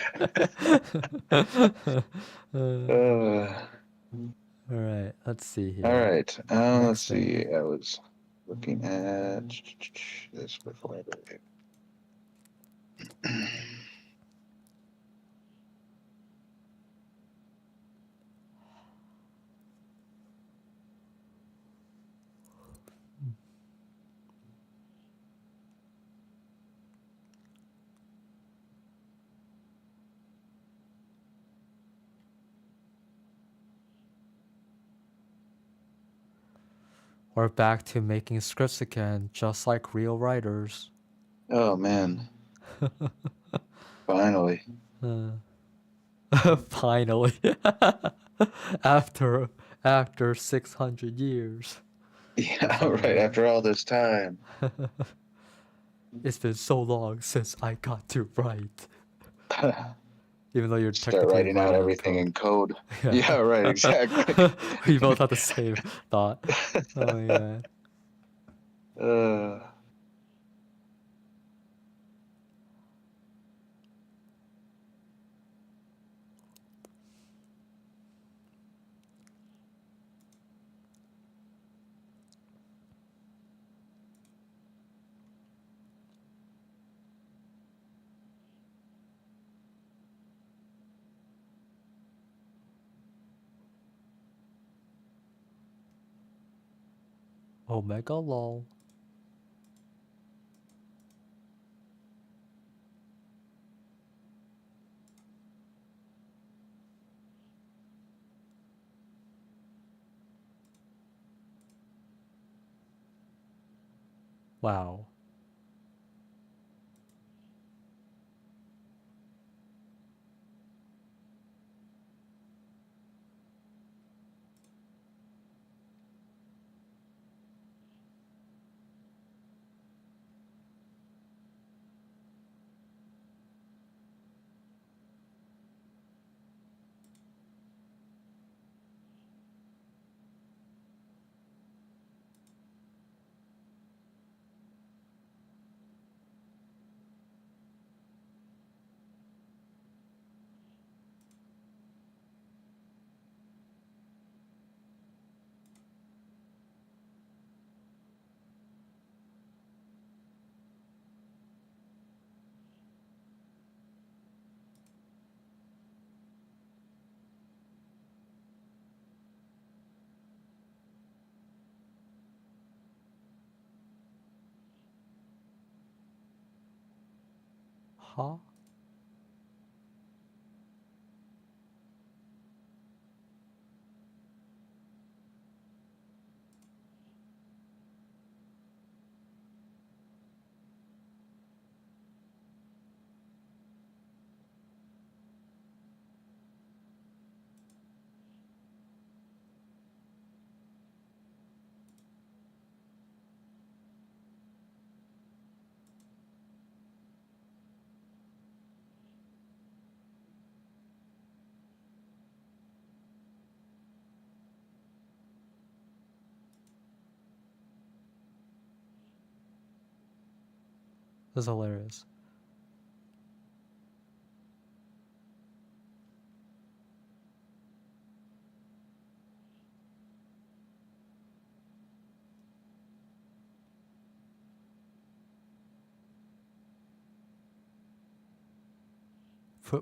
All right, let's see here. All right. Let's see. thing. I was looking at this before. We're back to making scripts again, just like real writers. Oh man. Finally. Finally. after 600 years. Yeah, right. After all this time. It's been so long since I got to write. Even though you're Start technically writing out writing everything in code. Yeah. Yeah, right. Exactly. We both had the same thought. Oh yeah. Omega lol. Wow. Huh? This is hilarious.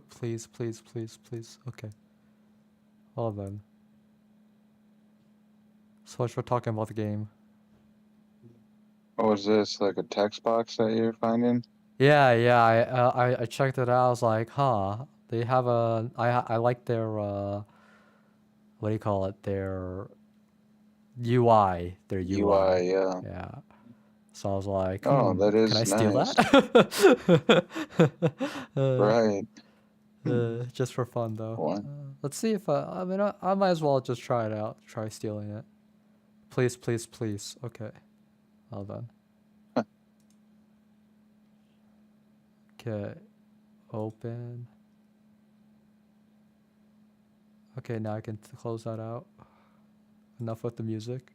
Please, please, please, please. Okay. Well then. So much for talking about the game. What was this? Like a text box that you're finding? Yeah. I checked it out. I was like, huh. They have a. I like their. What do you call it? Their UI. Their UI. UI, yeah. Yeah. So I was like, Oh, that can I is steal nice. that? Right. Just for fun though. What? Let's see if I mean I might as well just try it out. Try stealing it. Please, please, please. Okay. Well done. Okay. Open. Okay, now I can close that out. Enough with the music.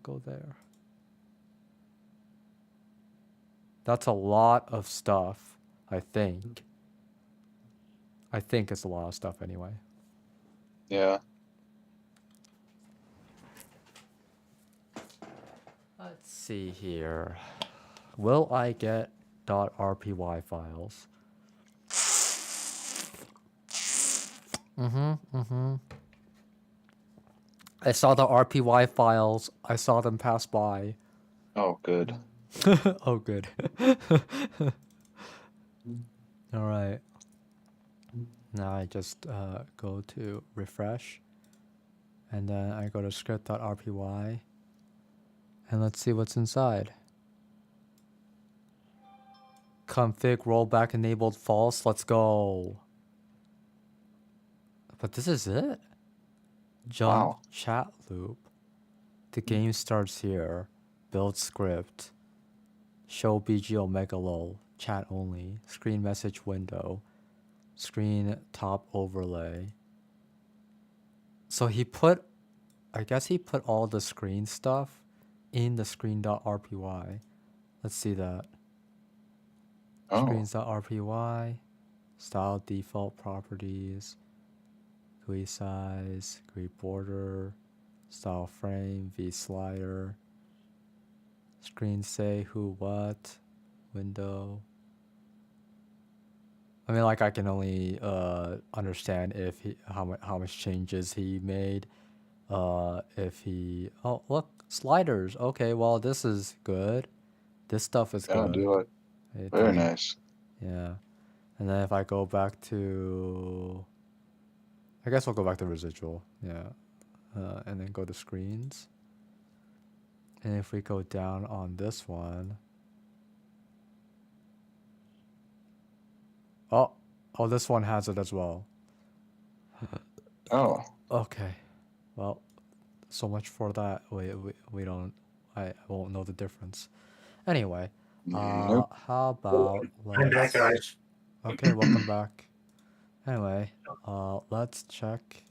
Go there. That's a lot of stuff, I think. I think it's a lot of stuff anyway. Yeah. Let's see here. Will I get .rpy files? I saw the RPY files. I saw them pass by. Oh, good. Oh, good. All right. Now I just go to refresh. And then I go to script.rpy. And let's see what's inside. Config rollback enabled false. Let's go. But this is it? Jump Wow. chat loop. The game starts here. Build script. Show BG Omega lol. Chat only. Screen message window. Screen top overlay. So he put, I guess he put all the screen stuff in the screen.rpy. Let's see that. Oh, Screens.rpy. Style default properties. GUI size. GUI border. Style frame. V slider. Screen say who what. Window. I mean, like I can only understand if how much changes he made. If he look sliders. Okay, well this is good. This stuff is yeah, good. do it. It Very doesn't- nice. Yeah, and then if I go back to, I guess we'll go back to residual. Yeah, and then go to screens. And if we go down on this one. Oh, this one has it as well. Oh, Okay, well, so much for that. We don't. I won't know the difference. Anyway, nope. how about I'm back, guys. Okay, welcome back. Anyway, let's check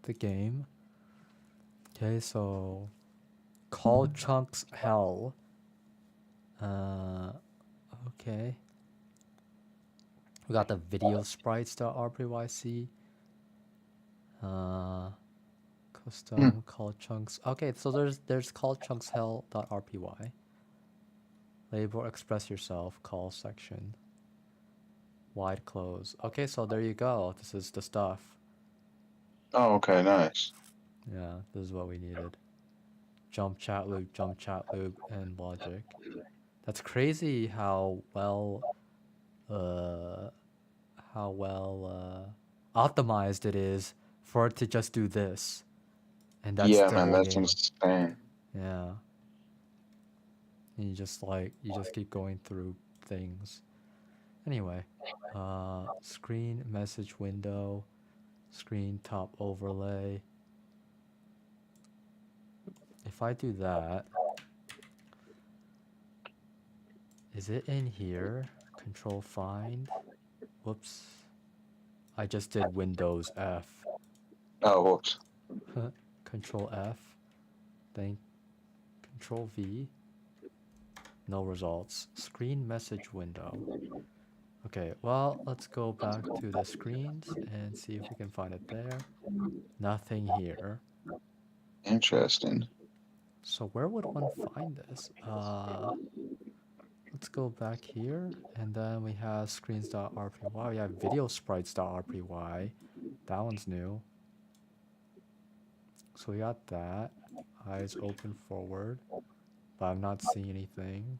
the game. Okay, so call chunks hell. Okay. We got the video sprites.rpyc. Custom call chunks. Okay, so there's call chunks hell.rpy. Label express yourself call section. Wide close. Okay, so there you go. This is the stuff. Oh, okay, nice. Yeah, this is what we needed. jump chat loop, and logic. That's crazy how well uh optimized it is for it to just do this. And that's Yeah, the man, whole that's game. insane. Yeah. And you just keep going through things. Anyway, screen message window, screen top overlay. If I do that, is it in here? Control find. Whoops. I just did Windows F. Oh, whoops. Control F. Then Control V. No results. Screen message window. Okay, well, let's go back to the screens and see if we can find it there. Nothing here. Interesting. So where would one find this? Let's go back here, and then we have screens.rpy. We have video sprites.rpy. That one's new. So we got that. Eyes open forward, but I'm not seeing anything.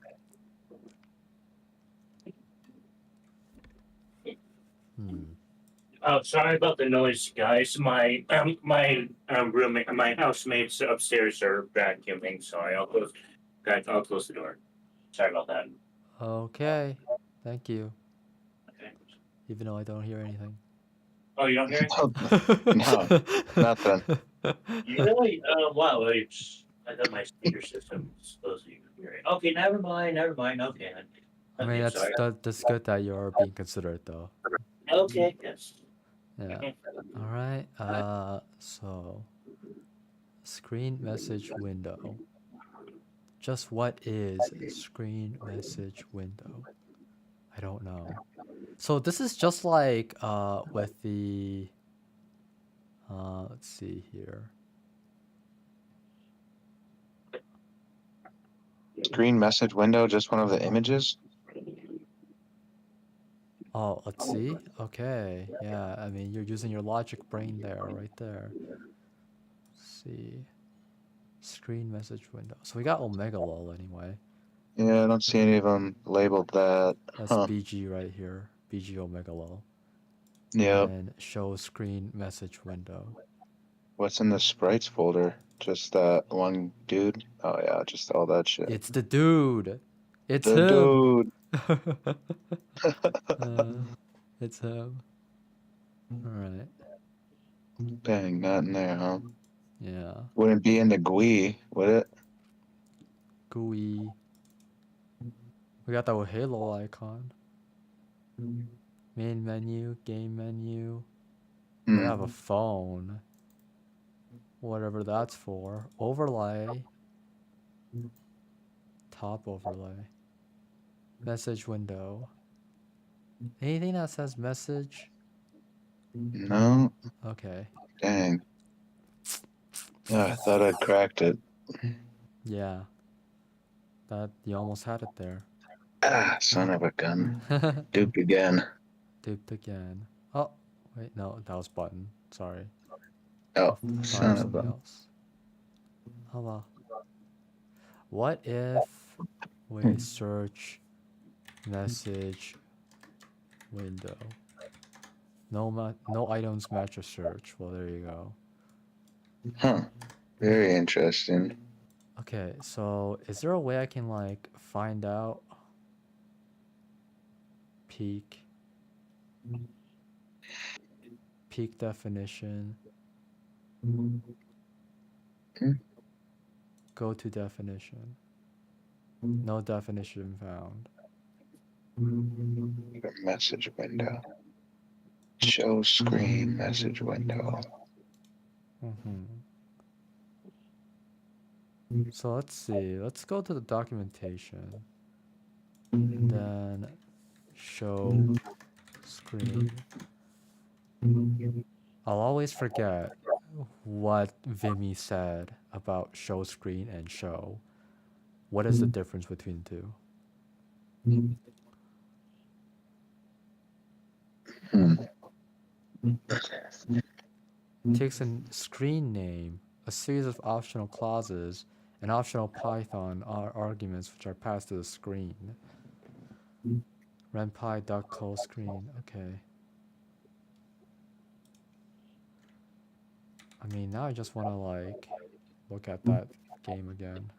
Oh, sorry about the noise, guys. My roommate, my housemates upstairs are vacuuming. Sorry, I'll close the door. Sorry about that. Okay, thank you. Okay. Even though I don't hear anything. Oh, you don't hear it? No, nothing. You really? Wow. I thought my speaker system was supposed to be hearing. Okay, never mind. Never mind. Okay. I mean, Okay, sorry. that's good that you're being considerate, though. Okay, yes. Yeah. Okay. All right. So screen message window. Just what is screen message window? I don't know. So this is just like with the let's see here. Green message window, just one of the images? Oh, let's see. Okay. Yeah, I mean, you're using your logic brain there, right there. Let's see. Screen message window. So we got Omega Lol anyway. Yeah, I don't see any of them labeled that. That's Huh. BG right here. BG Omega Lol. Yep. And show screen message window. What's in the sprites folder? Just that one dude? Oh, yeah, just all that shit. It's the dude. It's The him. dude. It's him. All right. Dang, not in there, huh? Yeah. Wouldn't be in the GUI, would it? GUI. We got that Halo icon. Main menu, game menu. We have a phone. Whatever that's for. Overlay. Top overlay. Message window. Anything that says message? No? Okay. Dang. Oh, I thought I'd cracked it. Yeah. That you almost had it there. Ah, son of a gun. Duped again. Duped again. Oh, wait, no, that was button. Sorry. Oh, I thought it son was of something a... else. Oh well. What if we search message window? No items match a search. Well, there you go. Huh. Very interesting. Okay, so is there a way I can like find out peak definition? Go to definition. No definition found. Message window. Show screen message window. So let's see. Let's go to the documentation. And then show screen. I'll always forget what Vimy said about show screen and show. What is the difference between the two? Takes a screen name, a series of optional clauses, and optional Python arguments which are passed to the screen. renpy duck close screen. Okay. I mean, now I just want to like look at that game again.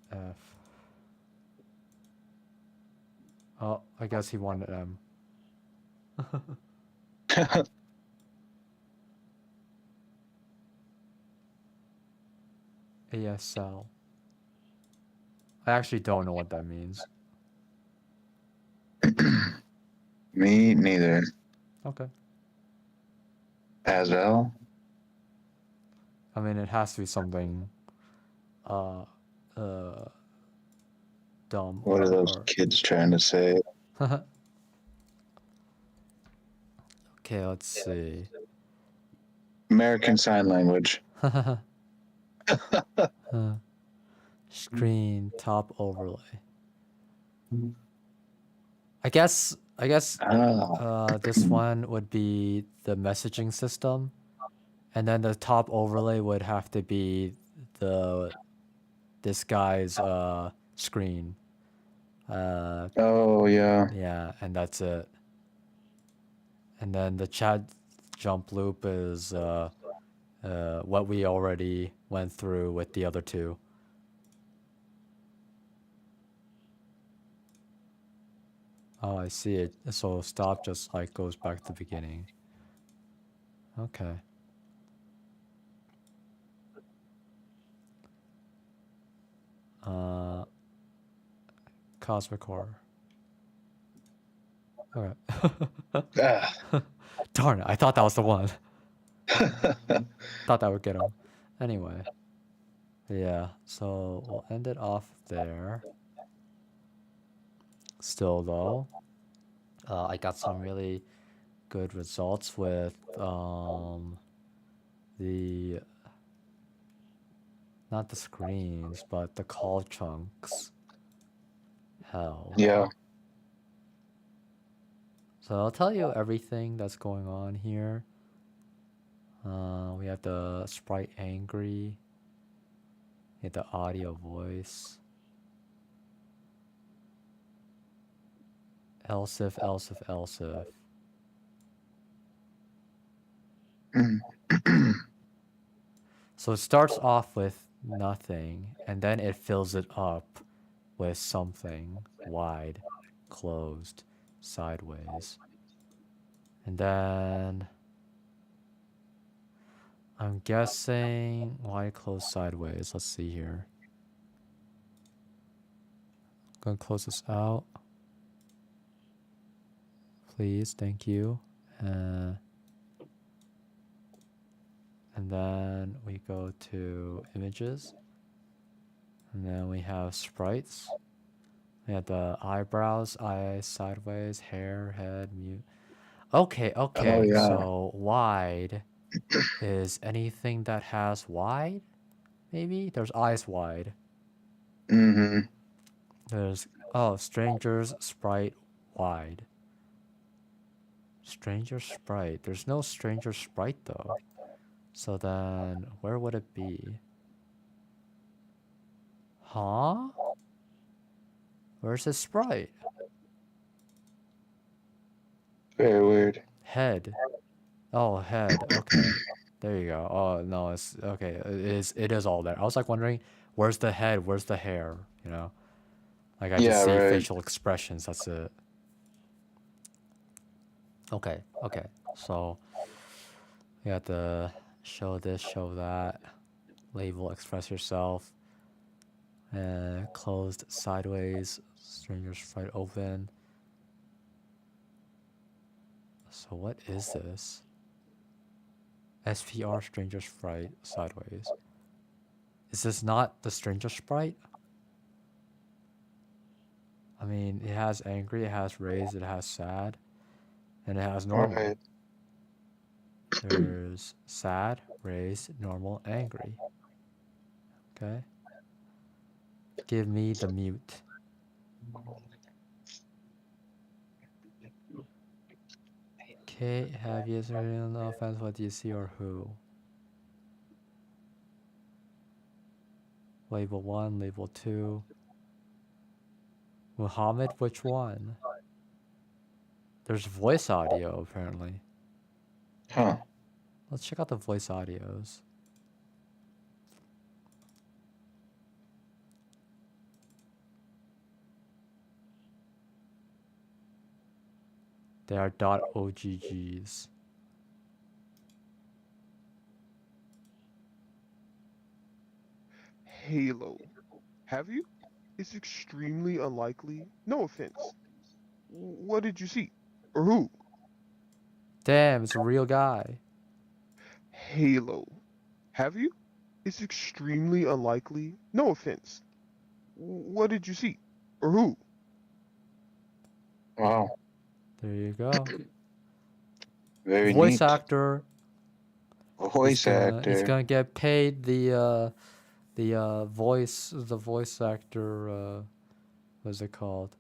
F. Oh, I guess he wanted M. ASL. I actually don't know what that means. Me neither. Okay. As well. I mean, it has to be something dumb. What are those kids trying to say? Okay, let's see. American Sign Language. Screen top overlay. I guess this one would be the messaging system, and then the top overlay would have to be this guy's screen. Oh yeah. Yeah, and that's it. And then the chat jump loop is what we already went through with the other two. Oh, I see it. So stop just like goes back to the beginning. Okay. Cosmic horror. Okay. Darn it! I thought that was the one. Thought that would get him. Anyway. Yeah. So we'll end it off there. Still though, I got some really good results with the not the screens, but the call chunks. Hell. Yeah. So I'll tell you everything that's going on here. We have the sprite angry. We have the audio voice. Else if, else if, else if. So it starts off with nothing, and then it fills it up with something wide, closed, sideways. And then I'm guessing wide, closed, sideways. Let's see here. I'm gonna close this out. Please, thank you. And then we go to images. And then we have sprites. We have the eyebrows, eyes, sideways, hair, head, mute. Okay. Oh, yeah. So wide is anything that has wide? Maybe? There's eyes wide. Mm-hmm. There's, strangers, sprite, wide. Stranger sprite. There's no stranger sprite though. So then, where would it be? Huh? Where's his sprite? Very weird. Head. Oh, head. Okay. There you go. Oh, no, it's okay. It is all there. I was like wondering, where's the head? Where's the hair? You know? Like I just Yeah, see right. facial expressions. That's it. Okay. So you have to show this, show that. Label, express yourself. Closed, sideways, stranger's sprite open. So what is this? SPR stranger sprite sideways. Is this not the stranger sprite? I mean, it has angry, it has raised, it has sad, and it has normal. Right. There's sad, raised, normal, angry. Okay. Give me the mute. Okay, have you on the offense? What do you see or who? Label 1, label 2. Muhammad, which one? There's voice audio, apparently. Huh. Let's check out the voice audios. They are .oggs. Halo. Have you? It's extremely unlikely. No offense. What did you see? Or who? Damn, it's a real guy. Halo. Have you? It's extremely unlikely. No offense. What did you see? Or who? Wow. There you go. Very Voice neat. actor. Voice He's actor. gonna get paid the voice actor. What's it called?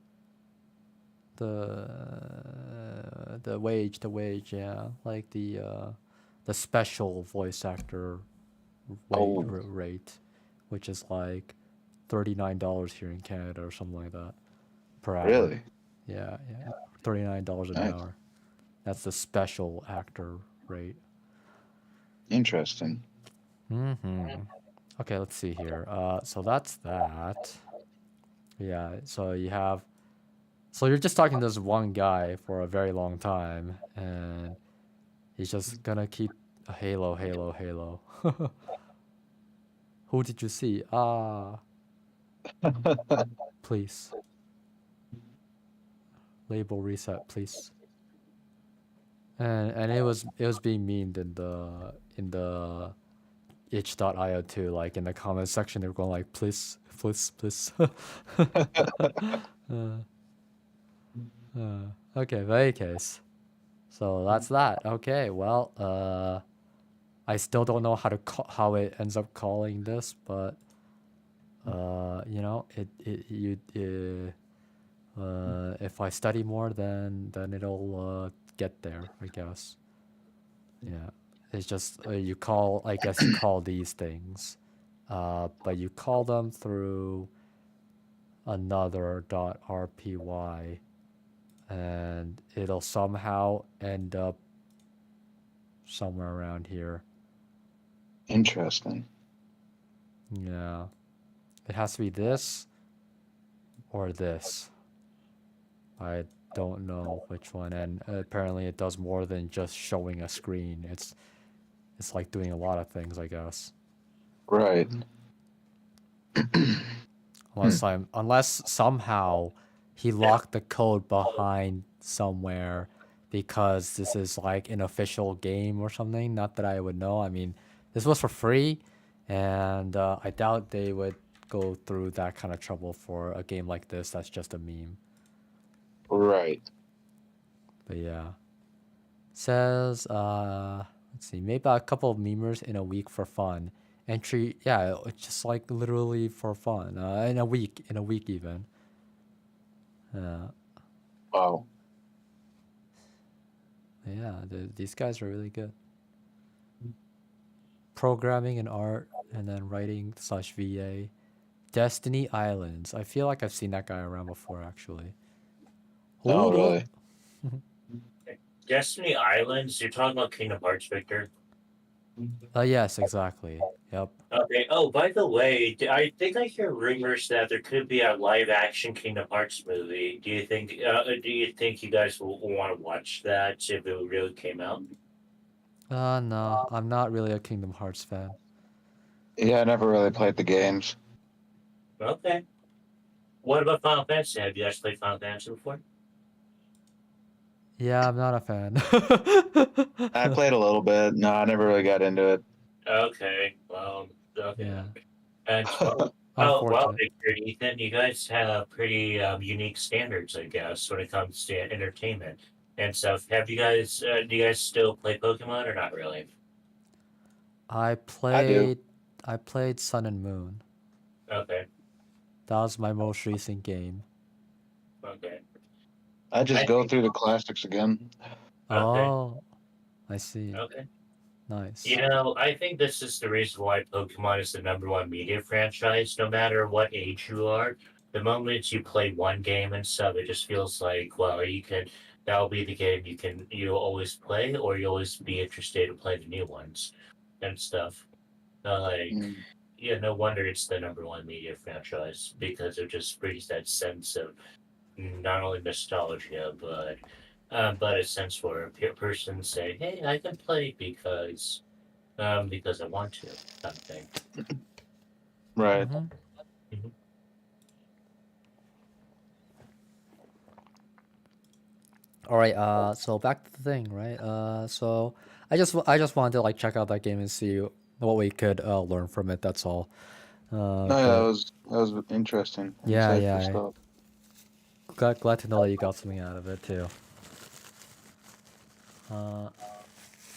The wage, yeah, like the special voice actor Oh, rate, which is like $39 here in Canada or something like that per hour. really? Yeah, $39 an Nice. hour. That's the special actor rate. Interesting. Okay, let's see here. So that's that. Yeah, so you have. So you're just talking to this one guy for a very long time, and he's just gonna keep Halo, Halo, Halo. Who did you see? Please. Label reset, please. And it was being memed in the itch.io too, like in the comment section they were going like please, please, please. Okay, very case. So that's that. Okay, well, I still don't know how it ends up calling this, but you know, if I study more, then it'll get there, I guess. Yeah, it's just you call. I guess you call these things, but you call them through another .rpy, and it'll somehow end up somewhere around here. Interesting. Yeah, it has to be this or this. I don't know which one, and apparently it does more than just showing a screen. It's like doing a lot of things, I guess. Right. Unless somehow he locked the code behind somewhere because this is like an official game or something. Not that I would know. I mean, this was for free, and I doubt they would go through that kind of trouble for a game like this that's just a meme. Right. But yeah. Says, let's see, maybe a couple of memers in a week for fun. Entry, yeah, it's just like literally for fun. In a week even. Wow. Yeah, these guys are really good. Programming and art, and then writing / VA. Destiny Islands. I feel like I've seen that guy around before, actually. Oh, really? Destiny Islands, you're talking about Kingdom Hearts, Victor? Yes, exactly. Yep. Okay. Oh, by the way, I think I hear rumors that there could be a live-action Kingdom Hearts movie. Do you think you guys will want to watch that if it really came out? No, I'm not really a Kingdom Hearts fan. Yeah, I never really played the games. Okay. What about Final Fantasy? Have you guys played Final Fantasy before? Yeah, I'm not a fan. I played a little bit. No, I never really got into it. Okay. Well, okay. Yeah. And well, Unfortunate. Victor and Ethan, you guys have pretty unique standards, I guess, when it comes to entertainment and stuff. Have you guys? Do you guys still play Pokemon or not really? I I do. played Sun and Moon. Okay. That was my most recent game. Okay. I just I go think. through the classics again. Okay. Oh, I see. Okay. Nice. I think this is the reason why Pokemon is the #1 media franchise. No matter what age you are, the moment you play one game and stuff, it just feels like, well, that'll be the game you'll always play, or you'll always be interested to play the new ones and stuff. Like, Mm. yeah, no wonder it's the #1 media franchise because it just brings that sense of not only nostalgia, but a sense for a person saying, "Hey, I can play because I want to," kind of thing. Right. Mm-hmm. Mhm. All right. So back to the thing, right? So I just wanted to like check out that game and see what we could learn from it. That's all. No, yeah, But that was interesting, yeah, insightful yeah. stuff. Glad to know that you got something out of it too. Uh,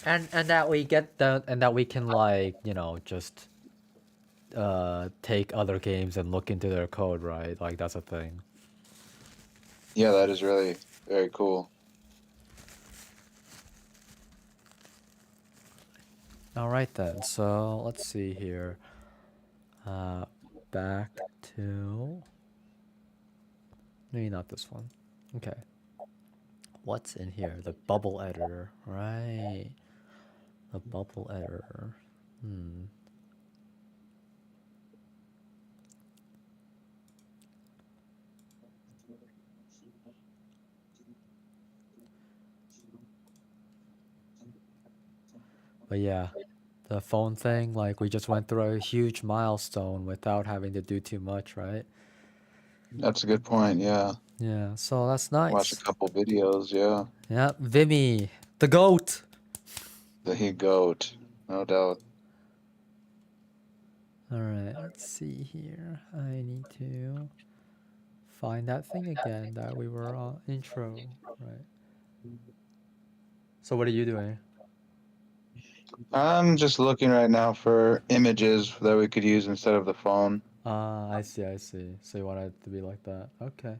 and that we get that and that we can like just take other games and look into their code, right? Like that's a thing. Yeah, that is really very cool. All right then. So let's see here. Uh, back to maybe not this one. Okay. What's in here? The bubble editor, right? The bubble editor. Hmm. But yeah, the phone thing, like we just went through a huge milestone without having to do too much, right? That's a good point. Yeah, Yeah, so that's watch a nice. couple videos. Yeah, Yeah, Vimy, the goat. the he goat, no doubt. All right, let's see here. I need to find that thing again that we were on intro, right? So what are you doing? I'm just looking right now for images that we could use instead of the phone. Ah, I see, I see. So you want it to be like that? Okay.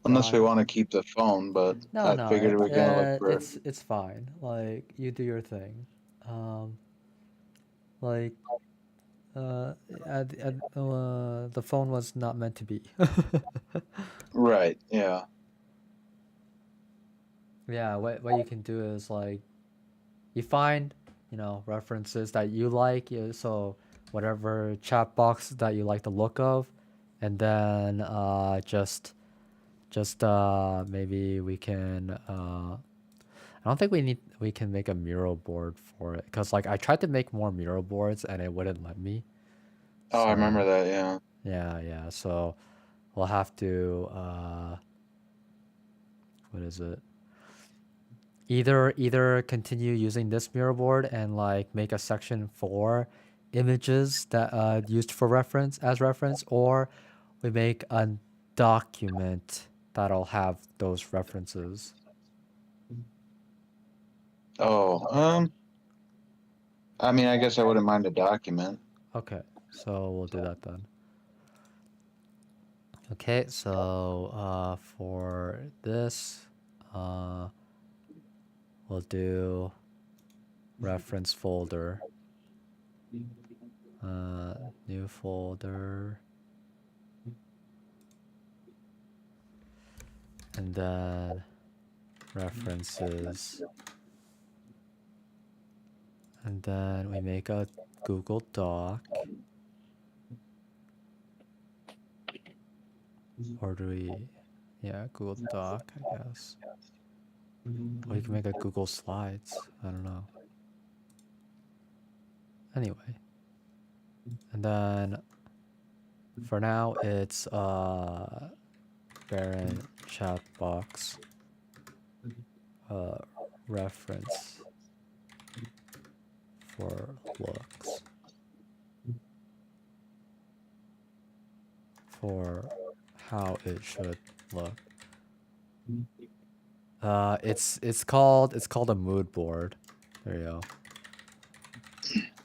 Unless we Fine. want to keep the phone, but No, I no, figured we are gonna look for. it's fine. Like you do your thing. Um, like uh, the phone was not meant to be. Right. Yeah. Yeah, what you can do is like you find references that you like. So whatever chat box that you like the look of, and then just maybe we can I don't think we can make a mural board for it because like I tried to make more mural boards and it wouldn't let me. Oh, I remember So that. Yeah. yeah. So we'll have to what is it? Either continue using this mural board and like make a section for images that used for reference, or we make a document that'll have those references. Oh. I mean, I guess I wouldn't mind a document. Okay, so we'll do that then. Okay, so for this, uh, we'll do reference folder, new folder, and then references, and then we make a Google Doc, or do we? Yeah, Google Doc, I guess. Or you can make a Google Slides. I don't know. Anyway, and then for now it's parent chat box reference for looks for how it should look. It's called a mood board. There you go.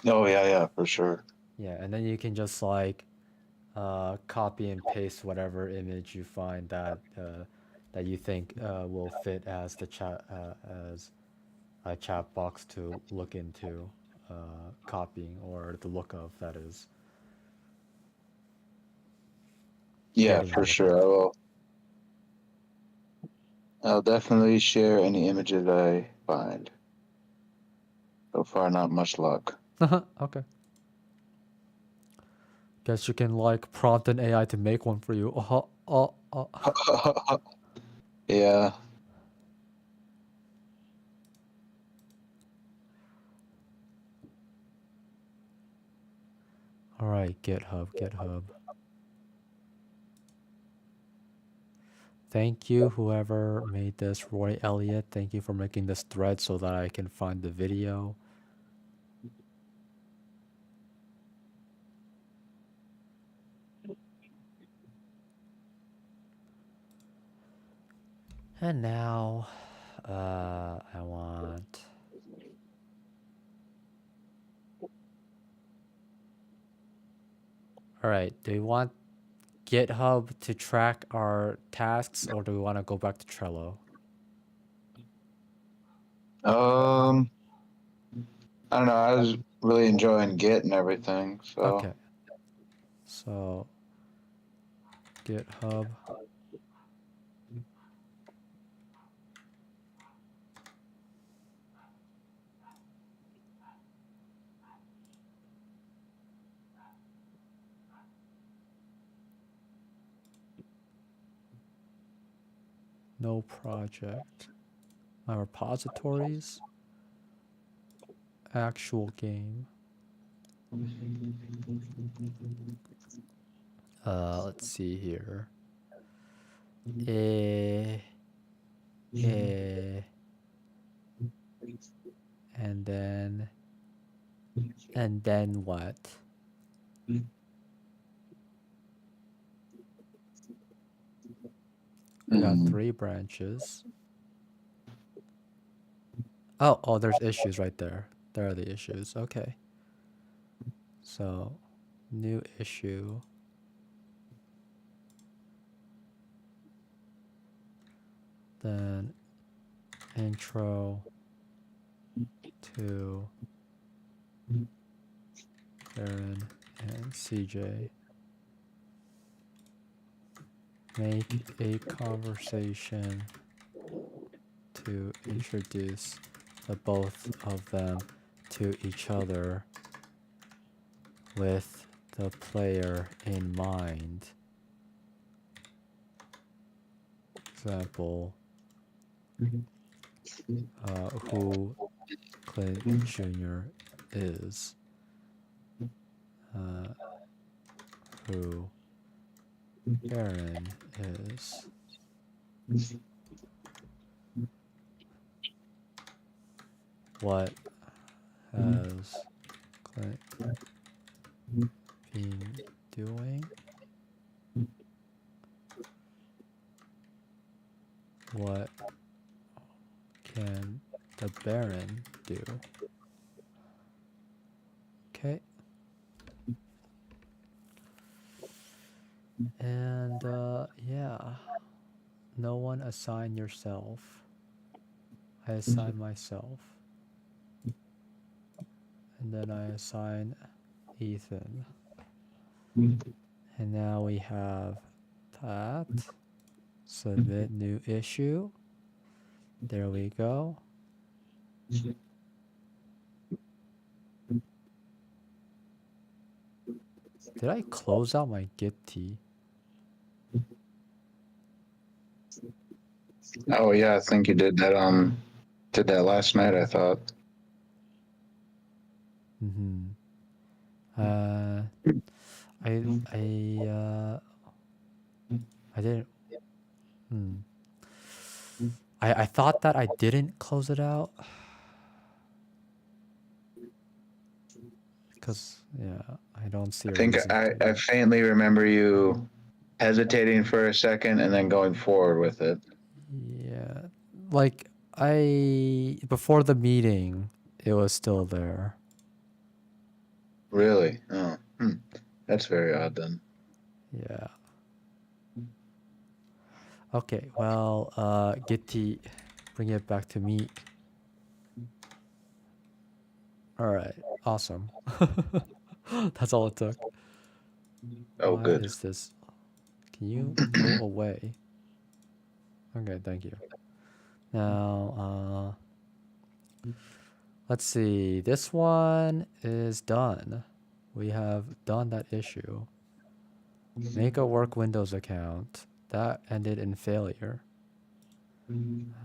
Oh yeah, yeah, for sure. Yeah, and then you can just like copy and paste whatever image you find that that you think will fit as the chat as a chat box to look into copying, or the look of, that is. Yeah, Getting for rid of sure. I will. I'll definitely share any images I find. So far, not much luck. it. Okay. Guess you can like prompt an AI to make one for you. Yeah. All right, GitHub. Thank you, whoever made this, Roy Elliott. Thank you for making this thread so that I can find the video. And now, I want. All right, do you want GitHub to track our tasks, or do we want to go back to Trello? I don't know. I was really enjoying Git and everything. So. Okay. So, GitHub. No project. My repositories. Actual game. Let's see here. And then what? We got 3 branches. Oh, there's issues right there. There are the issues. Okay. So, new issue. Then intro to Aaron and CJ. Make a conversation to introduce the both of them to each other with the player in mind. Example, who Clint Jr. is, who Aaron is. What has Clint been doing? What can the Baron do? Okay. And yeah, no one assign yourself. I assign myself. And then I assign Ethan. And now we have that. Submit new issue. There we go. Did I close out my Git T? Oh yeah, I think you did that. Did that last night. I thought. I didn't. I thought that I didn't close it out. Because yeah, I don't see a I think reason. I faintly remember you hesitating for a second and then going forward with it. Yeah, like before the meeting, it was still there. Really? Oh, that's very odd then. Yeah. Okay, well, Gitty, bring it back to me. Alright, awesome. That's all it took. Oh, Why good. is this? Can you go away? Okay, thank you. Now, let's see. This one is done. We have done that issue. Make a work Windows account. That ended in failure.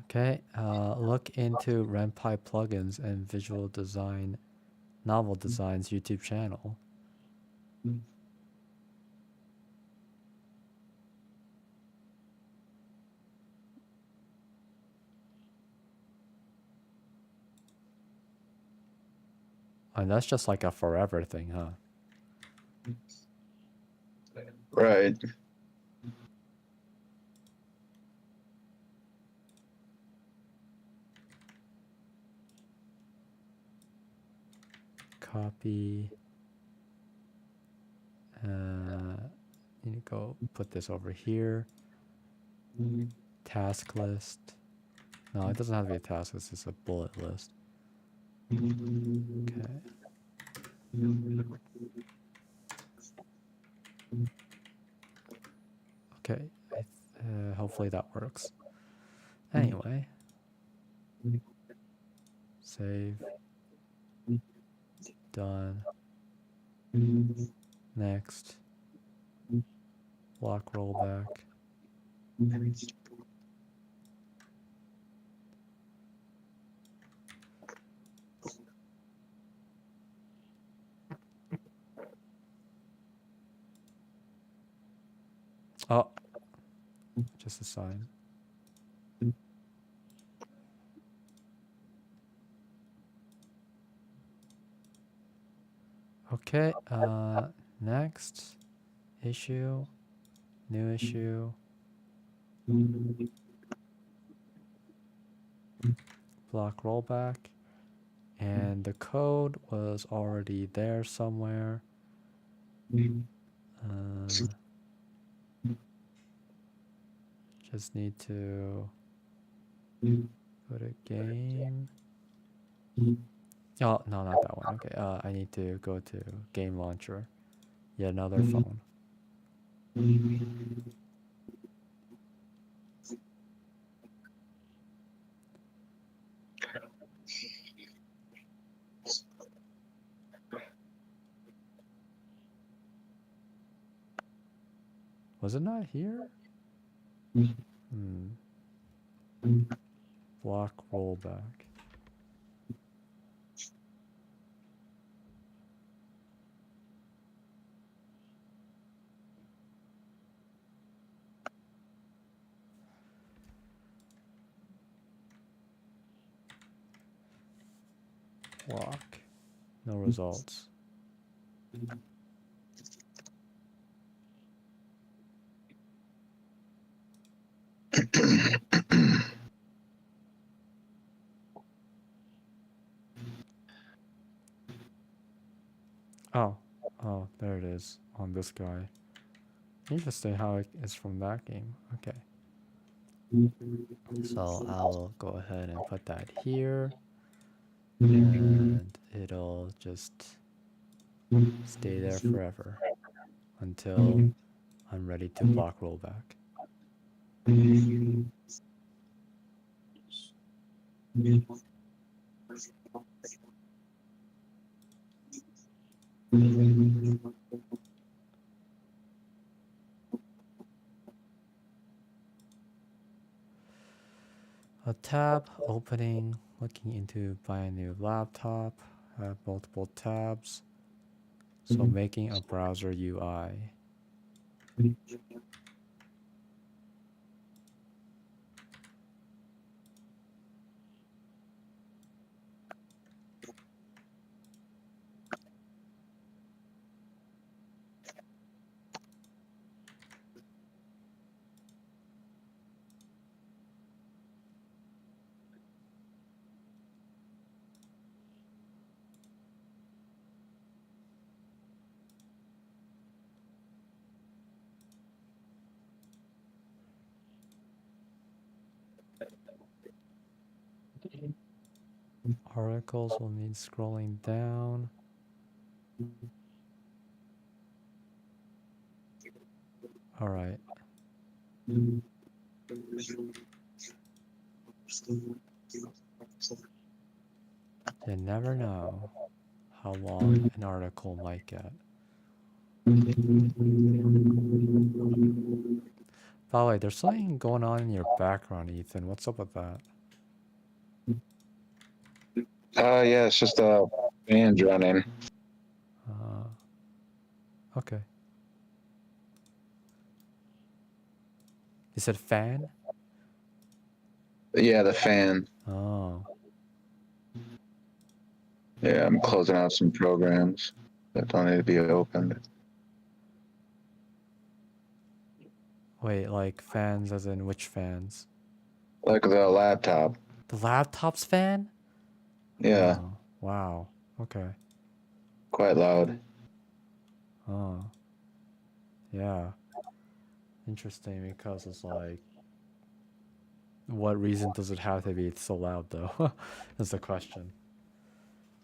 Okay, look into renpy plugins and visual design, novel designs YouTube channel. And that's just like a forever thing, huh? Right. Copy. Need to go put this over here. Task list. No, it doesn't have to be a task list, it's a bullet list. Okay. Okay, hopefully that works. Anyway. Save. Done. Next. Block rollback. Oh, just a sign. Okay, next issue, new issue, block rollback, and the code was already there somewhere. Just need to go to game. Oh, no, not that one. Okay, I need to go to game launcher. Yet another phone. Was it not here? Block rollback. Block. No results. Oh, there it is on this guy. Interesting how it is from that game. Okay. So I'll go ahead and put that here. And it'll just stay there forever until I'm ready to block rollback. A tab opening, looking into buying a new laptop, have multiple tabs. So making a browser UI. Articles will need scrolling down. All right. You never know how long an article might get. By the way, there's something going on in your background, Ethan. What's up with that? Yeah, it's just fans running. Okay. You said fan? Yeah, the fan. Oh. Yeah, I'm closing out some programs that don't need to be opened. Wait, like fans as in which fans? Like the laptop. The laptop's fan? Yeah, Oh, wow. Okay. quite loud. Oh. Yeah. Interesting because it's like, what reason does it have to be so loud though? That's the question.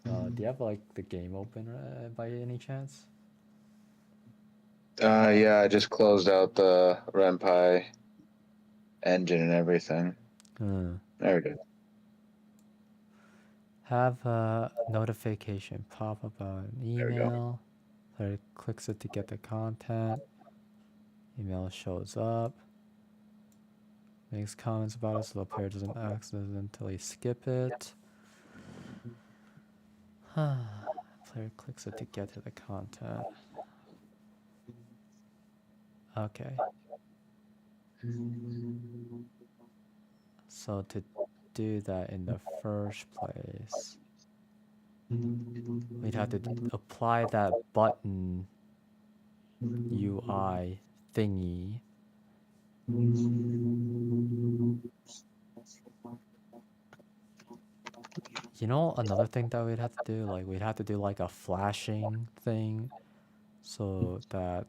Do you have like the game open by any chance? Yeah, I just closed out the renpy engine and everything. Hmm. There we go. Have a notification pop up on an There we go. email. So it clicks it to get the content. Email shows up. Makes comments about it so the player doesn't accidentally skip it. Player clicks it to get to the content. Okay. So to do that in the first place, we'd have to apply that button UI thingy. You know, another thing that we'd have to do, like we'd have to do like a flashing thing so that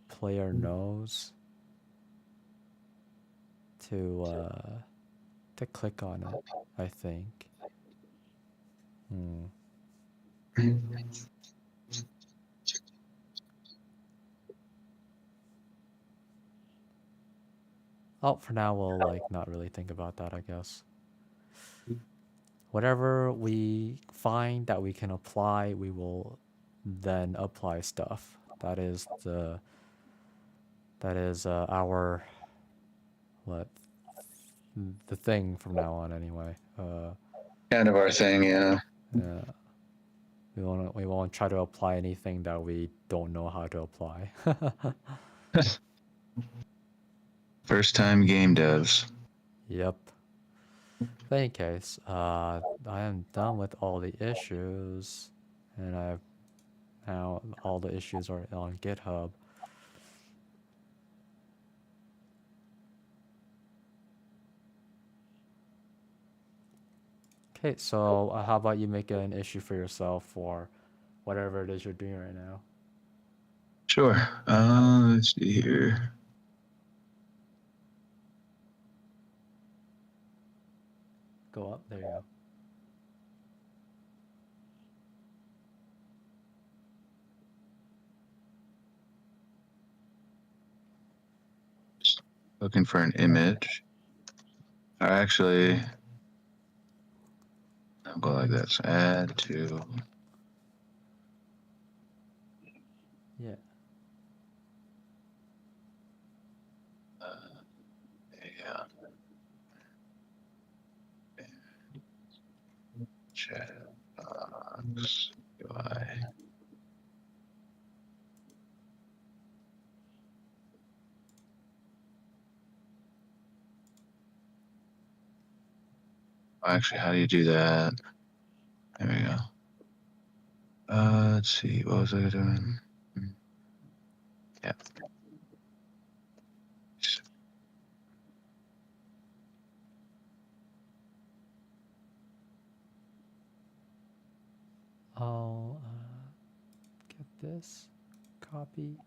player knows to click on it, I think. Oh, for now we'll like not really think about that, I guess. Whatever we find that we can apply, we will then apply stuff. That is our the thing from now on anyway. Kind of our thing, yeah. Yeah. We won't try to apply anything that we don't know how to apply. First time game devs. Yep. In any case, I am done with all the issues, and now all the issues are on GitHub. Okay, so how about you make an issue for yourself for whatever it is you're doing right now? Sure. Let's see here. Go up. There you go. Looking for an image. Or actually, I'll go like this. Add to. Yeah. Yeah. Chat box UI. Actually, how do you do that? There we go. Let's see. What was I doing? Yeah. I'll get this copy.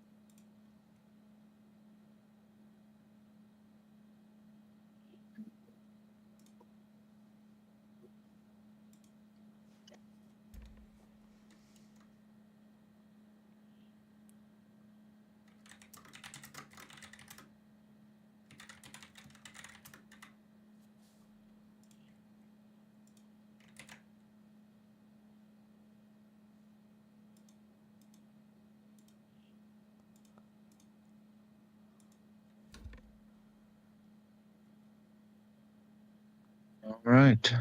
right.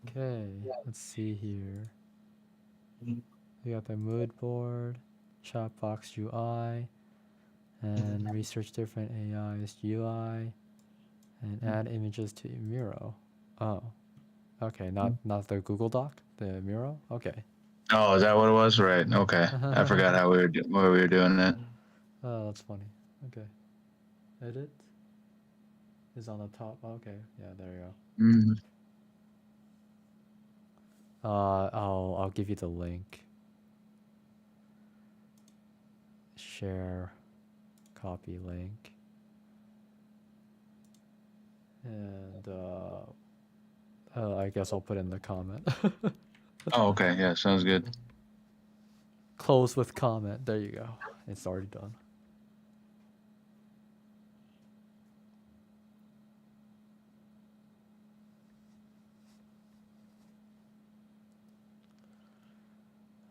Okay, let's see here. We got the mood board, chatbox UI, and research different AIs UI, and add images to Miro. Oh, okay, not the Google Doc, the Miro. Okay. Oh, is that what it was? Right. Okay. I forgot how where we were doing it. Oh, that's funny. Okay. Edit is on the top. Okay, yeah, there you go. Mm. I'll give you the link. Share, copy link, and I guess I'll put in the comment. Oh, okay. Yeah, sounds good. Close with comment. There you go. It's already done.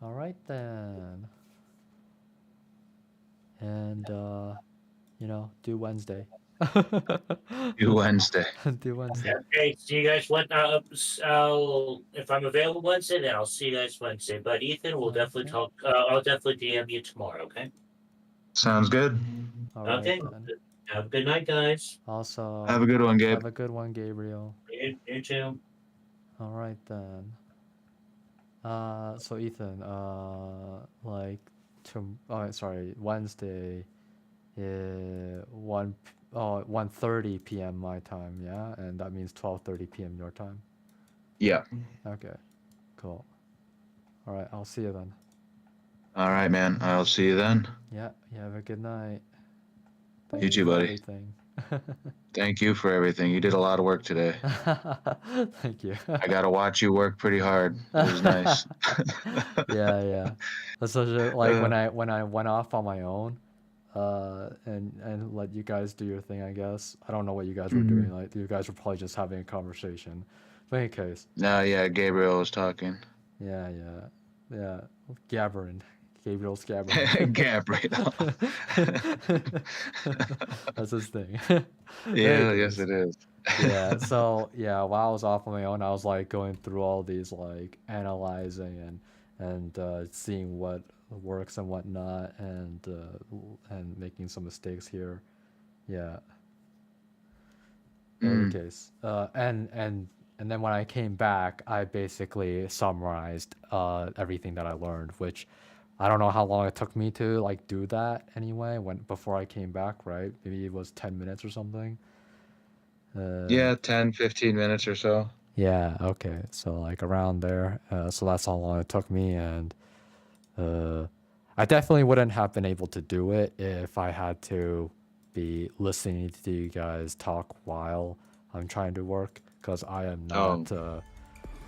All right then. And do Wednesday. Do Wednesday. Do Wednesday. Okay, see you guys. If I'm available Wednesday, then I'll see you guys Wednesday. But Ethan, we'll definitely Okay. talk. I'll definitely DM you tomorrow. Okay. Sounds good. All right Okay. then. Have a good night, guys. Also, Have a good one, Gabe. have a good one, Gabriel. You too. All right then. So Ethan, Wednesday, 1:30 p.m. my time, yeah, and that means 12:30 p.m. your time. Yeah. Okay, cool. All right, I'll see you then. All right, man. I'll see you then. Yeah, you have a good night. You too, for buddy. everything. Thank you for everything. You did a lot of work today. Thank you. I got to watch you work pretty hard. It was nice. Yeah. Especially like when I went off on my own, and let you guys do your thing. I guess I don't know what you guys were doing. Like you guys were probably just having a conversation. But in any case. No, yeah, Gabriel was talking. Yeah. Gabriel's gabbering. Gabriel. That's his thing. Yeah, yes it is. Yeah, so yeah, while I was off on my own, I was like going through all these, like analyzing and seeing what works and what not, and making some mistakes here. Yeah. In any case, and then when I came back, I basically summarized everything that I learned, which I don't know how long it took me to like do that anyway. Before I came back, right? Maybe it was 10 minutes or something. Yeah, 10, 15 minutes or so. Yeah, okay. So like around there. So that's how long it took me, and I definitely wouldn't have been able to do it if I had to be listening to you guys talk while I'm trying to work, because I am not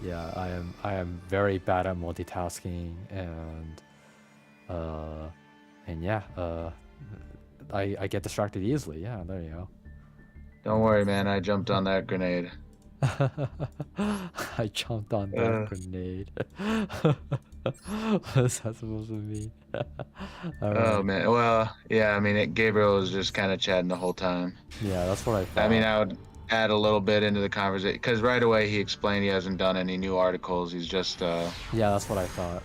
I am very bad at multitasking, and yeah, I get distracted easily. Yeah, there you go. Don't worry, man. I jumped on that grenade. I jumped on that grenade. What is that supposed to mean? Oh, man. Well, yeah, I mean, Gabriel was just kind of chatting the whole time. Yeah, that's what I thought. I mean, I would add a little bit into the conversation, because right away he explained he hasn't done any new articles. He's just... Yeah, that's what I thought.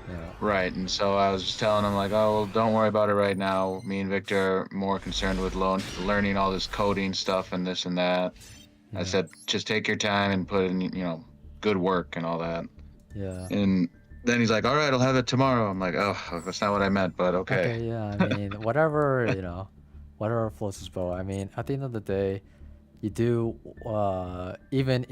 Yeah. Right, and so I was just telling him, like, oh, well, don't worry about it right now. Me and Victor are more concerned with learning all this coding stuff and this and that. Yeah. I said, just take your time and put in, good work and all that. Yeah. And then he's like, all right, I'll have it tomorrow. I'm like, oh, that's not what I meant, but okay. Okay, yeah, I mean, whatever, whatever floats his boat. I mean, at the end of the day, you do, even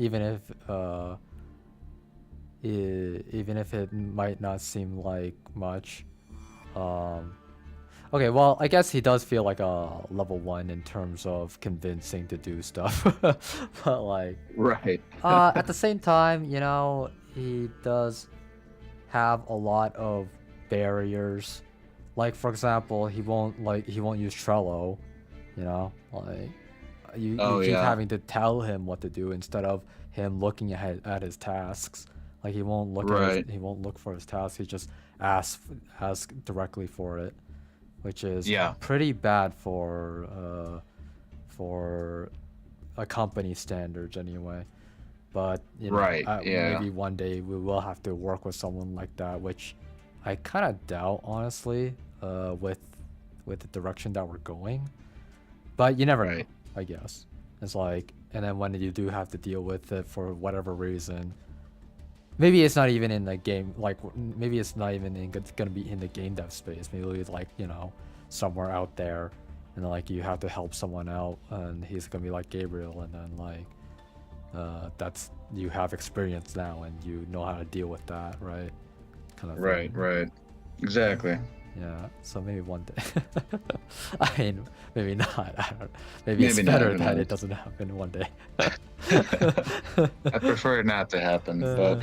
if it might not seem like much, okay, well, I guess he does feel like a level 1 in terms of convincing to do stuff. But like, Right. at the same time, he does have a lot of barriers. Like, for example, he won't use Trello, like you keep having to tell him what to do instead of him looking at his tasks. Like, he won't look he won't look for his tasks. He just ask directly for it, which is pretty bad for for a company standards anyway. But you know, Right, yeah. maybe one day we will have to work with someone like that, which I kind of doubt, honestly, with the direction that we're going. But you never know, Right. I guess. It's like, and then when you do have to deal with it for whatever reason, maybe it's not even in the game, like maybe it's not even gonna be in the game dev space. Maybe it's like, you know, somewhere out there, and like you have to help someone out, and he's gonna be like Gabriel, and then like that's, you have experience now and you know how to deal with that, right? Kind of Right, thing. right. Exactly. Yeah, so maybe one day. I mean, maybe not. I don't. Maybe it's Maybe not, better who that knows? it doesn't happen one day. I prefer it not to happen, but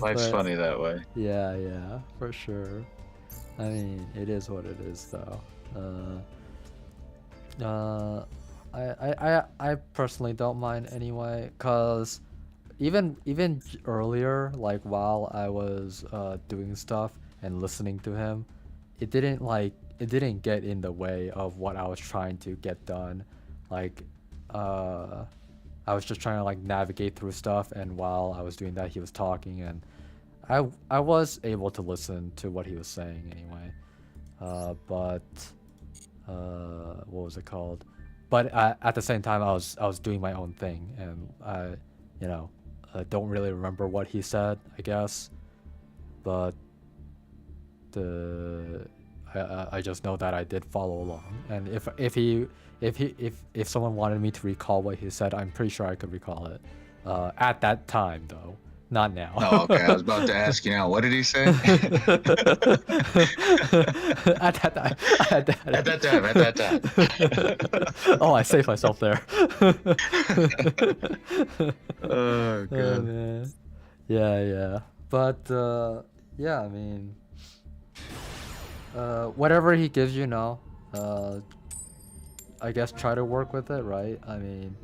life's but funny that way. yeah, for sure. I mean, it is what it is, though. I personally don't mind anyway, cause even earlier, like while I was doing stuff and listening to him, it didn't get in the way of what I was trying to get done. Like I was just trying to like navigate through stuff, and while I was doing that, he was talking, and I was able to listen to what he was saying anyway. But what was it called? But at the same time, I was doing my own thing, and I, you know, don't really remember what he said, I guess. But I just know that I did follow along, and if someone wanted me to recall what he said, I'm pretty sure I could recall it. At that time, though, not now. Oh, okay. I was about to ask you now. What did he say? At that time. At At that time. Oh, I saved myself there. Oh, Oh, good. man. Yeah. But yeah, I mean, whatever he gives you now, I guess try to work with it, right? I mean,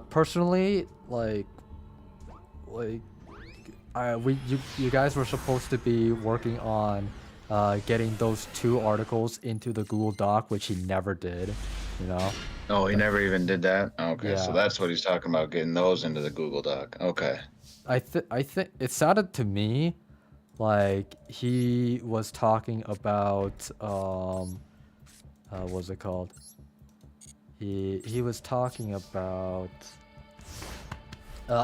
personally, like you guys were supposed to be working on getting those 2 articles into the Google Doc, which he never did, you know. Oh, he never even did that? Okay, so Yeah. that's what he's talking about, getting those into the Google Doc. Okay. I think it sounded to me like he was talking about what was it called? He was talking about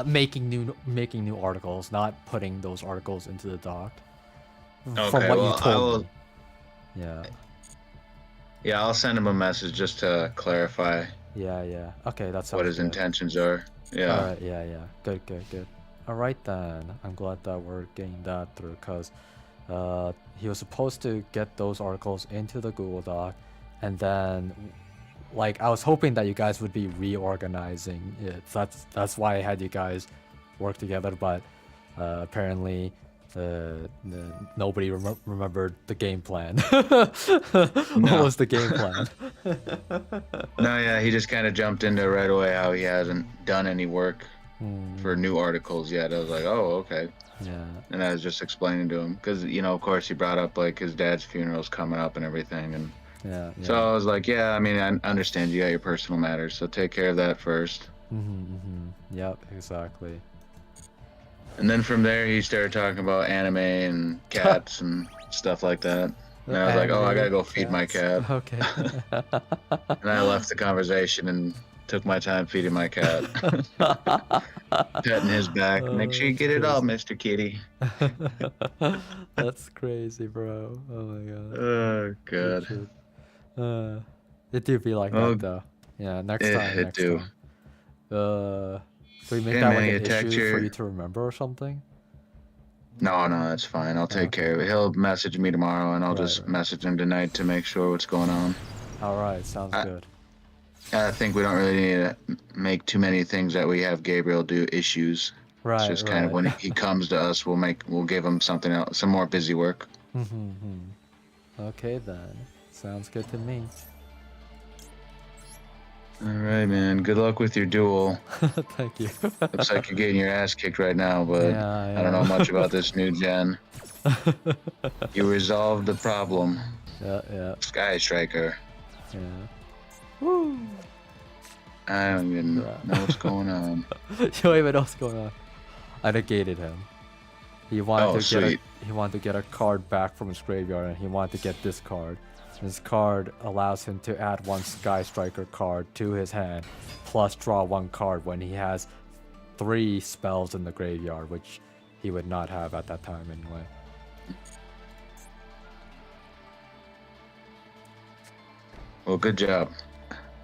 making new articles, not putting those articles into the doc. From Okay, what well, you I told will. me. Yeah. Yeah, I'll send him a message just to clarify Yeah. Okay, that sounds what his good. intentions are. Yeah. All right, yeah. Good. All right then. I'm glad that we're getting that through, because he was supposed to get those articles into the Google Doc, and then like I was hoping that you guys would be reorganizing it. That's why I had you guys work together, but apparently nobody remembered the game plan. What No. was the game plan? No, yeah, he just kind of jumped into it right away how he hasn't done any work for new articles yet. I was like, oh, okay. Yeah. And I was just explaining to him because, you know, of course, he brought up like his dad's funeral's coming up and everything. And Yeah. so I was like, yeah, I mean, I understand you got your personal matters, so take care of that first. Yep, exactly. And then from there, he started talking about anime and cats and stuff like that. And I was like, oh, I gotta go feed my cat. Okay. And I left the conversation and took my time feeding my cat. Petting his back. Make sure you get it all, Mr. Kitty. That's crazy, bro. Oh my god. Oh, good. Shit. It do be like Oh, that though. Yeah, next time. it do. Can we make Hey, that man, like you an attacked issue for your- you to remember or something? No, that's fine. I'll take care of it. He'll message me tomorrow, and I'll just Right. message him tonight to make sure what's going on. Alright, sounds good. I think we don't really need to make too many things that we have Gabriel do issues. Right. It's just kind of when he comes to us, we'll give him something else, some more busy work. Okay then. Sounds good to me. All right, man. Good luck with your duel. Thank you. Looks like you're getting your ass kicked right now, but Yeah, I don't know much about this new gen. You resolved the problem. Yeah. Sky Striker. Yeah. Woo! I don't even Yeah. know what's going on. You don't even know what's going on. I negated him. He wanted Oh, to get sweet. he wanted to get a card back from his graveyard, and he wanted to get this card. This card allows him to add one Sky Striker card to his hand, plus draw one card when he has 3 spells in the graveyard, which he would not have at that time anyway. Well, good job.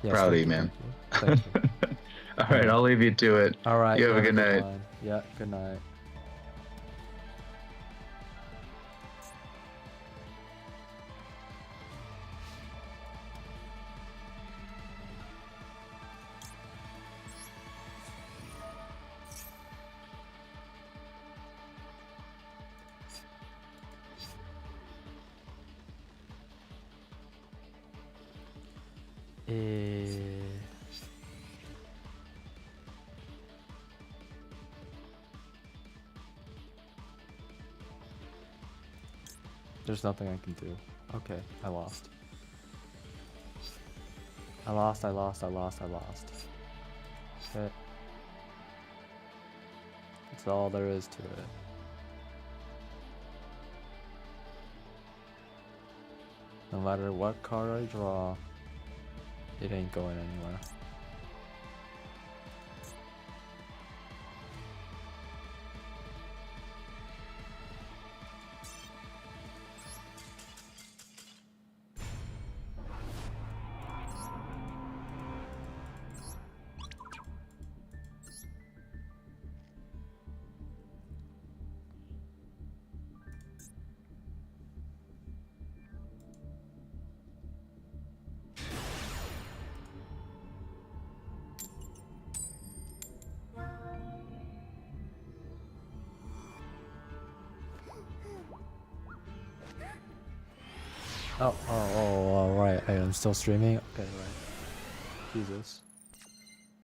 Yes, Proud of thank you, man. Thank you. Thank you. All right, I'll leave you to it. All right. You have a good night. one. Yeah. Good night. There's nothing I can do. Okay, I lost. I lost. Okay. That's all there is to it. No matter what card I draw, it ain't going anywhere. Oh, right. I am still streaming. Okay, right. Jesus.